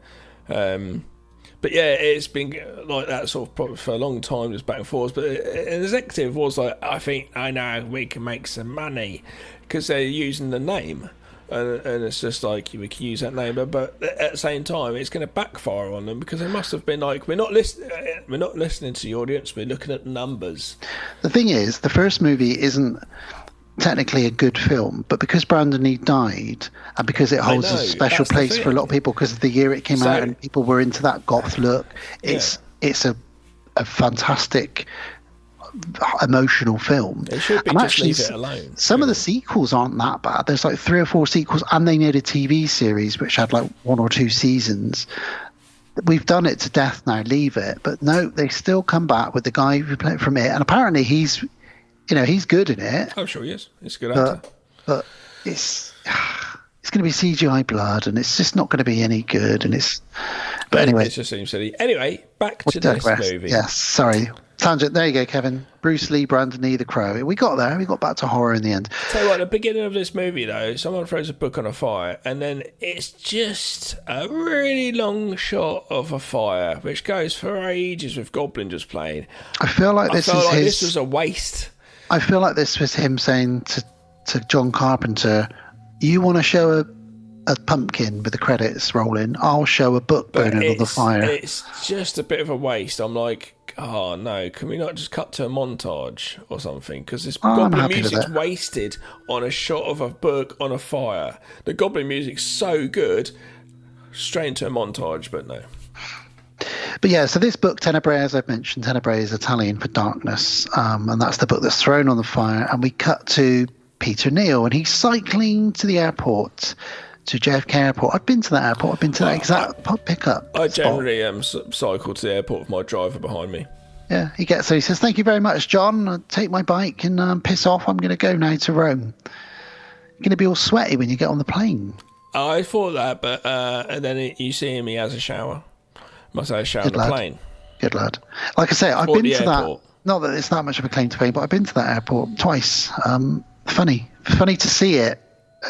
But yeah, it's been like that sort of probably for a long time, just back and forth. But an executive was like, I know we can make some money because they're using the name. And it's just like, we can use that name, but at the same time, it's going to backfire on them because they must have been like, we're not listening to the audience, we're looking at the numbers. The thing is, the first movie isn't technically a good film, but because Brandon Lee died, and because it holds a special place for a lot of people because of the year it came out, and people were into that goth look, it's a fantastic emotional film. It should be, and just actually, leave it alone. Some of the sequels aren't that bad. There's like 3 or 4 sequels, and they made a TV series which had like 1 or 2 seasons. We've done it to death now, leave it. But no, they still come back with the guy who played from it, and apparently he's good in it. I'm sure he is. He's a good actor. But it's going to be CGI blood, and it's just not going to be any good. But anyway, it just seems silly. Anyway, back to this movie. Yes, sorry. Tangent. There you go, Kevin. Bruce Lee, Brandon Lee, The Crow. We got there. We got back to horror in the end. Tell you what, at the beginning of this movie, though, someone throws a book on a fire, and then it's just a really long shot of a fire, which goes for ages with Goblin just playing. I feel like this was a waste. I feel like this was him saying to John Carpenter, "You want to show a pumpkin with the credits rolling? I'll show a book burning on the fire." It's just a bit of a waste. I'm like, oh no, can we not just cut to a montage or something? Because this Goblin music's wasted on a shot of a book on a fire. The Goblin music's so good, straight into a montage, but no. But yeah, so this book, Tenebrae, as I've mentioned, Tenebrae is Italian for darkness, and that's the book that's thrown on the fire. And we cut to Peter Neal, and he's cycling to the airport, to JFK Airport. I've been to that airport. I've been to that exact pickup. I generally cycle to the airport with my driver behind me. Yeah, he says, "Thank you very much, John. I'll take my bike and piss off. I'm going to go now to Rome." You're going to be all sweaty when you get on the plane. I thought that, but and then you see him, he has a shower. Must have a shower on the plane. Good lad. Like I say, I've been to that. Not that it's that much of a claim to fame, but I've been to that airport twice. Funny to see it.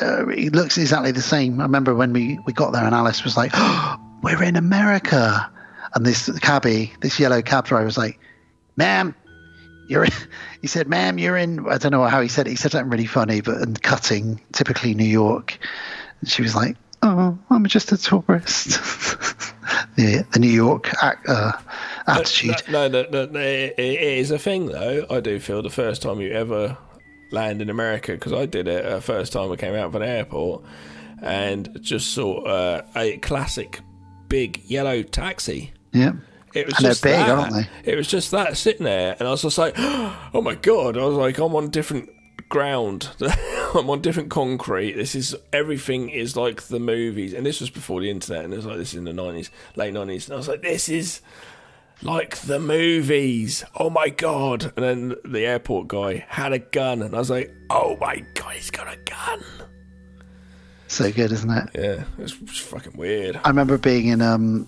It looks exactly the same. I remember when we got there and Alice was like, "Oh, we're in America." And this yellow cab driver was like, "Ma'am, you're in," he said, "Ma'am, you're in," I don't know how he said it. He said something really funny, but and cutting, typically New York. And she was like, "Oh, I'm just a tourist." the New York attitude. No, it is a thing, though. I do feel the first time you ever land in America, because I did it first time I came out of an airport and just saw a classic big yellow taxi. Yeah. It was and just they're big, that. aren't they? It was just that sitting there, and I was just like, oh my god! I was like, I'm on different ground. I'm on different concrete. Everything is like the movies, and this was before the internet, and it was like, this is in the 90s, late 90s, and I was like, this is like the movies. Oh my god! And then the airport guy had a gun, and I was like, oh my god, he's got a gun. So good, isn't it? Yeah, it's fucking weird. I remember being in a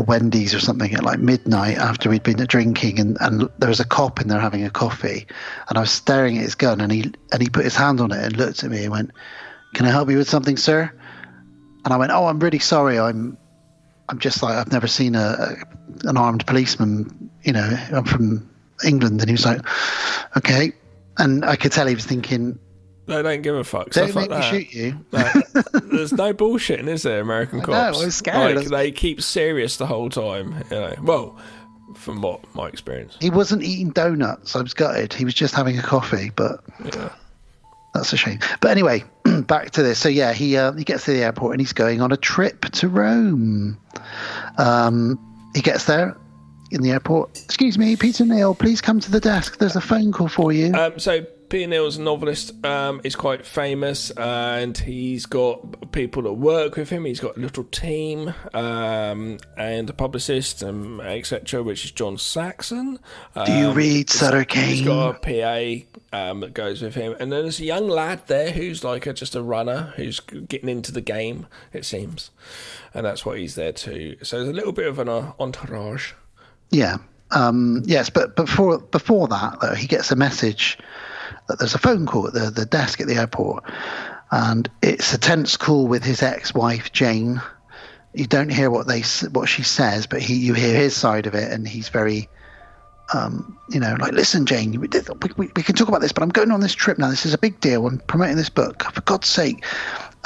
Wendy's or something at like midnight after we'd been drinking, and there was a cop in there having a coffee, and I was staring at his gun, and he put his hand on it and looked at me and went, "Can I help you with something, sir?" And I went, "Oh, I'm really sorry. I'm just like, I've never seen an armed policeman. You know, I'm from England." And he was like, "Okay," and I could tell he was thinking, they don't give a fuck. Don't make me shoot you. Like, there's no bullshitting, is there, American cops? No, I was scared. Like, they keep serious the whole time. You know. Well, from what my experience. He wasn't eating donuts. I was gutted. He was just having a coffee. But That's a shame. But anyway, back to this. So yeah, he gets to the airport and he's going on a trip to Rome. He gets there in the airport. Excuse me, Peter Neal, please come to the desk. There's a phone call for you. So Peter Neal's a novelist. Is quite famous, and he's got people that work with him. He's got a little team and a publicist, etc., which is John Saxon. Do you read Sutter Kane? He's got a PA that goes with him, and then there's a young lad there who's like just a runner who's getting into the game, it seems, and that's what he's there too. So there's a little bit of an entourage. Yeah. Yes, but before that, though, he gets a message that there's a phone call at the desk at the airport, and it's a tense call with his ex-wife Jane. You don't hear what she says, but you hear his side of it, and he's very, like, listen, Jane, we can talk about this, but I'm going on this trip now. This is a big deal. I'm promoting this book, for God's sake.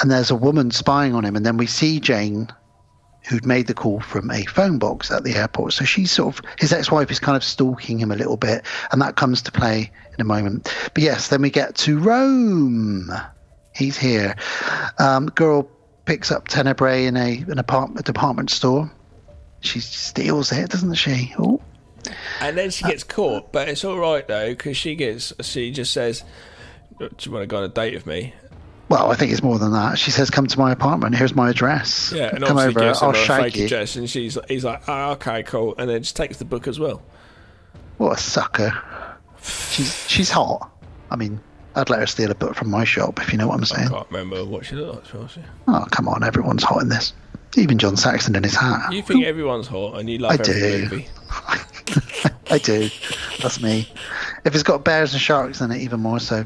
And there's a woman spying on him, and then we see Jane, who'd made the call from a phone box at the airport. So she's his ex-wife is kind of stalking him a little bit, and that comes to play in a moment. But yes, then we get to Rome. He's here. Girl picks up Tenebrae in a department store. She steals it, doesn't she? Oh. And then she gets caught, but it's all right though, because she just says, "Do you want to go on a date with me?" Well, I think it's more than that. She says, "Come to my apartment. Here's my address. Yeah, and come obviously over. gives I'll him a shag fake you." address, and he's like, "Oh, okay, cool," and then just takes the book as well. What a sucker! She's hot. I mean, I'd let her steal a book from my shop, if you know what I'm saying. I can't remember what she looked like. Oh, come on, everyone's hot in this. Even John Saxon in his hat. You think everyone's hot, and you love every movie. I do. That's me. If it's got bears and sharks in it, even more so.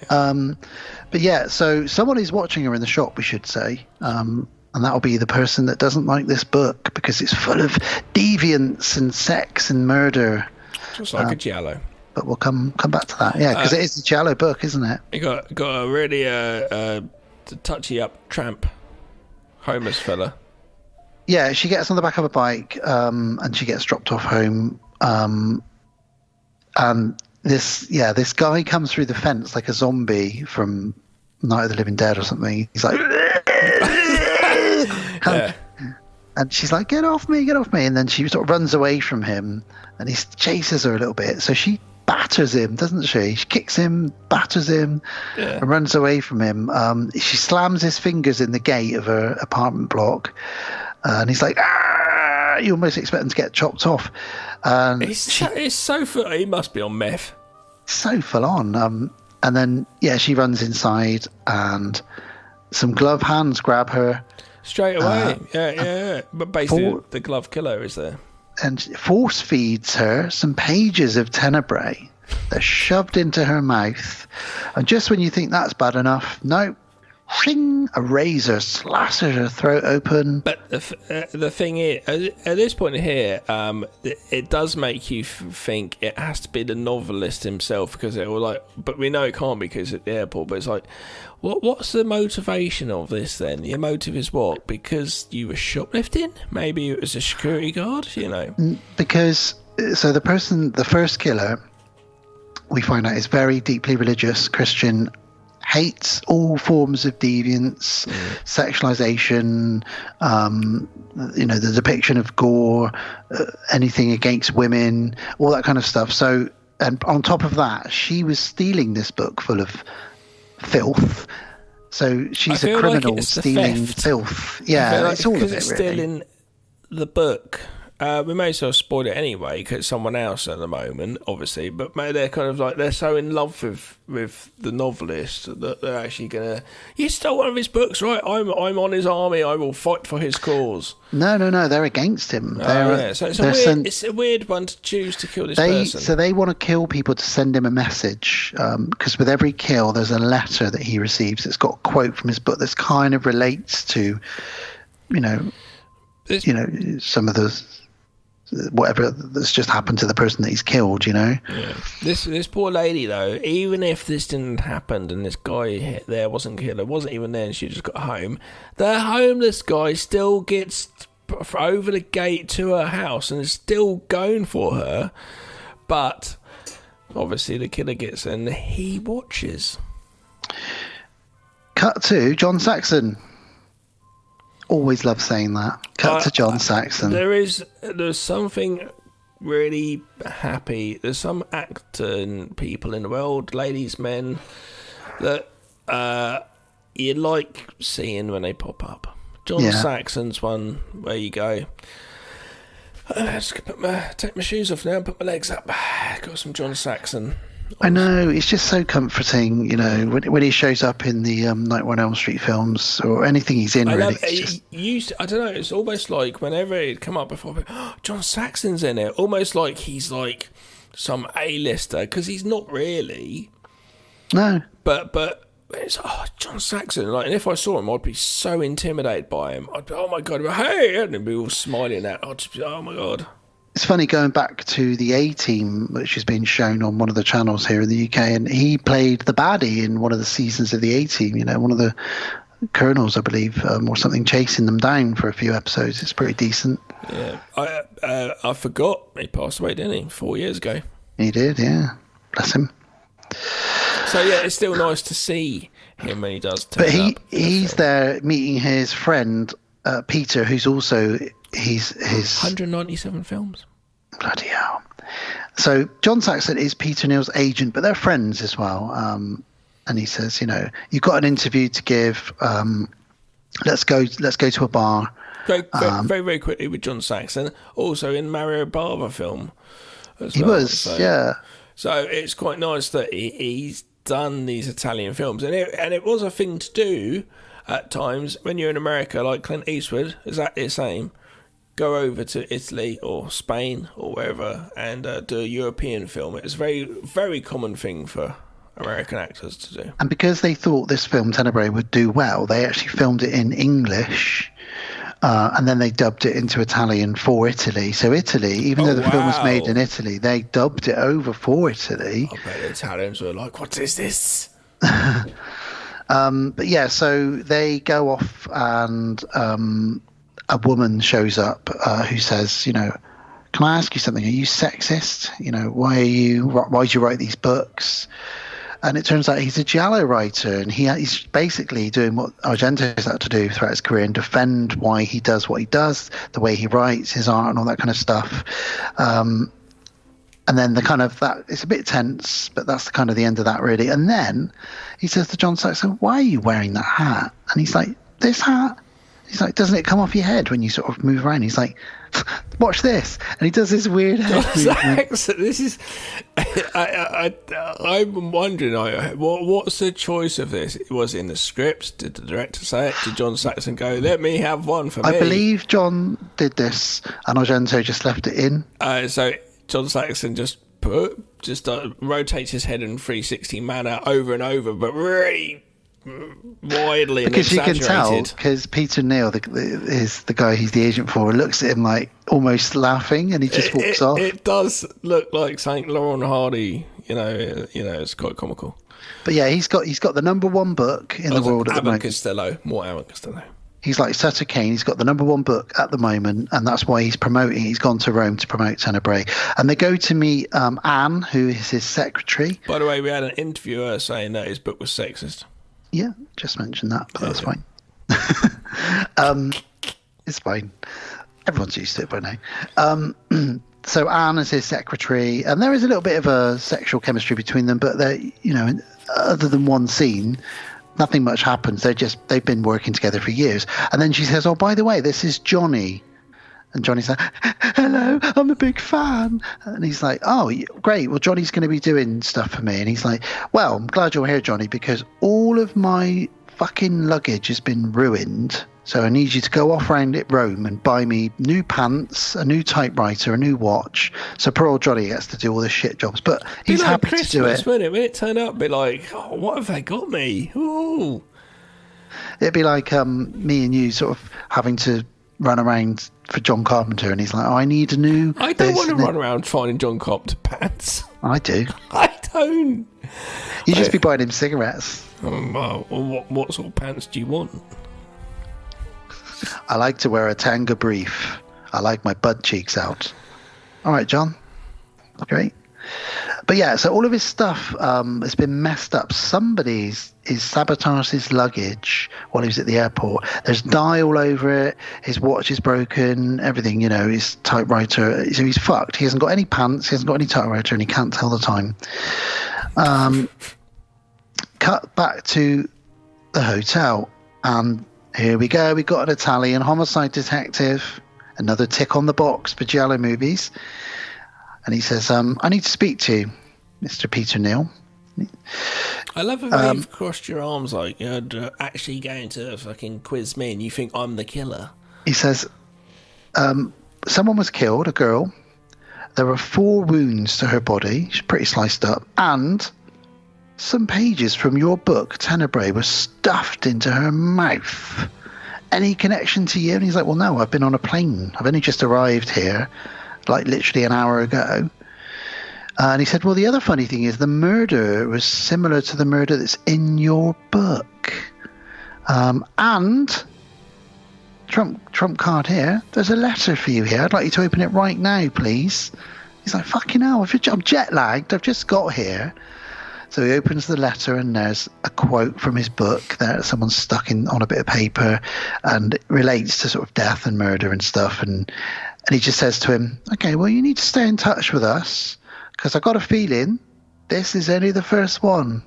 But yeah, so someone is watching her in the shop, we should say, and that'll be the person that doesn't like this book because it's full of deviance and sex and murder. Just like a giallo. But we'll come back to that. Yeah, because it is a giallo book, isn't it? You got a really touchy up tramp, homeless fella. Yeah, she gets on the back of a bike, and she gets dropped off home, and this guy comes through the fence like a zombie from Night of the Living Dead or something. He's like, and she's like, get off me. And then she sort of runs away from him, and he chases her a little bit. So she batters him, doesn't she? She kicks him, batters him, and runs away from him. She slams his fingers in the gate of her apartment block, and he's like, ah! You almost expect him to get chopped off. It's so full. He must be on meth. So full on. And then she runs inside, and some glove hands grab her straight away. Yeah. But basically, the glove killer is there, and force feeds her some pages of Tenebrae. They're shoved into her mouth, and just when you think that's bad enough, no. Shing, a razor slashes her throat open. But the thing is, at this point here, it does make you think it has to be the novelist himself, because it will but we know it can't because at the airport. But it's like, what's the motivation of this then? Your motive is what? Because you were shoplifting? Maybe it was a security guard, Because the first killer, we find out is very deeply religious, Christian, hates all forms of deviance, sexualization, the depiction of gore, anything against women, all that kind of stuff. So, and on top of that, she was stealing this book full of filth. So she's a criminal stealing filth. Yeah, it's all of it, really. Stealing the book. We may as well spoil it anyway because it's someone else at the moment, obviously. But they're kind of like, they're so in love with the novelist that they're actually gonna. You stole one of his books, right? I'm on his army. I will fight for his cause. No, they're against him. So it's a weird one to choose to kill this person. So they want to kill people to send him a message, because with every kill, there's a letter that he receives that's got a quote from his book that kind of relates to, some of the. Whatever that's just happened to the person that he's killed, Yeah. This poor lady, though, even if this didn't happen and this guy there wasn't killed, wasn't even there, and she just got home, the homeless guy still gets over the gate to her house and is still going for her. But obviously the killer gets in, he watches. Cut to John Saxon. Always love saying that. Cut to John Saxon. There's something really happy. There's some acting people in the world, ladies, men, that you like seeing when they pop up. John Saxon's one where you go, I just take my shoes off now and put my legs up. Got some John Saxon. I know, it's just so comforting, you know, when he shows up in the Nightmare on Elm Street films or anything he's in, really. I don't know, it's almost like whenever it'd come up before, John Saxon's in it, almost like he's like some A-lister, because he's not really. No. But it's, John Saxon, like, and if I saw him, I'd be so intimidated by him. I'd be, oh my God, hey, and they'd be all smiling at, I'd just be, oh my God. It's funny going back to the A-Team, which has been shown on one of the channels here in the UK, and he played the baddie in one of the seasons of the A-Team, you know, one of the colonels, I believe, or something, chasing them down for a few episodes. It's pretty decent. Yeah, I forgot he passed away, didn't he, 4 years ago? He did, yeah. Bless him. So, yeah, it's still nice to see him when he does turn up. But he's there meeting his friend, Peter, who's also... He's 197 films. Bloody hell. So John Saxon is Peter Neal's agent, but they're friends as well. And he says, you know, you've got an interview to give. Let's go to a bar. Very quickly with John Saxon, also in Mario Bava film as well. He was, yeah. So it's quite nice that he's done these Italian films, and it was a thing to do at times when you're in America, like Clint Eastwood, exactly the same. Go over to Italy or Spain or wherever and do a European film. It's a very, very common thing for American actors to do. And because they thought this film, Tenebrae, would do well, they actually filmed it in English and then they dubbed it into Italian for Italy. So Italy, even though the film was made in Italy, they dubbed it over for Italy. I bet the Italians were like, what is this? But yeah, so they go off and... a woman shows up who says, you know, can I ask you something? Are you sexist? You know, why do you write these books? And it turns out he's a giallo writer, and he's basically doing what Argento's had to do throughout his career and defend why he does what he does, the way he writes, his art, and all that kind of stuff. And then the kind of that, it's a bit tense, but that's the kind of the end of that, really. And then he says to John Saxon, why are you wearing that hat? And he's like, this hat? He's like, doesn't it come off your head when you sort of move around? He's like, watch this. And he does this weird head movement. This is... I'm wondering, what's the choice of this? Was it in the script? Did the director say it? Did John Saxon go, let me have one for me? I believe John did this and Argento just left it in. So John Saxon just rotates his head in 360 manner over and over, but really... widely because and you can tell because Peter Neal is the guy he's the agent for, looks at him like almost laughing, and he just walks off. It does look like St. Laurent Hardy, you know, it's quite comical. But yeah, he's got the number one book in the world at the moment. More Abbott Costello. He's like Sutter Kane. He's got the number one book at the moment, and that's why he's promoting. He's gone to Rome to promote Tenebrae, and they go to meet Anne, who is his secretary. By the way, we had an interviewer saying that his book was sexist. Yeah, just mentioned that, but that's fine. It's fine. Everyone's used to it by now. So Anne is his secretary, and there is a little bit of a sexual chemistry between them, but they, you know, other than one scene, nothing much happens. They've been working together for years. And then she says, "Oh, by the way, this is Johnny." And Johnny's like, "Hello, I'm a big fan." And he's like, "Oh, great. Well, Johnny's going to be doing stuff for me." And he's like, "Well, I'm glad you're here, Johnny, because all of my fucking luggage has been ruined. So I need you to go off around Rome and buy me new pants, a new typewriter, a new watch." So poor old Johnny gets to do all the shit jobs, but he's like happy Christmas, to do it. Wouldn't it? When it turned up, be like, "Oh, what have they got me?" Ooh. It'd be like me and you sort of having to run around for John Carpenter, and he's like, "Oh, I need a new..." I don't want to run around finding John Carpenter pants. I do. I don't. You just be buying him cigarettes. What sort of pants do you want? I like to wear a tanga brief. I like my butt cheeks out. All right, John. Great. But yeah, so all of his stuff has been messed up. Somebody's sabotaged his luggage while he was at the airport. There's dye all over it. His watch is broken. Everything, his typewriter. So he's fucked. He hasn't got any pants. He hasn't got any typewriter, and he can't tell the time. Cut back to the hotel, and here we go. We got an Italian homicide detective. Another tick on the box for giallo movies. And he says, I need to speak to you, Mr. Peter Neal. I love how you've crossed your arms like you're actually going to fucking quiz me and you think I'm the killer. He says, someone was killed, a girl. There were 4 wounds to her body. She's pretty sliced up. And some pages from your book, Tenebrae, were stuffed into her mouth. Any connection to you? And he's like, well, no, I've been on a plane. I've only just arrived here. Like literally an hour ago. And he said, well, the other funny thing is the murder was similar to the murder that's in your book. And trump card here, there's a letter for you here. I'd like you to open it right now, please. He's like, fucking hell, I'm jet lagged. I've just got here. So he opens the letter and there's a quote from his book that someone's stuck on a bit of paper, and it relates to sort of death and murder and stuff. And he just says to him, okay, well, you need to stay in touch with us because I got a feeling this is only the first one.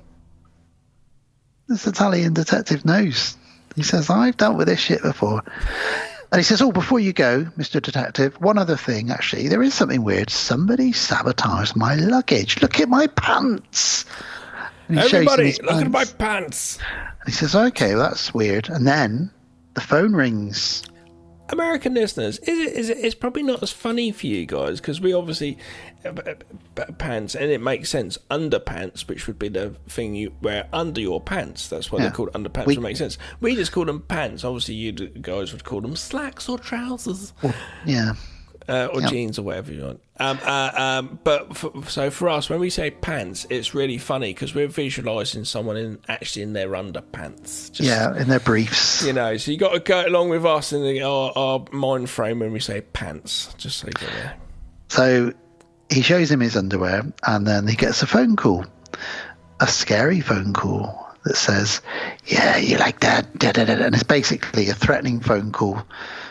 This Italian detective knows. He says, I've dealt with this shit before. And he says, oh, before you go, Mr. Detective, one other thing, actually. There is something weird. Somebody sabotaged my luggage. Look at my pants. Everybody, look at my pants. And he says, okay, well, that's weird. And then the phone rings. American listeners, it's probably not as funny for you guys because we obviously pants, and it makes sense. Underpants, which would be the thing you wear under your pants. That's why they're called underpants. Would make sense. We just call them pants. Obviously, you guys would call them slacks or trousers. Or jeans or whatever you want. So for us, when we say pants, it's really funny because we're visualising someone in their underpants. In their briefs. So you got to go along with us in our mind frame when we say pants. Just so you get there. So he shows him his underwear, and then he gets a phone call, a scary phone call that says, "Yeah, you like that?" And it's basically a threatening phone call.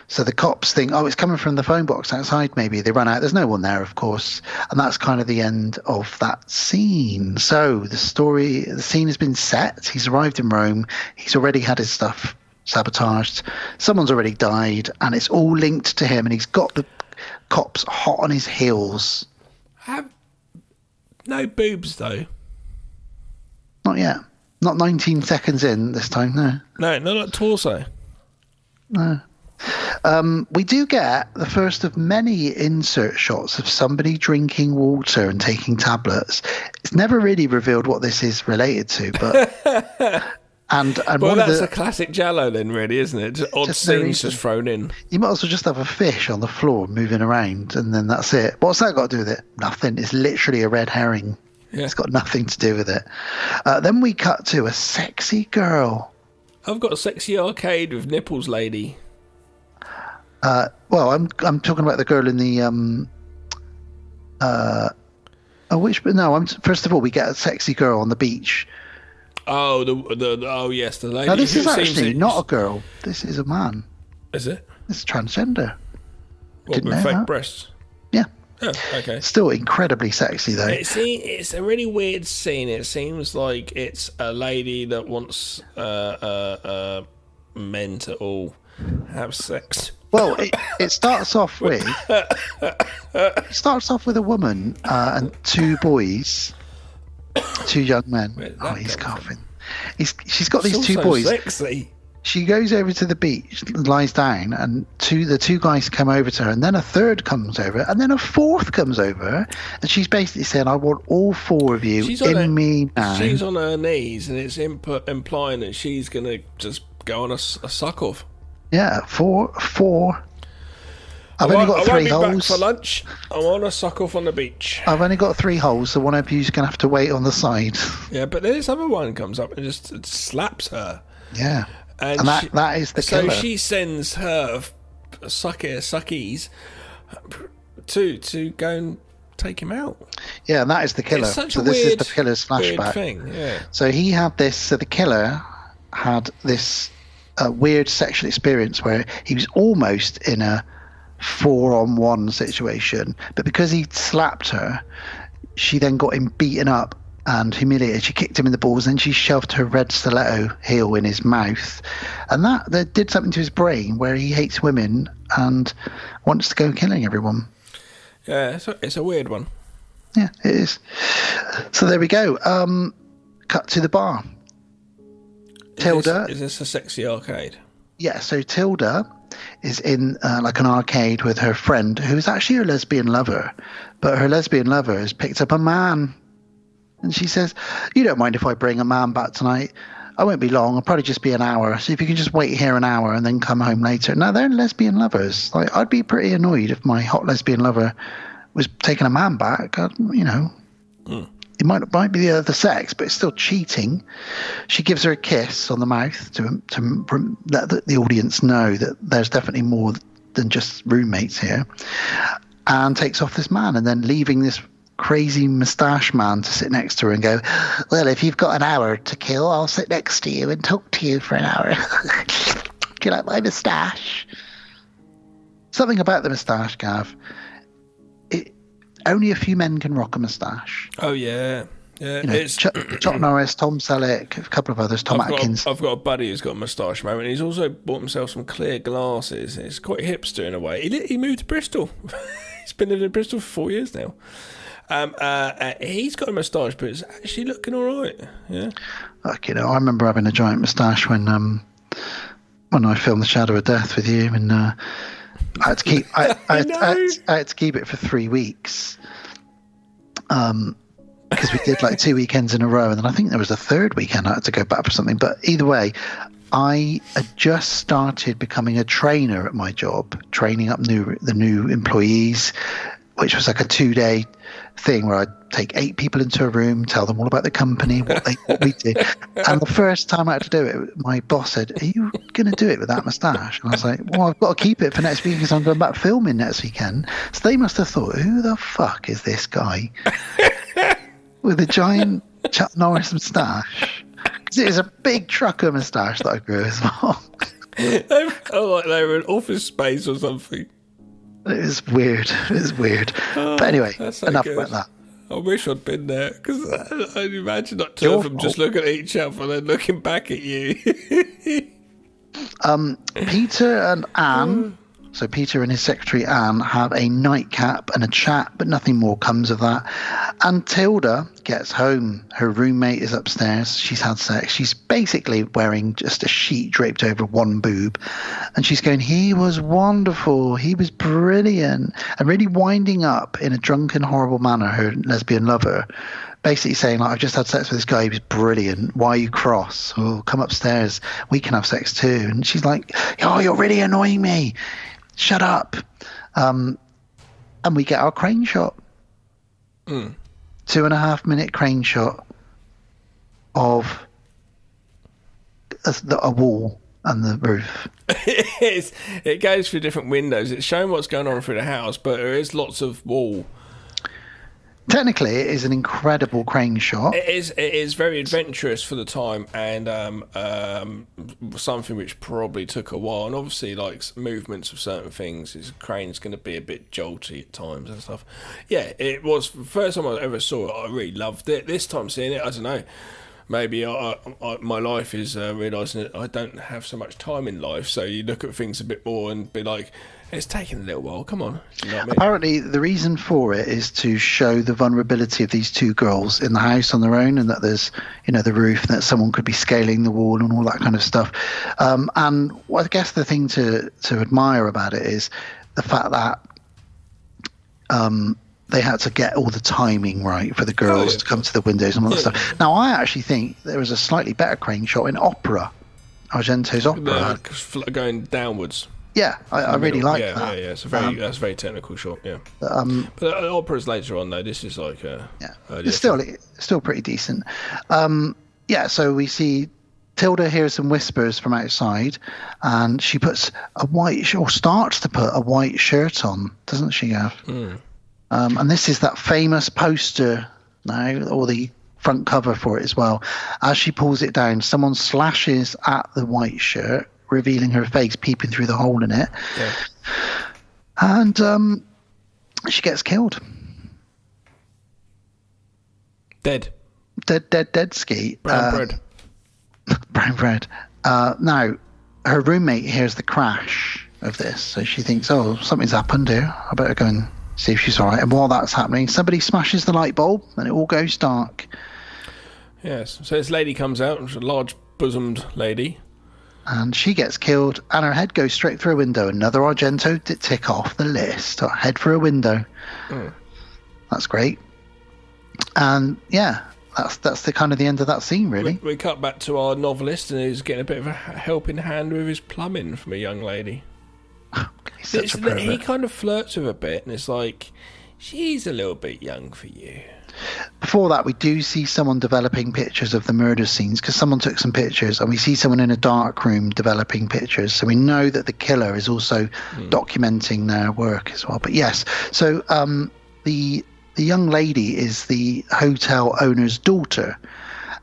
So the cops think, oh, it's coming from the phone box outside, maybe. They run out. There's no one there, of course. And that's kind of the end of that scene. So the scene has been set. He's arrived in Rome. He's already had his stuff sabotaged. Someone's already died. And it's all linked to him. And he's got the cops hot on his heels. No boobs, though. Not yet. Not 19 seconds in this time, no. No, not like torso. No. We do get the first of many insert shots of somebody drinking water and taking tablets. It's never really revealed what this is related to, but and well, that's a classic Jallo then, really, isn't it? Just odd scenes just thrown in. You might as well just have a fish on the floor moving around, and then that's it. What's that got to do with it? Nothing. It's literally a red herring. Yeah. It's got nothing to do with it. Then we cut to a sexy girl. I've got a sexy arcade with nipples, lady. Well, I'm talking about the girl in the first of all, we get a sexy girl on the beach. Oh, yes, the lady. Now, this is actually not a girl. This is a man. Is it? It's transgender. What, with fake breasts? Yeah. Oh, okay. Still incredibly sexy, though. It's a really weird scene. It seems like it's a lady that wants men to all have sex. Well, it starts off with a woman and 2 boys, 2 young men. Oh, he's coughing. She's got these 2 boys. Sexy. She goes over to the beach, lies down, and the 2 guys come over to her, and then a 3rd comes over, and then a 4th comes over, and she's basically saying, "I want all 4 of you me now." She's on her knees, and it's implying that she's gonna just go on a suck off. Yeah, 4. I've only got 3 holes. I won't be back for lunch. I want to suck off on the beach. I've only got 3 holes, so one of you's going to have to wait on the side. Yeah, but then this other one comes up and just slaps her. Yeah, and that is the killer. So she sends her suckies to go and take him out. Yeah, and that is the killer. It's such so a this weird, is the killer's flashback. weird thing. Yeah. So he had this. So the killer had this weird sexual experience where he was almost in a 4-on-1 situation, but because he slapped her, she then got him beaten up and humiliated. She kicked him in the balls, and she shoved her red stiletto heel in his mouth, and that did something to his brain where he hates women and wants to go killing everyone. Yeah, it's a weird one. Yeah, it is. So there we go. Cut to the bar. Tilda. Is this a sexy arcade? Yeah, so Tilda is in like an arcade with her friend, who is actually her lesbian lover, but her lesbian lover has picked up a man, and she says, "You don't mind if I bring a man back tonight? I won't be long. I'll probably just be an hour. So if you can just wait here an hour and then come home later." Now they're lesbian lovers. Like, I'd be pretty annoyed if my hot lesbian lover was taking a man back. It might be the other sex, but it's still cheating. She gives her a kiss on the mouth to let the audience know that there's definitely more than just roommates here, and takes off this man, and then leaving this crazy moustache man to sit next to her and go, "Well, if you've got an hour to kill, I'll sit next to you and talk to you for an hour. Do you like my moustache?" Something about the moustache, Gav. Only a few men can rock a moustache. Oh, yeah. Yeah, it's Chuck Norris, Tom Selleck, a couple of others, Tom Atkins. I've got a buddy who's got a moustache moment. He's also bought himself some clear glasses. It's quite hipster in a way. He moved to Bristol. He's been living in Bristol for 4 years now. He's got a moustache, but it's actually looking all right. Yeah. Like, I remember having a giant moustache when I filmed The Shadow of Death with you, and I had to keep I had to keep it for 3 weeks. Because we did like 2 weekends in a row, and then I think there was a third weekend I had to go back for something. But either way, I had just started becoming a trainer at my job, training up the new employees, which was like a 2-day thing where I'd take 8 people into a room, tell them all about the company, what we do. And the first time I had to do it, my boss said, "Are you going to do it with that moustache?" And I was like, "Well, I've got to keep it for next week because I'm going back filming next weekend." So they must have thought, "Who the fuck is this guy with a giant Chuck Norris moustache?" It is a big trucker moustache that I grew as well. I felt like they were in Office Space or something. It was weird. But anyway, enough about that. I wish I'd been there, because I'd imagine not two of them just looking at each other and then looking back at you. Peter and Anne, so Peter and his secretary Anne, have a nightcap and a chat, but nothing more comes of that. And Tilda gets home. Her roommate is upstairs. She's had sex. She's basically wearing just a sheet draped over one boob. And she's going, "He was wonderful. He was brilliant." And really winding up in a drunken, horrible manner her lesbian lover. Basically saying, like, "I've just had sex with this guy. He was brilliant. Why are you cross? Oh, come upstairs. We can have sex too." And she's like, "Oh, you're really annoying me. Shut up." And we get our crane shot. 2.5 minute crane shot of a wall and the roof. It goes through different windows. It's showing what's going on through the house, but there is lots of wall. Technically, it is an incredible crane shot. It is very adventurous for the time, and something which probably took a while. And obviously, like movements of certain things, his crane's going to be a bit jolty at times and stuff. Yeah, it was the first time I ever saw it. I really loved it. This time seeing it, I don't know. Maybe my life is realising that I don't have so much time in life, so you look at things a bit more and be like, it's taken a little while, come on. You know what I mean? Apparently, the reason for it is to show the vulnerability of these two girls in the house on their own, and that there's, the roof, and that someone could be scaling the wall and all that kind of stuff. And I guess the thing to admire about it is the fact that they had to get all the timing right for the girls to come to the windows and all that stuff. Now, I actually think there was a slightly better crane shot in Opera, Argento's Opera. Going downwards. Yeah, I really like that. Yeah. It's that's a very technical shot. Yeah, but Opera's later on though. This is like it's still pretty decent. So we see Tilda hears some whispers from outside, and she puts starts to put a white shirt on, doesn't she, Gav? And this is that famous poster now, or the front cover for it as well. As she pulls it down, someone slashes at the white shirt, revealing her face peeping through the hole in it. Yeah. And she gets killed. Dead ski. Brown bread. Brown bread. Now, her roommate hears the crash of this, so she thinks, oh, something's happened here. I better go and see if she's all right. And while that's happening, somebody smashes the light bulb and it all goes dark. Yes. So this lady comes out, a large-bosomed lady. And she gets killed, and her head goes straight through a window. Another Argento to tick off the list. Head for a window. That's great. And yeah, that's the kind of the end of that scene, really. We cut back to our novelist, and he's getting a bit of a helping hand with his plumbing from a young lady. He kind of flirts with her a bit, and it's like, she's a little bit young for you. Before that, we do see someone developing pictures of the murder scenes, because someone took some pictures, and we see someone in a dark room developing pictures. So we know that the killer is also documenting their work as well. But yes, so the young lady is the hotel owner's daughter.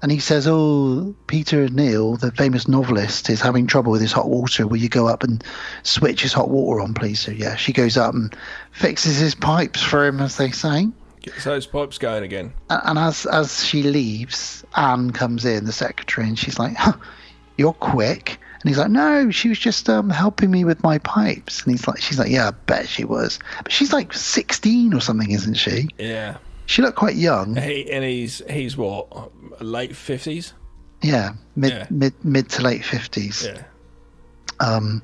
And he says, oh, Peter Neal, the famous novelist, is having trouble with his hot water. Will you go up and switch his hot water on, please? So yeah, she goes up and fixes his pipes for him, as they say. Gets those pipes going again. And as she leaves, Anne comes in, the secretary, and she's like, huh, you're quick. And he's like, no, she was just helping me with my pipes. And she's like, yeah, I bet she was. But she's like 16 or something, isn't she? Yeah. She looked quite young. And he's what, late 50s? Yeah, mid to late 50s. Yeah.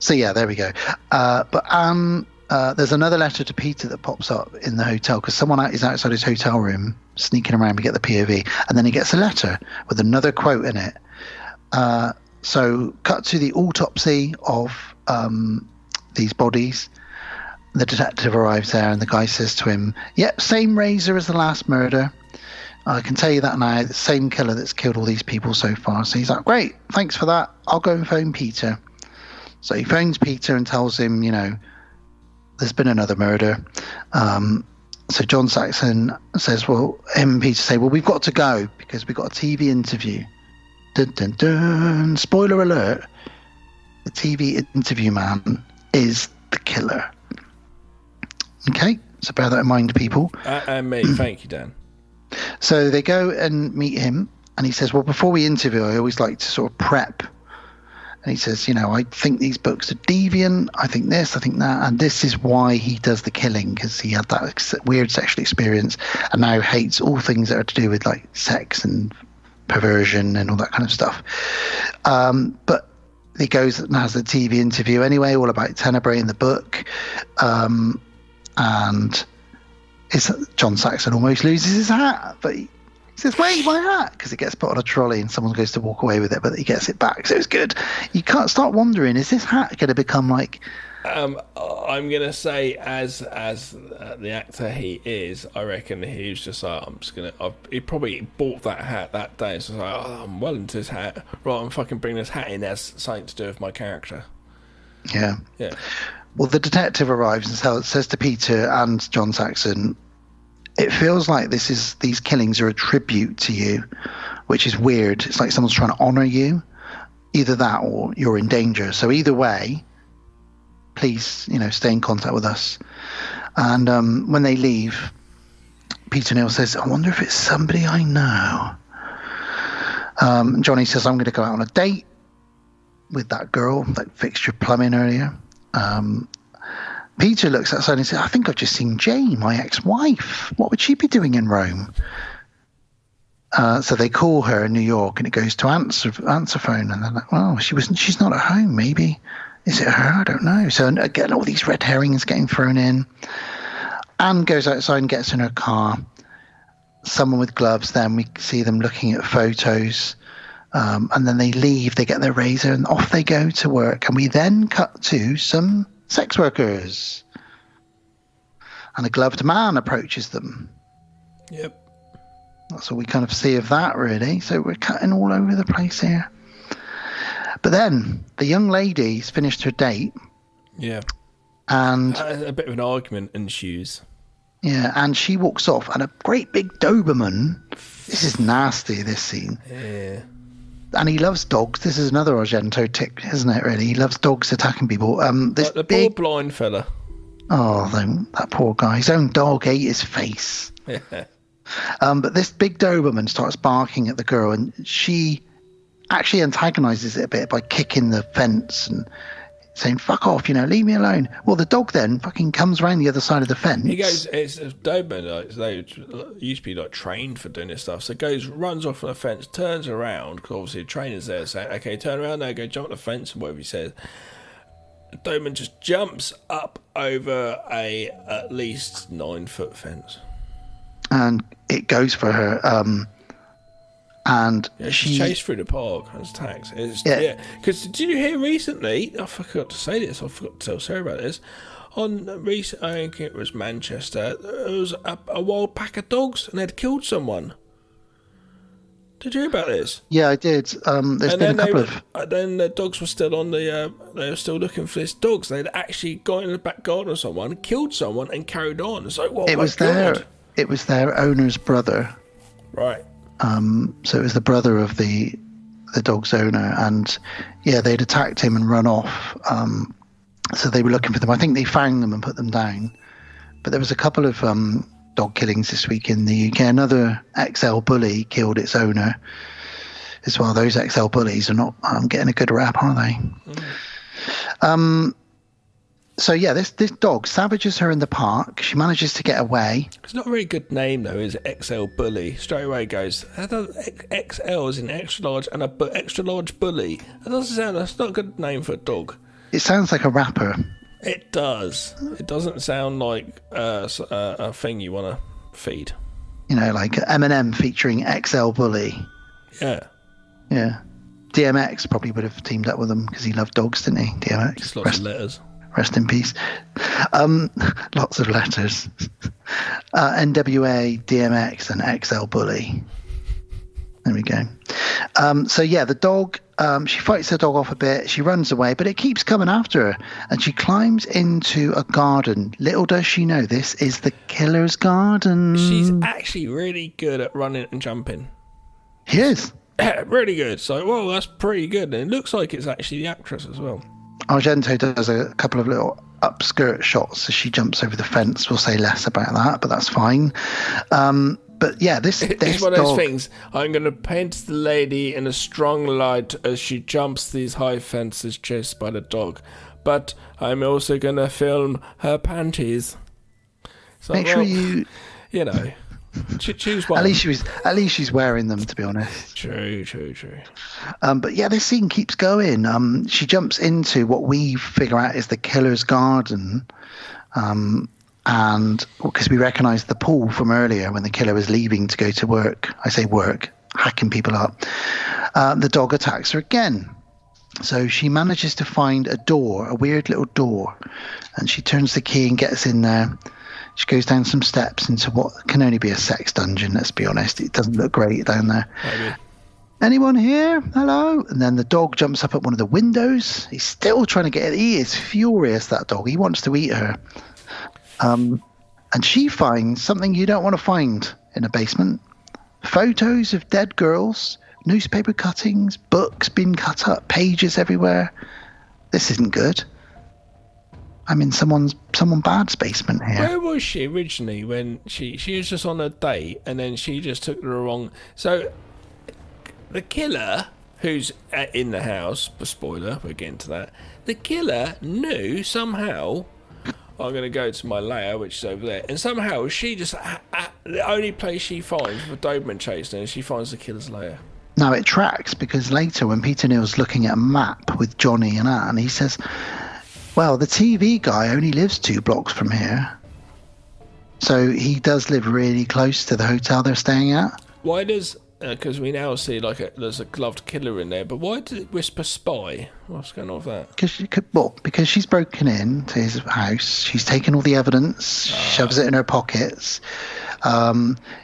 So yeah, there we go. But Anne, there's another letter to Peter that pops up in the hotel, because someone is outside his hotel room sneaking around to get the POV, and then he gets a letter with another quote in it. So cut to the autopsy of these bodies. The detective arrives there, and the guy says to him, yep, same razor as the last murder. I can tell you that now, the same killer that's killed all these people so far. So he's like, great, thanks for that. I'll go and phone Peter. So he phones Peter and tells him, there's been another murder. So John Saxon says, well, him and Peter say, well, we've got to go because we've got a TV interview. Dun, dun, dun. Spoiler alert. The TV interview man is the killer. Okay, so bear that in mind, people. And me, thank you, Dan. So they go and meet him, and he says, well, before we interview, I always like to sort of prep. And he says, I think these books are deviant, I think this, I think that, and this is why he does the killing, because he had that weird sexual experience and now hates all things that are to do with like sex and perversion and all that kind of stuff. But he goes and has the TV interview anyway, all about Tenebrae in the book. And John Saxon almost loses his hat, but he says, wait, my hat, because it gets put on a trolley and someone goes to walk away with it, but he gets it back, so it's good. You can't start wondering, is this hat going to become like... I'm going to say, as the actor he is, I reckon he was just like, he probably bought that hat that day, so like, I'm well into this hat, right, I'm fucking bringing this hat in, there's something to do with my character. Yeah. Yeah. Well, the detective arrives and says to Peter and John Saxon, it feels like these killings are a tribute to you, which is weird. It's like someone's trying to honor you. Either that or you're in danger. So either way, please, stay in contact with us. And when they leave, Peter Neal says, I wonder if it's somebody I know. Johnny says, I'm going to go out on a date with that girl that fixed your plumbing earlier. Peter looks outside and says, I think I've just seen Jane, my ex-wife. What would she be doing in Rome? So they call her in New York, and it goes to answer phone, and they're like, well, she's not at home, maybe. Is it her? I don't know. So again, all these red herrings getting thrown in. Anne goes outside and gets in her car. Someone with gloves, then we see them looking at photos. And then they leave, they get their razor, and off they go to work. And we then cut to some sex workers. And a gloved man approaches them. Yep. That's all we kind of see of that, really. So we're cutting all over the place here. But then the young lady's finished her date. Yeah. And a bit of an argument ensues. Yeah, and she walks off, and a great big Doberman. This is nasty, this scene. Yeah. And he loves dogs. This is another Argento tick, isn't it, really? He loves dogs attacking people. This Like the big... poor blind fella. Oh, that poor guy. His own dog ate his face. Yeah. But this big Doberman starts barking at the girl, and she actually antagonizes it a bit by kicking the fence and saying, fuck off, leave me alone. Well, the dog then fucking comes around the other side of the fence. He goes, it's a Doberman, like, they used to be like trained for doing this stuff. So runs off on the fence, turns around, because obviously the trainer's there saying, okay, turn around now, go jump the fence, and whatever he says. The Doberman just jumps up over a at least 9-foot fence. And it goes for her. And she's chased through the park as tax. Yeah. Because did you hear recently? I forgot to say this. I forgot to tell Sarah about this. On recent, I think it was Manchester. There was a wild pack of dogs, and they'd killed someone. Did you hear about this? Yeah, I did. There's been a couple of. Then the dogs were still on the. They were still looking for this dogs. They'd actually got in the back garden of someone, killed someone, and carried on. It's like, well, It was their owner's brother. Right. So it was the brother of the dog's owner, and yeah, they'd attacked him and run off. So they were looking for them. I think they found them and put them down. But there was a couple of dog killings this week in the UK. Another XL bully killed its owner as well. Those XL bullies are not getting a good rap, are they? So yeah, this dog savages her in the park. She manages to get away. It's not a very good name though, is it? XL bully. Straight away goes, XL is an extra large and a extra large bully. That's not a good name for a dog. It sounds like a rapper. It does. It doesn't sound like a thing you want to feed. Like Eminem featuring XL bully. Yeah. Yeah. DMX probably would have teamed up with them because he loved dogs, didn't he? DMX. Just lots of letters. Rest in peace. Lots of letters. NWA, DMX, and XL Bully. There we go. So yeah, the dog, she fights the dog off a bit. She runs away, but it keeps coming after her. And she climbs into a garden. Little does she know, this is the killer's garden. She's actually really good at running and jumping. She is. Really good. So, well, that's pretty good. And it looks like it's actually the actress as well. Argento does a couple of little upskirt shots as she jumps over the fence. We'll say less about that, but that's fine. But yeah, this it's one of those things. I'm going to paint the lady in a strong light as she jumps these high fences chased by the dog. But I'm also going to film her panties. So, make sure you choose one. At least she's wearing them, to be honest. True. But yeah, this scene keeps going. She jumps into what we figure out is the killer's garden, and because we recognise the pool from earlier when the killer was leaving to go to work. I say work, hacking people up. The dog attacks her again. So she manages to find a door, a weird little door, and she turns the key and gets in there. She goes down some steps into what can only be a sex dungeon, let's be honest. It doesn't look great down there. Maybe. Anyone here? Hello? And then the dog jumps up at one of the windows. He's still trying to get it. He is furious, that dog. He wants to eat her. And she finds something you don't want to find in a basement. Photos of dead girls, newspaper cuttings, books being cut up, pages everywhere. This isn't good. I'm in someone bad's basement here. Where was she originally when she was just on a date and then she just took the wrong... So, the killer, who's in the house, spoiler, we'll get into that, the killer knew somehow... I'm going to go to my lair, which is over there, and somehow she just... the only place she finds for Doberman chasing her, she finds the killer's lair. Now, it tracks because later when Peter Neal's looking at a map with Johnny and Anne, he says... Well, the TV guy only lives 2 blocks from here. So he does live really close to the hotel they're staying at. Why does... Because we now see there's a gloved killer in there, but why did it whisper spy? What's going on with that? Because she's broken in to his house. She's taken all the evidence, shoves it in her pockets.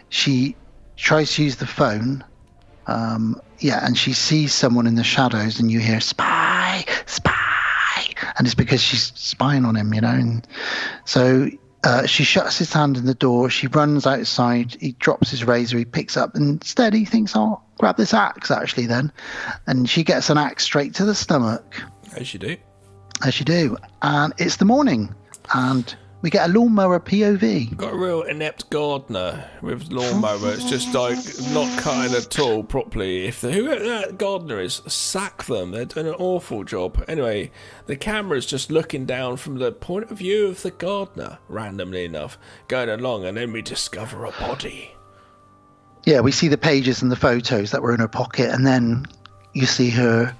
She tries to use the phone. And she sees someone in the shadows and you hear, spy, spy. And it's because she's spying on him, And so She shuts his hand in the door. She runs outside. He drops his razor. He picks up, and instead he thinks, "I'll grab this axe." Actually, then, and she gets an axe straight to the stomach. As you do. As you do, and it's the morning, and we get a lawnmower POV. Got a real inept gardener with lawnmower. It's just like not cutting at all properly. If whoever that gardener is, sack them. They're doing an awful job. Anyway, the camera's just looking down from the point of view of the gardener, randomly enough, going along, and then we discover a body. Yeah, we see the pages and the photos that were in her pocket, and then you see her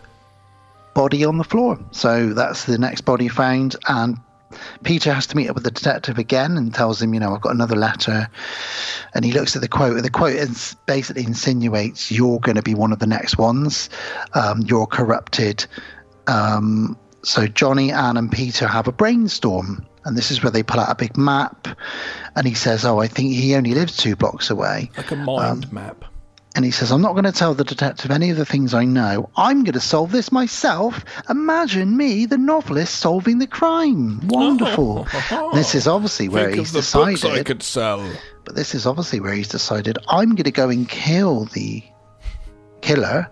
body on the floor. So that's the next body found, and Peter has to meet up with the detective again and tells him, I've got another letter. And he looks at the quote, and the quote basically insinuates, "You're going to be one of the next ones. You're corrupted." So Johnny, Anne, and Peter have a brainstorm. And this is where they pull out a big map. And he says, I think he only lives 2 blocks away. Like a mind map. And he says, "I'm not going to tell the detective any of the things I know. I'm going to solve this myself. Imagine me, the novelist, solving the crime." Wonderful. This is obviously where he's decided. Books I could sell. But this is obviously where he's decided, I'm going to go and kill the killer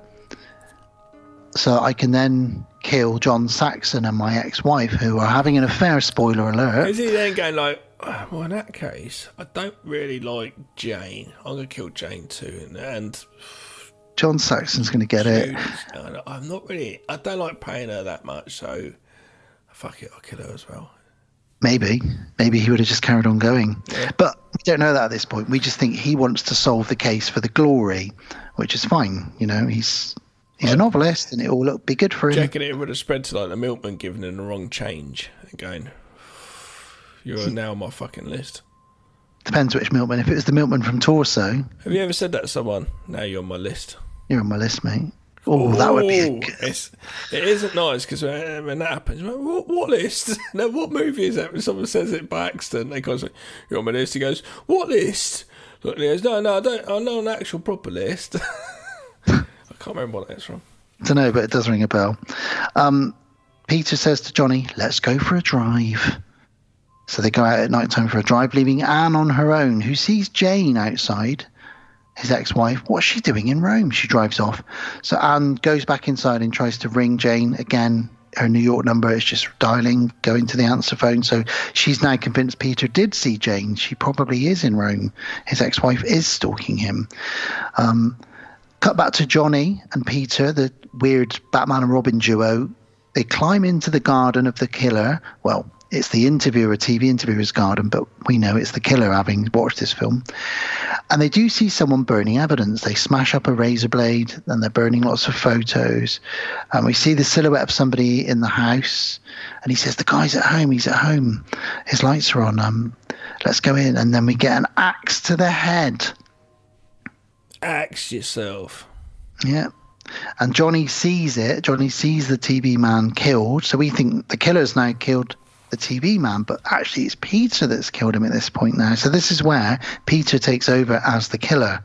so I can then kill John Saxon and my ex-wife, who are having an affair. Spoiler alert. Is he then going like, well, in that case, I don't really like Jane. I'm going to kill Jane too. And John Saxon's going to get it. I'm not really, I don't like paying her that much, so fuck it, I'll kill her as well. Maybe he would have just carried on going. Yeah. But we don't know that at this point. We just think he wants to solve the case for the glory, which is fine. He's a novelist, and it will be good for him. Checking it would have spread to like the milkman giving him the wrong change and going, "You're now on my fucking list." Depends which milkman. If it was the milkman from Torso. Have you ever said that to someone? "Now you're on my list." You're on my list, mate. Oh, that would be it isn't nice, because when that happens, what list? No, what movie is that? When someone says it by accident, they goes, "You're on my list." He goes, "What list?" Look, he goes, "No, I don't. I'm not an actual proper list." I can't remember what that's from. I don't know, but it does ring a bell. Peter says to Johnny, "Let's go for a drive." So they go out at night time for a drive, leaving Anne on her own, who sees Jane outside, his ex-wife. What's she doing in Rome? She drives off. So Anne goes back inside and tries to ring Jane again. Her New York number is just dialing, going to the answer phone. So she's now convinced Peter did see Jane. She probably is in Rome. His ex-wife is stalking him. Cut back to Johnny and Peter, the weird Batman and Robin duo. They climb into the garden of the killer. Well, it's the TV interviewer's garden, but we know it's the killer, having watched this film. And they do see someone burning evidence. They smash up a razor blade, and they're burning lots of photos. And we see the silhouette of somebody in the house. And he says, "The guy's at home. He's at home. His lights are on. Let's go in." And then we get an axe to the head. Axe yourself. Yeah. And Johnny sees it. Johnny sees the TV man killed. So we think the killer's now killed the TV man, but actually it's Peter that's killed him at this point now. So this is where Peter takes over as the killer.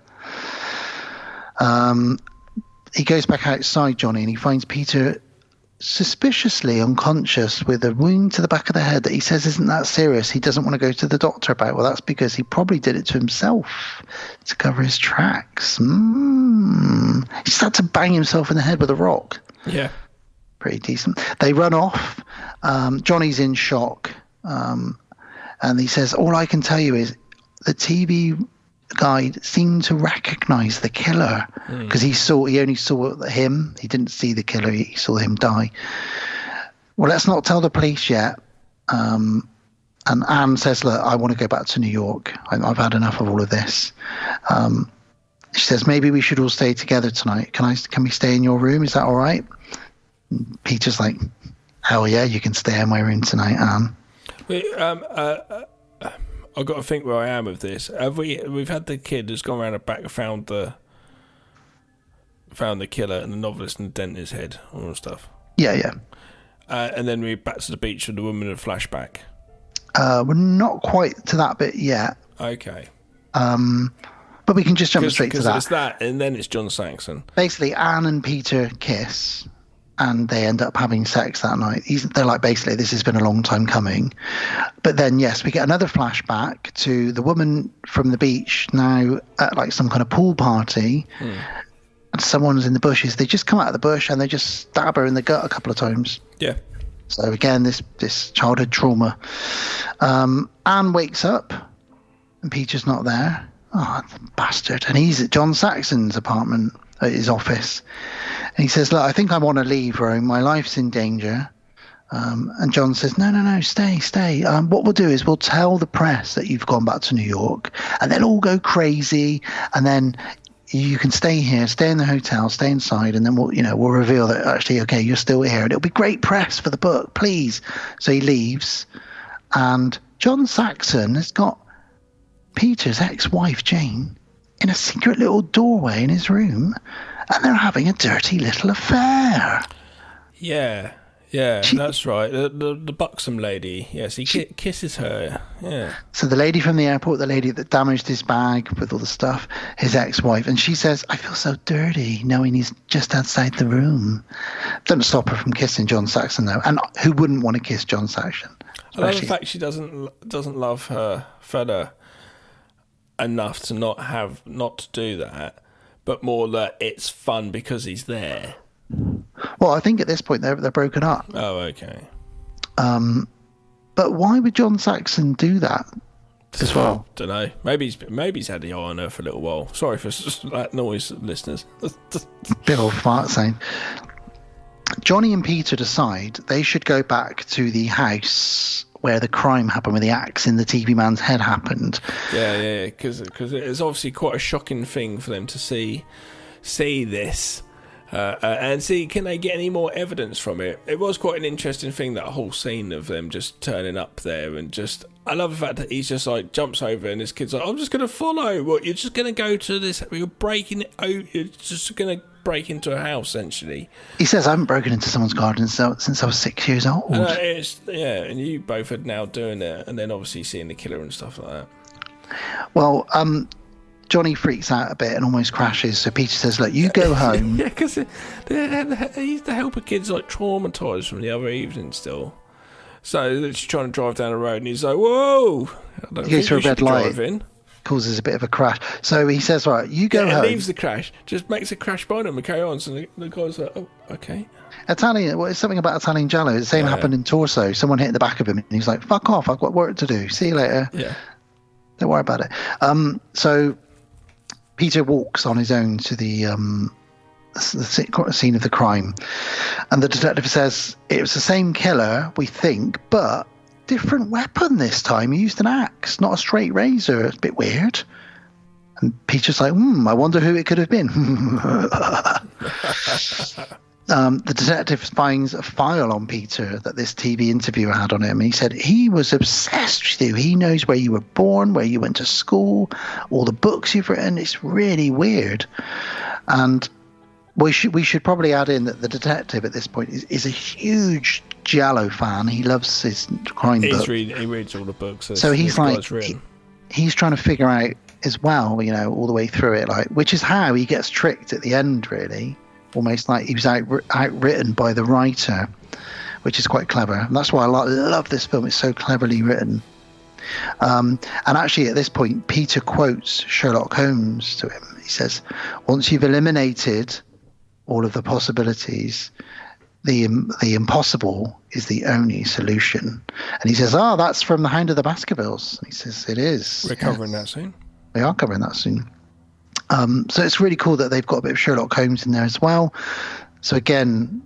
He goes back outside, Johnny, and he finds Peter suspiciously unconscious with a wound to the back of the head that he says isn't that serious. He doesn't want to go to the doctor about. Well, that's because he probably did it to himself to cover his tracks. He just had to bang himself in the head with a rock. Yeah. Pretty decent. They run off. Johnny's in shock. And he says, "All I can tell you is the TV guide seemed to recognize the killer because he only saw him. He didn't see the killer. He saw him die." Well, let's not tell the police yet. And Anne says, "Look, I want to go back to New York. I've had enough of all of this." She says, "Maybe we should all stay together tonight. Can we stay in your room? Is that all right?" And Peter's like, "Hell yeah, you can stay in my room tonight, Anne." I've got to think where I am with this. We've had the kid who's gone around the back and found the killer and the novelist and the dent in his head, all that stuff. Yeah. And then we're back to the beach with the woman in a flashback. We're not quite to that bit yet. Okay. But we can just jump straight to that. It's that, and then it's John Saxon. Basically, Anne and Peter kiss. and they end up having sex that night. They're like, basically, this has been a long time coming. But then, yes, we get another flashback to the woman from the beach now at like some kind of pool party. And someone's in the bushes. They just come out of the bush and they just stab her in the gut a couple of times. Yeah. So again, this childhood trauma. Anne wakes up and Peter's not there. Oh, bastard. And he's at John Saxon's apartment, at his office. And he says, look, I think I want to leave, Rome. My life's in danger. And John says, no, stay. What we'll do is we'll tell the press that you've gone back to New York, and they'll all go crazy. And then you can stay here, stay in the hotel, stay inside, and then we'll reveal that actually, okay, you're still here. And it'll be great press for the book, please. So he leaves. And John Saxon has got Peter's ex-wife, Jane, in a secret little doorway in his room, and they're having a dirty little affair. Yeah, that's right. The buxom lady. Yes, he kisses her. Yeah. So the lady from the airport, the lady that damaged his bag with all the stuff, his ex-wife, and she says, I feel so dirty knowing he's just outside the room. Doesn't stop her from kissing John Saxon, though. And who wouldn't want to kiss John Saxon? I love the fact she doesn't love her fella enough to not to do that, but more that it's fun because he's there. Well, I think at this point they're broken up. Oh, okay. But why would John Saxon do that as well? Don't know. Maybe he's had the eye on her for a little while. Sorry for that noise, listeners. Bit of fart sound. Johnny and Peter decide they should go back to the house where the crime happened, where the axe in the TV man's head happened. Yeah, because it's obviously quite a shocking thing for them to see this. And see, can they get any more evidence from it? It was quite an interesting thing, that whole scene of them just turning up there, and just, I love the fact that he's just like jumps over and this kid's like, I'm just going to follow. What, you're just going to go to this, you're just going to break into a house, essentially. He says, I haven't broken into someone's garden since I was 6 years old. And you both are now doing it, and then obviously seeing the killer and stuff like that. Well, Johnny freaks out a bit and almost crashes. So Peter says, look, you go home. Yeah, because he used to help a kid's like traumatised from the other evening still. So she's trying to drive down the road and he's like, whoa. He goes through a red light. Causes a bit of a crash. So he says, all right, you go home. Leaves the crash, just makes a crash behind him and carry on. So the guy's like, oh, okay. Italian, it's something about Italian Giallo. The same happened in Torso. Someone hit the back of him and he's like, fuck off, I've got work to do. See you later. Yeah. Don't worry about it. So Peter walks on his own to the scene of the crime, and the detective says it was the same killer, we think, but different weapon this time. He used an axe, not a straight razor. It's a bit weird. And Peter's like, I wonder who it could have been. The detective finds a file on Peter that this TV interviewer had on him. He said he was obsessed with you. He knows where you were born, where you went to school, all the books you've written. It's really weird. And we should probably add in that the detective at this point is a huge Giallo fan. He loves his crime books. He reads all the books. So he's like, he's trying to figure out as well, all the way through it, like, which is how he gets tricked at the end, really. Almost like he was outwritten by the writer, which is quite clever. And that's why I love this film. It's so cleverly written. And actually, at this point, Peter quotes Sherlock Holmes to him. He says, once you've eliminated all of the possibilities, the impossible is the only solution. And he says, that's from The Hound of the Baskervilles. And he says, it is. We're covering that soon. We are covering that soon. So it's really cool that they've got a bit of Sherlock Holmes in there as well. So again,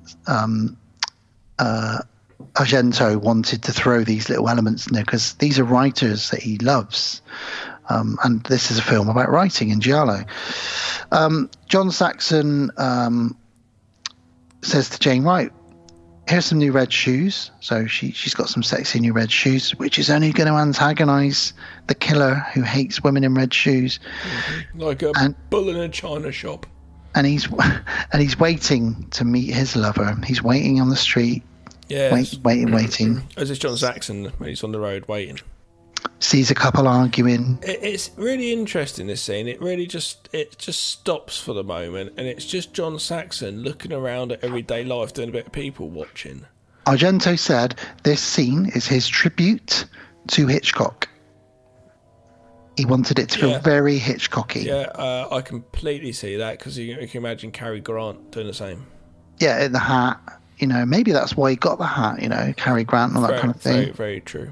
Argento wanted to throw these little elements in there because these are writers that he loves. And this is a film about writing in Giallo. John Saxon says to Jane, right, here's some new red shoes. So she's got some sexy new red shoes, which is only going to antagonise the killer who hates women in red shoes. Mm-hmm. Like a bull in a china shop. And he's waiting to meet his lover. He's waiting on the street. Yeah. Waiting. As is John Saxon when he's on the road waiting. Sees a couple arguing. It's really interesting, this scene. It really just stops for the moment, and it's just John Saxon looking around at everyday life, doing a bit of people watching. Argento said this scene is his tribute to Hitchcock. He wanted it to feel very Hitchcocky. Yeah, I completely see that, because you can imagine Cary Grant doing the same. Yeah, in the hat. Maybe that's why he got the hat, Cary Grant and all that kind of thing. Very, very true.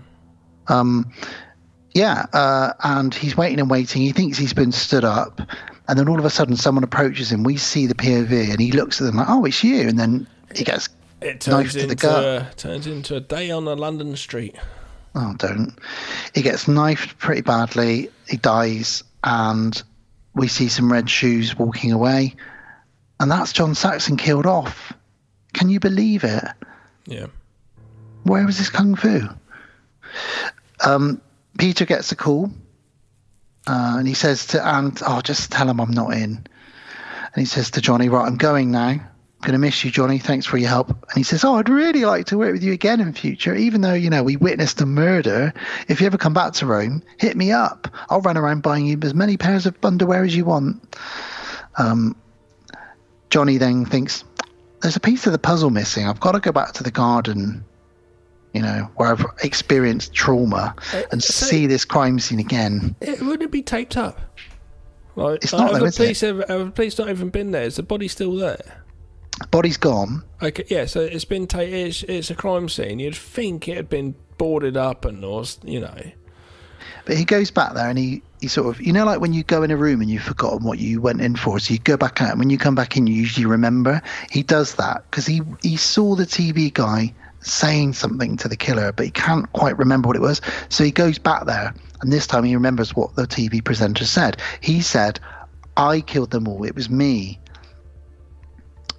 And he's waiting and waiting. He thinks he's been stood up, and then all of a sudden someone approaches him. We see the POV, and he looks at them like, "Oh, it's you!" And then he gets knifed to the gut. Turns into a day on a London street. Oh, don't! He gets knifed pretty badly. He dies, and we see some red shoes walking away, and that's John Saxon killed off. Can you believe it? Yeah. Where was his kung fu? Peter gets a call, and he says to Anne, just tell him I'm not in. And he says to Johnny, right, I'm going now. I'm going to miss you, Johnny. Thanks for your help. And he says, I'd really like to work with you again in future, even though, we witnessed a murder. If you ever come back to Rome, hit me up. I'll run around buying you as many pairs of underwear as you want. Johnny then thinks, there's a piece of the puzzle missing. I've got to go back to the garden, where I've experienced trauma and see this crime scene again. Would it be taped up? It's not, though, is it? Have the police not even been there? Is the body still there? Body's gone. Okay, yeah, so it's been it's a crime scene. You'd think it had been boarded up and, But he goes back there and he sort of, like when you go in a room and you've forgotten what you went in for, so you go back out, and when you come back in, you usually remember. He does that because he saw the TV guy saying something to the killer, but he can't quite remember what it was. So he goes back there, and this time he remembers what the TV presenter said. He said, I killed them all. It was me.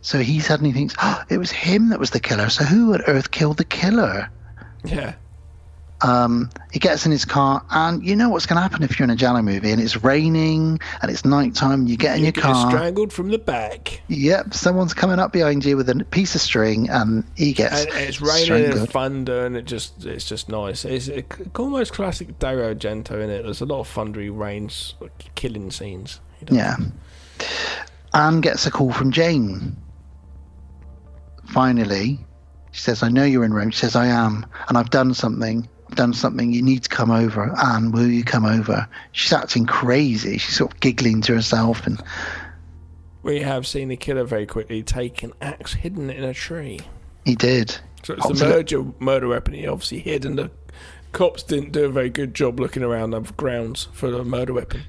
So he suddenly thinks, it was him that was the killer. So who on earth killed the killer? Yeah. He gets in his car, and you know what's going to happen if you're in a Giallo movie and it's raining and it's nighttime. You get in your car, strangled from the back. Yep, someone's coming up behind you with a piece of string, and he gets. And it's raining and thunder, and it's just nice. It's almost classic Dario Argento in it. There's a lot of thundery rains, killing scenes. Yeah. Anne gets a call from Jane. Finally, she says, "I know you're in Rome." She says, "I am, and I've done something. You need to come over. Anne, will you come over?" She's acting crazy. She's sort of giggling to herself. And we have seen the killer very quickly take an axe hidden in a tree. He did. So it's the murder weapon he obviously hid, and the cops didn't do a very good job looking around the grounds for the murder weapon.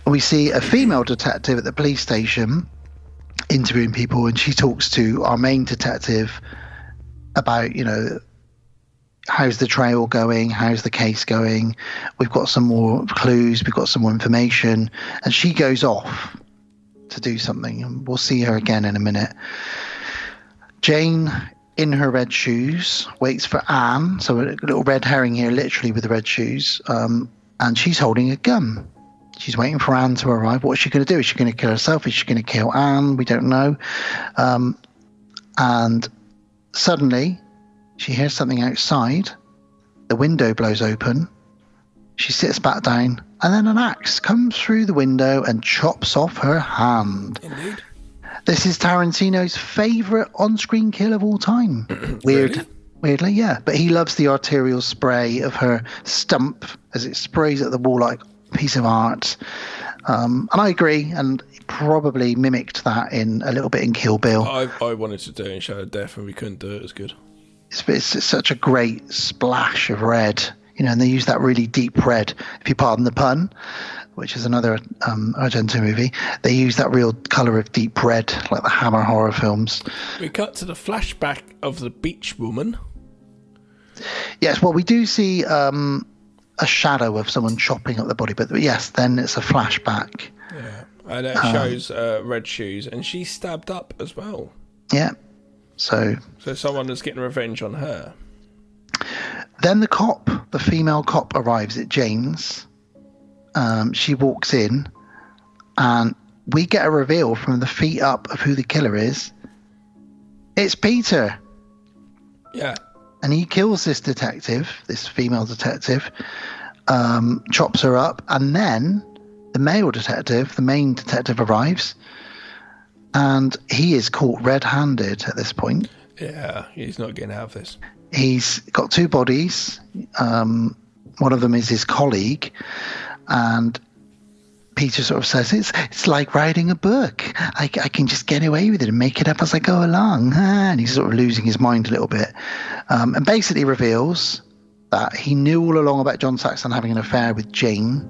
We see a female detective at the police station interviewing people, and she talks to our main detective about, how's the trail going? How's the case going? We've got some more clues. We've got some more information. And she goes off to do something. And we'll see her again in a minute. Jane, in her red shoes, waits for Anne. So a little red herring here, literally with the red shoes. And she's holding a gun. She's waiting for Anne to arrive. What's she going to do? Is she going to kill herself? Is she going to kill Anne? We don't know. And suddenly, she hears something outside. The window blows open. She sits back down, and then an axe comes through the window and chops off her hand. Indeed. This is Tarantino's favourite on-screen kill of all time. Weirdly, yeah. But he loves the arterial spray of her stump as it sprays at the wall like a piece of art. And I agree, and probably mimicked that in a little bit in Kill Bill. I wanted to do it in Shadow of Death, and we couldn't do it as good. It's such a great splash of red, and they use that really deep red, if you pardon the pun, which is another Argento movie. They use that real colour of deep red, like the Hammer horror films. We cut to the flashback of the beach woman. Yes, well, we do see a shadow of someone chopping up the body, but yes, then it's a flashback. Yeah, and it shows red shoes, and she's stabbed up as well. Yeah. So someone is getting revenge on her. Then the female cop arrives at Jane's. She walks in, and we get a reveal from the feet up of who the killer is. It's Peter. Yeah. And he kills this female detective. chops her up, and then the main detective arrives, and he is caught red-handed at this point. Yeah, he's not getting out of this. He's got two bodies. One of them is his colleague, and Peter sort of says, it's like writing a book. I can just get away with it and make it up as I go along. And he's sort of losing his mind a little bit. And basically reveals that he knew all along about John Saxon having an affair with Jane.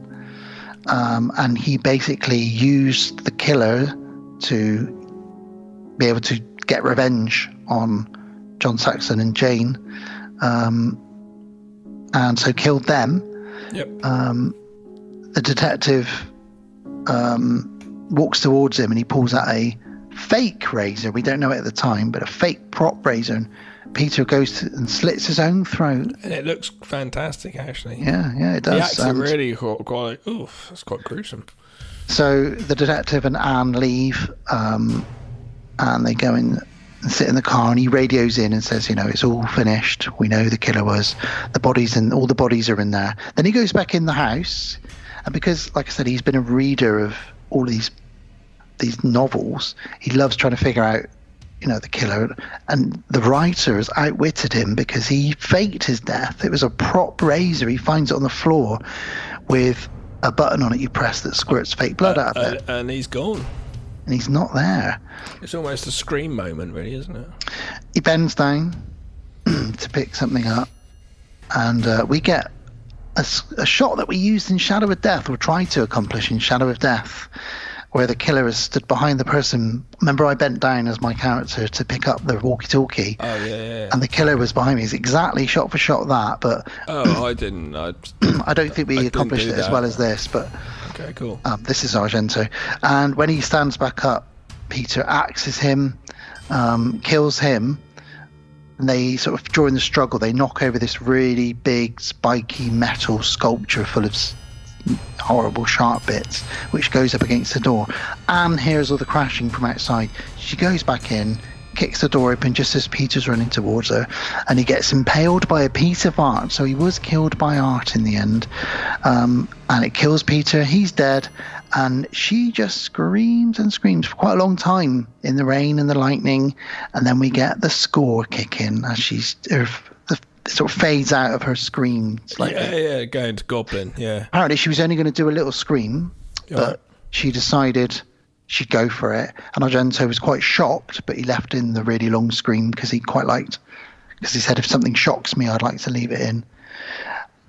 And he basically used the killer to be able to get revenge on John Saxon and Jane. And so killed them. Yep. The detective walks towards him and he pulls out a fake razor. We don't know it at the time, but a fake prop razor. And Peter goes and slits his own throat. And it looks fantastic, actually. Yeah, it does. The accent really quite, oof, that's quite gruesome. So the detective and Anne leave, and they go in and sit in the car, and he radios in and says, it's all finished. We know the killer was. All the bodies are in there. Then he goes back in the house. And because, like I said, he's been a reader of all these novels, he loves trying to figure out, the killer. And the writer has outwitted him because he faked his death. It was a prop razor. He finds it on the floor with a button on it you press that squirts fake blood out of it. And he's gone. And he's not there. It's almost a Scream moment, really, isn't it? He bends down to pick something up. And we get a shot that we used in Shadow of Death, or tried to accomplish in Shadow of Death, where the killer has stood behind the person. Remember, I bent down as my character to pick up the walkie-talkie. Oh, yeah. And the killer was behind me. It's exactly shot for shot that, but... Oh, I didn't. I don't think we accomplished it as well as this, but... Okay, cool. This is Argento. And when he stands back up, Peter axes him, kills him, and they sort of, during the struggle, they knock over this really big, spiky metal sculpture full of horrible sharp bits, which goes up against the door. Anne hears all the crashing from outside. She goes back in, kicks the door open just as Peter's running towards her, and he gets impaled by a piece of art. So he was killed by art in the end. And it kills Peter. He's dead. And she just screams and screams for quite a long time in the rain and the lightning. And then we get the score kick in as it sort of fades out of her scream slightly. Yeah, going to Goblin, yeah. Apparently she was only going to do a little scream, but she decided she'd go for it. And Argento was quite shocked, but he left in the really long scream because he said, if something shocks me, I'd like to leave it in.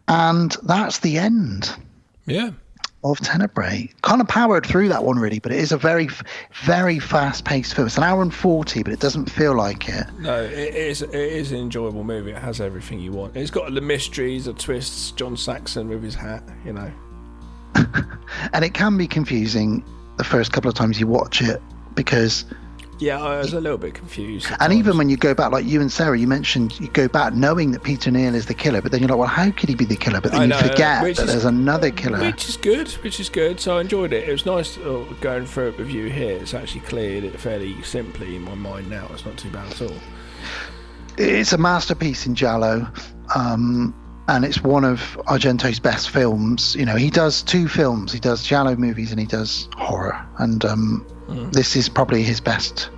And that's the end. Yeah. Of Tenebrae. Kind of powered through that one, really, but it is a very, very fast-paced film. It's an hour and 40, but it doesn't feel like it. No, it is an enjoyable movie. It has everything you want. It's got the mysteries, the twists, John Saxon with his hat, And it can be confusing the first couple of times you watch it, because... Yeah, I was a little bit confused. And even when you go back, like you and Sarah, you mentioned you go back knowing that Peter Neal is the killer, but then you're like, well, how could he be the killer? But then you forget that there's another killer. Which is good. So I enjoyed it. It was nice going through it with you here. It's actually cleared it fairly simply in my mind now. It's not too bad at all. It's a masterpiece in Giallo. And it's one of Argento's best films. He does two films. He does Giallo movies and he does horror. And this is probably his best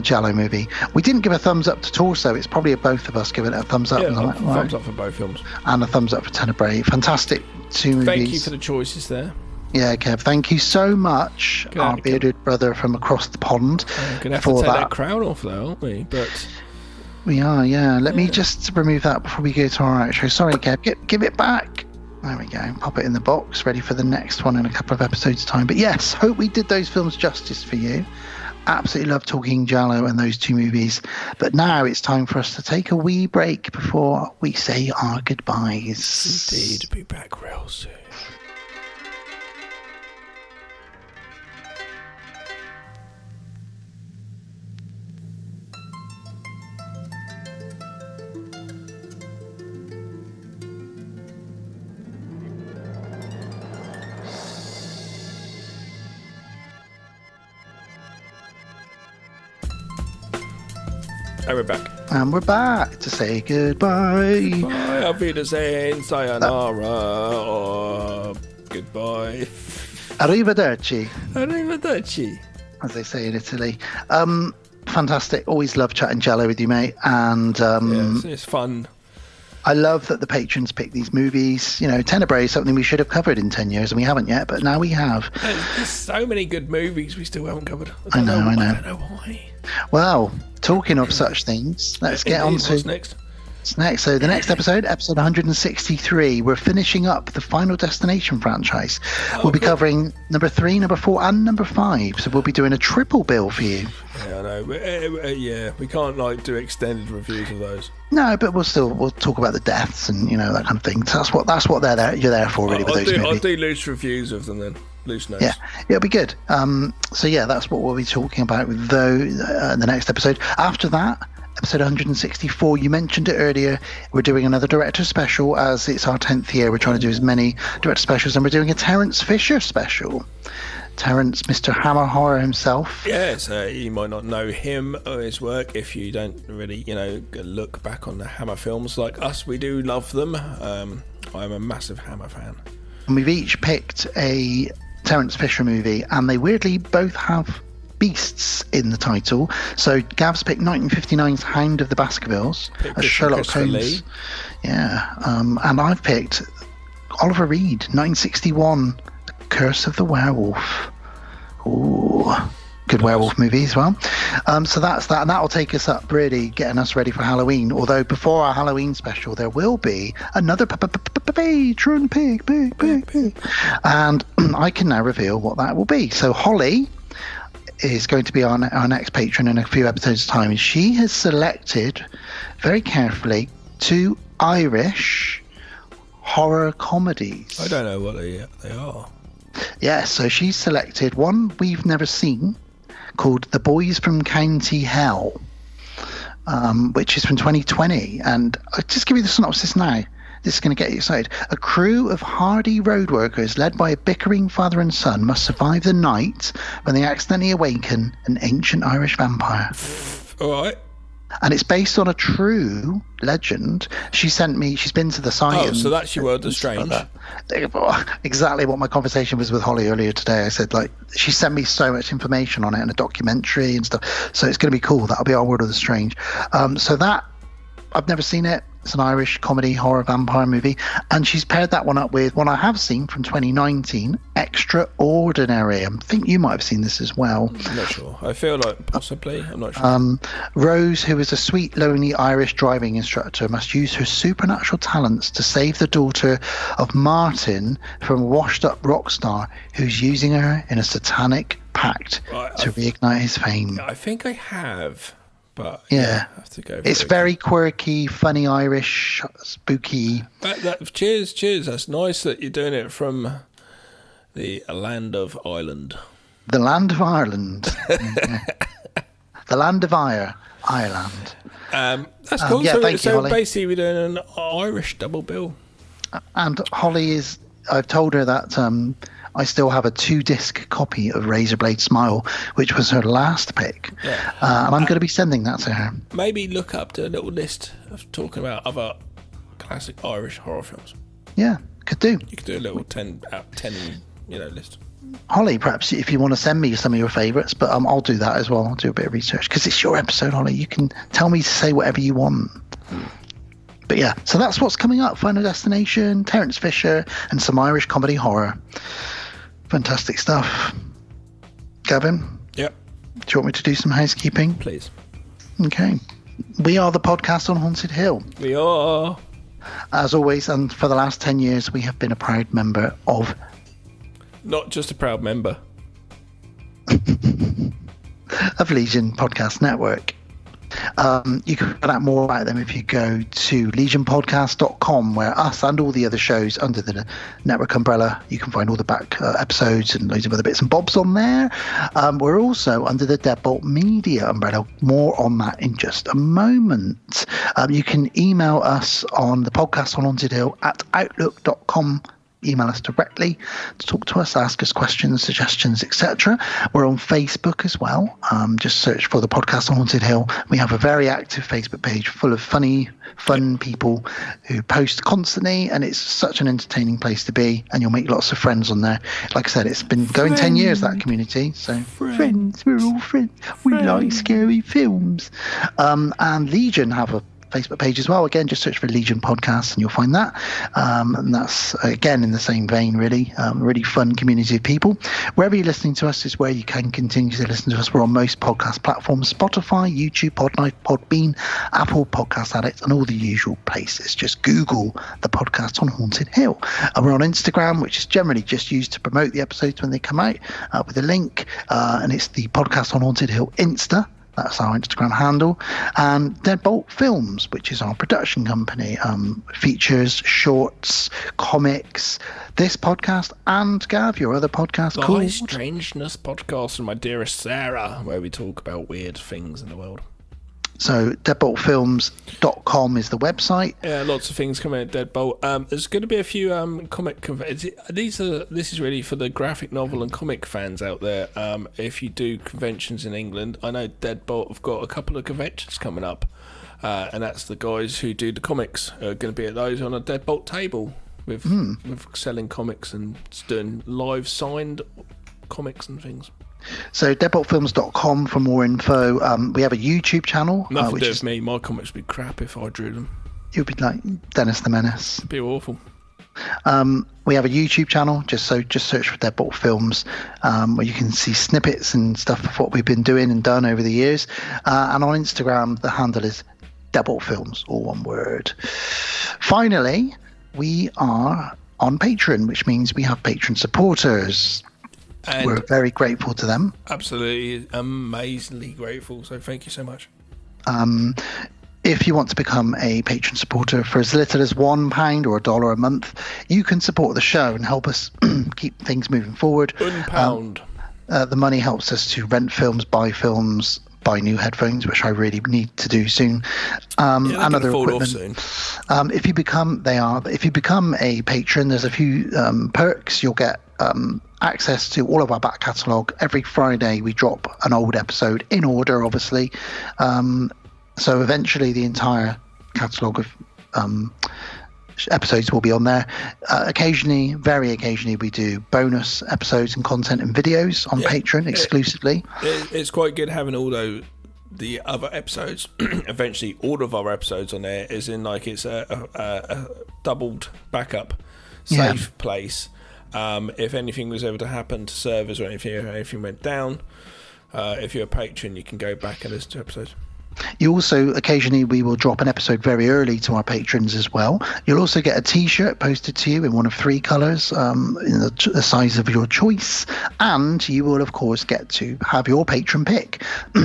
Giallo movie. We didn't give a thumbs up to Torso. It's probably both of us giving it a thumbs up. Yeah, thumbs up for both films. And a thumbs up for Tenebrae. Fantastic two movies. Thank you for the choices there. Yeah, Kev. Thank you so much, our bearded brother from across the pond. We're going to have to take that crown off though, aren't we? But... We are, yeah. Let me just remove that before we go to our outro. Sorry, Kev. Give it back. There we go. Pop it in the box, ready for the next one in a couple of episodes' time. But yes, hope we did those films justice for you. Absolutely love talking Giallo and those two movies. But now it's time for us to take a wee break before we say our goodbyes. Indeed, be back real soon. And we're back. And we're back to say goodbye. Bye. Auf Wiedersehen, sayonara, or goodbye. Arrivederci. Arrivederci. As they say in Italy. Fantastic. Always love chatting Jello with you, mate. And it's fun. I love that the patrons pick these movies. You know, Tenebrae is something we should have covered in 10 years, and we haven't yet, but now we have. There's so many good movies we still haven't covered. I know. I don't know why. Well, talking of such things, let's get on to... What's next? Next. So the next episode 163, we're finishing up the Final Destination franchise. We'll be covering number 3, number 4, and number 5. So we'll be doing a triple bill for you. Yeah, I know. We can't do extended reviews of those. No, but we'll talk about the deaths and that kind of thing. So that's what you're there for, really. I'll do loose reviews of them then. Loose notes. Yeah, it'll be good. So yeah, that's what we'll be talking about with the next episode. After that, episode 164, you mentioned it earlier, we're doing another director special. As it's our 10th year, we're trying to do as many director specials, and we're doing a Terence Fisher special. Terence, Mr. Hammer Horror himself. Yes, you might not know him or his work if you don't really, look back on the Hammer films like us. We do love them. I'm a massive Hammer fan. And we've each picked a Terence Fisher movie, and they weirdly both have beasts in the title. So Gav's picked 1959's Hound of the Baskervilles as Sherlock Holmes. Yeah, and I've picked Oliver Reed, 1961, The Curse of the Werewolf. Ooh, good werewolf movie as well. So that's that, and that'll take us up, really getting us ready for Halloween. Although before our Halloween special, there will be another patron pig, and I can now reveal what that will be. So Holly is going to be our next patron in a few episodes' time. She has selected very carefully 2 Irish horror comedies. I don't know what they are. Yeah, so she's selected one we've never seen called The Boys from County Hell, which is from 2020. And I'll just give you the synopsis now. This is going to get you excited. A crew of hardy road workers led by a bickering father and son must survive the night when they accidentally awaken an ancient Irish vampire. All right. And it's based on a true legend. She's been to the site. Oh, so that's your World of Strange. Exactly what my conversation was with Holly earlier today. I said, she sent me so much information on it and a documentary and stuff. So it's going to be cool. That'll be our World of the Strange. So that, I've never seen it. It's an Irish comedy horror vampire movie, and she's paired that one up with one I have seen from 2019, Extraordinary. I think you might have seen this as well. I'm not sure. I feel like possibly. I'm not sure. Rose, who is a sweet, lonely Irish driving instructor, must use her supernatural talents to save the daughter of Martin from a washed-up rock star who's using her in a satanic pact to reignite his fame. I think I have. But yeah, I have to go. It's very quirky, funny, Irish, spooky. Cheers. That's nice that you're doing it from the land of Ireland. The land of Ireland. The land of Ireland. That's cool. Yeah, thank you, Holly. Basically, we're doing an Irish double bill. And Holly I've told her that I still have a 2-disc copy of Razorblade Smile, which was her last pick. Yeah. And I'm going to be sending that to her. Maybe look up the little list of talking about other classic Irish horror films. Yeah, could do. You could do a little 10 out of 10, list. Holly, perhaps if you want to send me some of your favourites, but I'll do that as well. I'll do a bit of research because it's your episode, Holly. You can tell me to say whatever you want. But yeah, so that's what's coming up. Final Destination, Terence Fisher, and some Irish comedy horror. Fantastic stuff. Gavin? Yep. Do you want me to do some housekeeping? Please. Okay. We are the podcast on Haunted Hill. We are. As always, and for the last 10 years, we have been a proud member of... Not just a proud member. of Legion Podcast Network. You can find out more about them if you go to legionpodcast.com, where us and all the other shows under the network umbrella, you can find all the back episodes and loads of other bits and bobs on there. We're also under the Deadbolt Media umbrella. More on that in just a moment. You can email us on the podcast on Haunted Hill at outlook.com email us directly to talk to us, ask us questions, suggestions, etc. We're on Facebook as well. Just search for the podcast on Haunted Hill. We have a very active Facebook page full of fun people who post constantly, and it's such an entertaining place to be, and you'll make lots of friends on there. Like I said, it's been going 10 years, that community, so friends, we're all friends. We like scary films. And Legion have a Facebook page as well. Again, just search for Legion Podcast and you'll find that. And that's, again, in the same vein, really. Really fun community of people. Wherever you're listening to us is where you can continue to listen to us. We're on most podcast platforms: Spotify, YouTube, Podknife, Podbean, Apple Podcast Addict, and all the usual places. Just Google the podcast on Haunted Hill. And we're on Instagram, which is generally just used to promote the episodes when they come out, with a link. And it's the Podcast on Haunted Hill Insta. That's our Instagram handle. And Deadbolt Films, which is our production company, features, shorts, comics, this podcast, and Gav, your other podcast called High Strangeness Podcast, and my dearest Sarah, where we talk about weird things in the world. So deadboltfilms.com is the website. Yeah, lots of things coming at Deadbolt. There's going to be a few comic conventions. This is really for the graphic novel and comic fans out there. If you do conventions in England, I know Deadbolt have got a couple of conventions coming up, and that's the guys who do the comics are going to be at those on a Deadbolt table with selling comics and doing live signed comics and things. So deadboltfilms.com for more info. We have a YouTube channel. Nothing to do with me. My comics would be crap if I drew them. You'd be like Dennis the Menace. It'd be awful. We have a YouTube channel. Just search for Deadbolt Films, where you can see snippets and stuff of what we've been doing and done over the years. And on Instagram, the handle is Deadbolt Films, all one word. Finally, we are on Patreon, which means we have patron supporters. And we're very grateful to them. Absolutely, amazingly grateful. So thank you so much. If you want to become a patron supporter for as little as £1 or $1 a month, you can support the show and help us keep things moving forward. £1. The money helps us to rent films, buy new headphones, which I really need to do soon, and other equipment. Soon. If you become a patron, there's a few perks. You'll get access to all of our back catalogue. Every Friday we drop an old episode in order, obviously. So eventually the entire catalogue of episodes will be on there. Occasionally, very occasionally, we do bonus episodes and content and videos on Patreon exclusively. It's quite good having all the other episodes. Eventually, all of our episodes on there is in like it's a doubled backup safe place. If anything was ever to happen to servers or anything went down, if you're a patron, you can go back and listen to episodes. You also, occasionally, we will drop an episode very early to our patrons as well. You'll also get a T-shirt posted to you in one of 3 colours, in the size of your choice. And you will, of course, get to have your patron pick.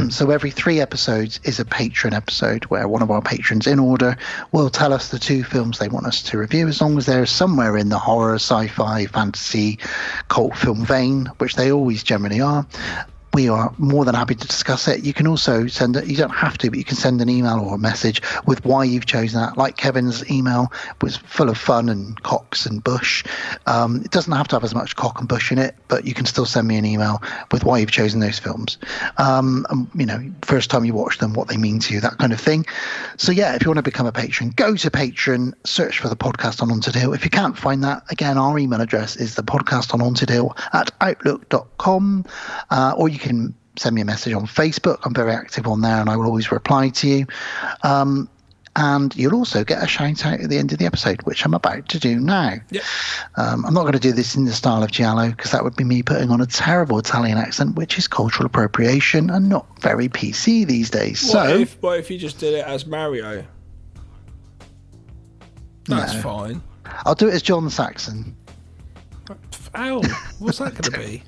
So every 3 episodes is a patron episode where one of our patrons, in order, will tell us the 2 films they want us to review, as long as they're somewhere in the horror, sci-fi, fantasy, cult film vein, which they always generally are. We are more than happy to discuss it. You can also send it, you don't have to, but you can send an email or a message with why you've chosen that. Like Kevin's email was full of fun and cocks and bush. It doesn't have to have as much cock and bush in it, but you can still send me an email with why you've chosen those films. And, first time you watch them, what they mean to you, that kind of thing. So yeah, if you want to become a patron, go to Patreon, search for the podcast on Haunted Hill. If you can't find that, again, our email address is thepodcastonhauntedhill@outlook.com, or you can send me a message on Facebook. I'm very active on there and I will always reply to you. And you'll also get a shout out at the end of the episode, which I'm about to do now. Yep. I'm not going to do this in the style of Giallo because that would be me putting on a terrible Italian accent, which is cultural appropriation and not very PC these days. What if you just did it as Mario? That's fine. I'll do it as John Saxon. Ow, what's that going to be?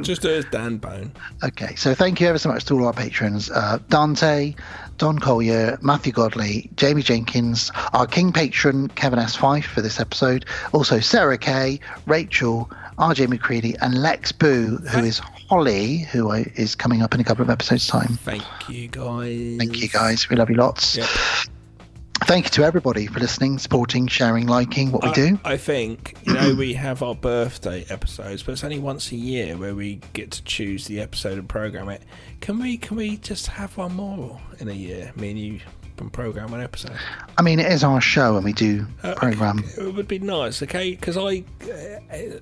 Just do it as Dan Bone. Okay, so thank you ever so much to all our patrons. Dante, Don Collier, Matthew Godley, Jamie Jenkins, our King patron, Kevin S. Fife for this episode. Also Sarah Kay, Rachel, RJ McCready, and Lex Boo, who is Holly, who is coming up in a couple of episodes' time. Thank you, guys. Thank you, guys. We love you lots. Yep. thank you to everybody for listening, supporting, sharing, liking what we do. I think, we have our birthday episodes, but it's only once a year where we get to choose the episode and program it. Can we just have one more in a year? Me and you can program one episode. I mean, it is our show and we do program. It would be nice, okay? Because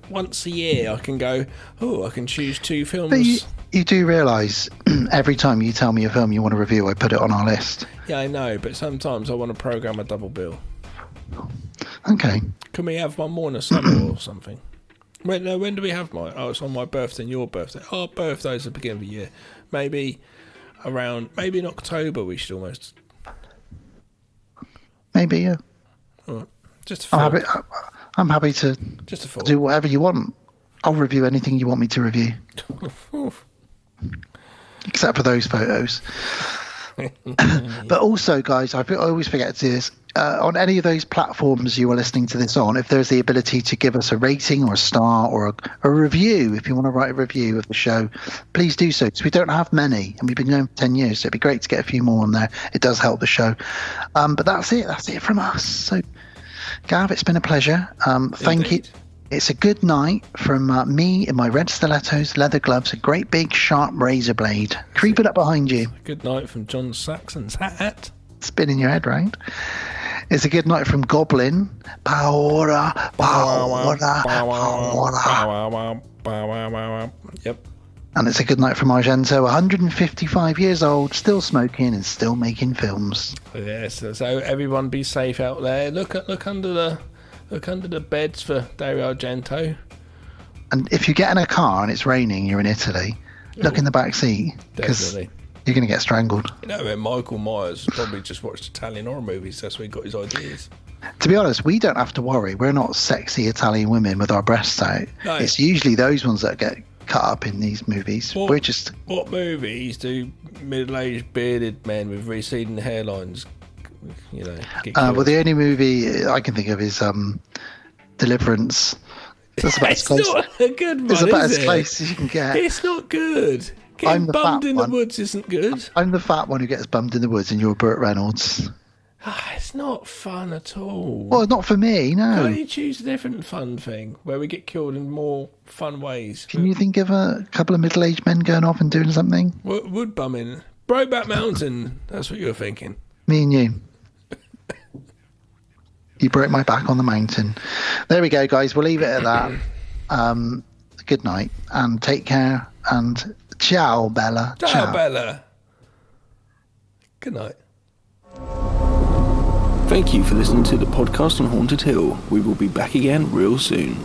once a year I can go, I can choose 2 films. But you do realise every time you tell me a film you want to review, I put it on our list. Yeah, I know, but sometimes I want to program a double bill. Okay. Can we have one more in the summer or something? When do we have it's on my birthday and your birthday. Our birthday's at the beginning of the year. Maybe in October we should almost... Maybe, yeah. All right. Just a thought. I'm happy to just a thought. Do whatever you want. I'll review anything you want me to review. Except for those photos. But also, guys, I always forget to do this. On any of those platforms you are listening to this on, if there's the ability to give us a rating or a star or a review, if you want to write a review of the show, please do so, because we don't have many and we've been going for 10 years, so it'd be great to get a few more on there. It does help the show. But that's it from us. So Gav, it's been a pleasure. Thank you. It's a good night from me in my red stilettos, leather gloves, a great big sharp razor blade creeping up behind you. Good night from John Saxon's hat. Spinning your head round. It's a good night from Goblin. Paora. Yep. And it's a good night from Argento, 155 years old, still smoking and still making films. Yes, so everyone be safe out there. Look under the beds for Dario Argento. And if you get in a car and it's raining, you're in Italy, look in the back seat, because you're going to get strangled. Michael Myers probably just watched Italian horror movies. That's where he got his ideas. To be honest, we don't have to worry. We're not sexy Italian women with our breasts out. No. It's usually those ones that get cut up in these movies. What movies do middle-aged bearded men with receding hairlines get killed? Well, the only movie I can think of is Deliverance. That's about it's not a good one, it's about as close as you can get. It's not good. Getting bummed in the woods isn't good. I'm the fat one who gets bummed in the woods, and you're Burt Reynolds. It's not fun at all. Well, not for me, no. Can't you choose a different fun thing where we get killed in more fun ways? Can you think of a couple of middle-aged men going off and doing something? Wood bumming. Brokeback Mountain. That's what you're thinking. Me and you. You broke my back on the mountain. There we go, guys. We'll leave it at that. Good night and take care and ciao, Bella. Ciao, Bella. Good night. Thank you for listening to the podcast on Haunted Hill. We will be back again real soon.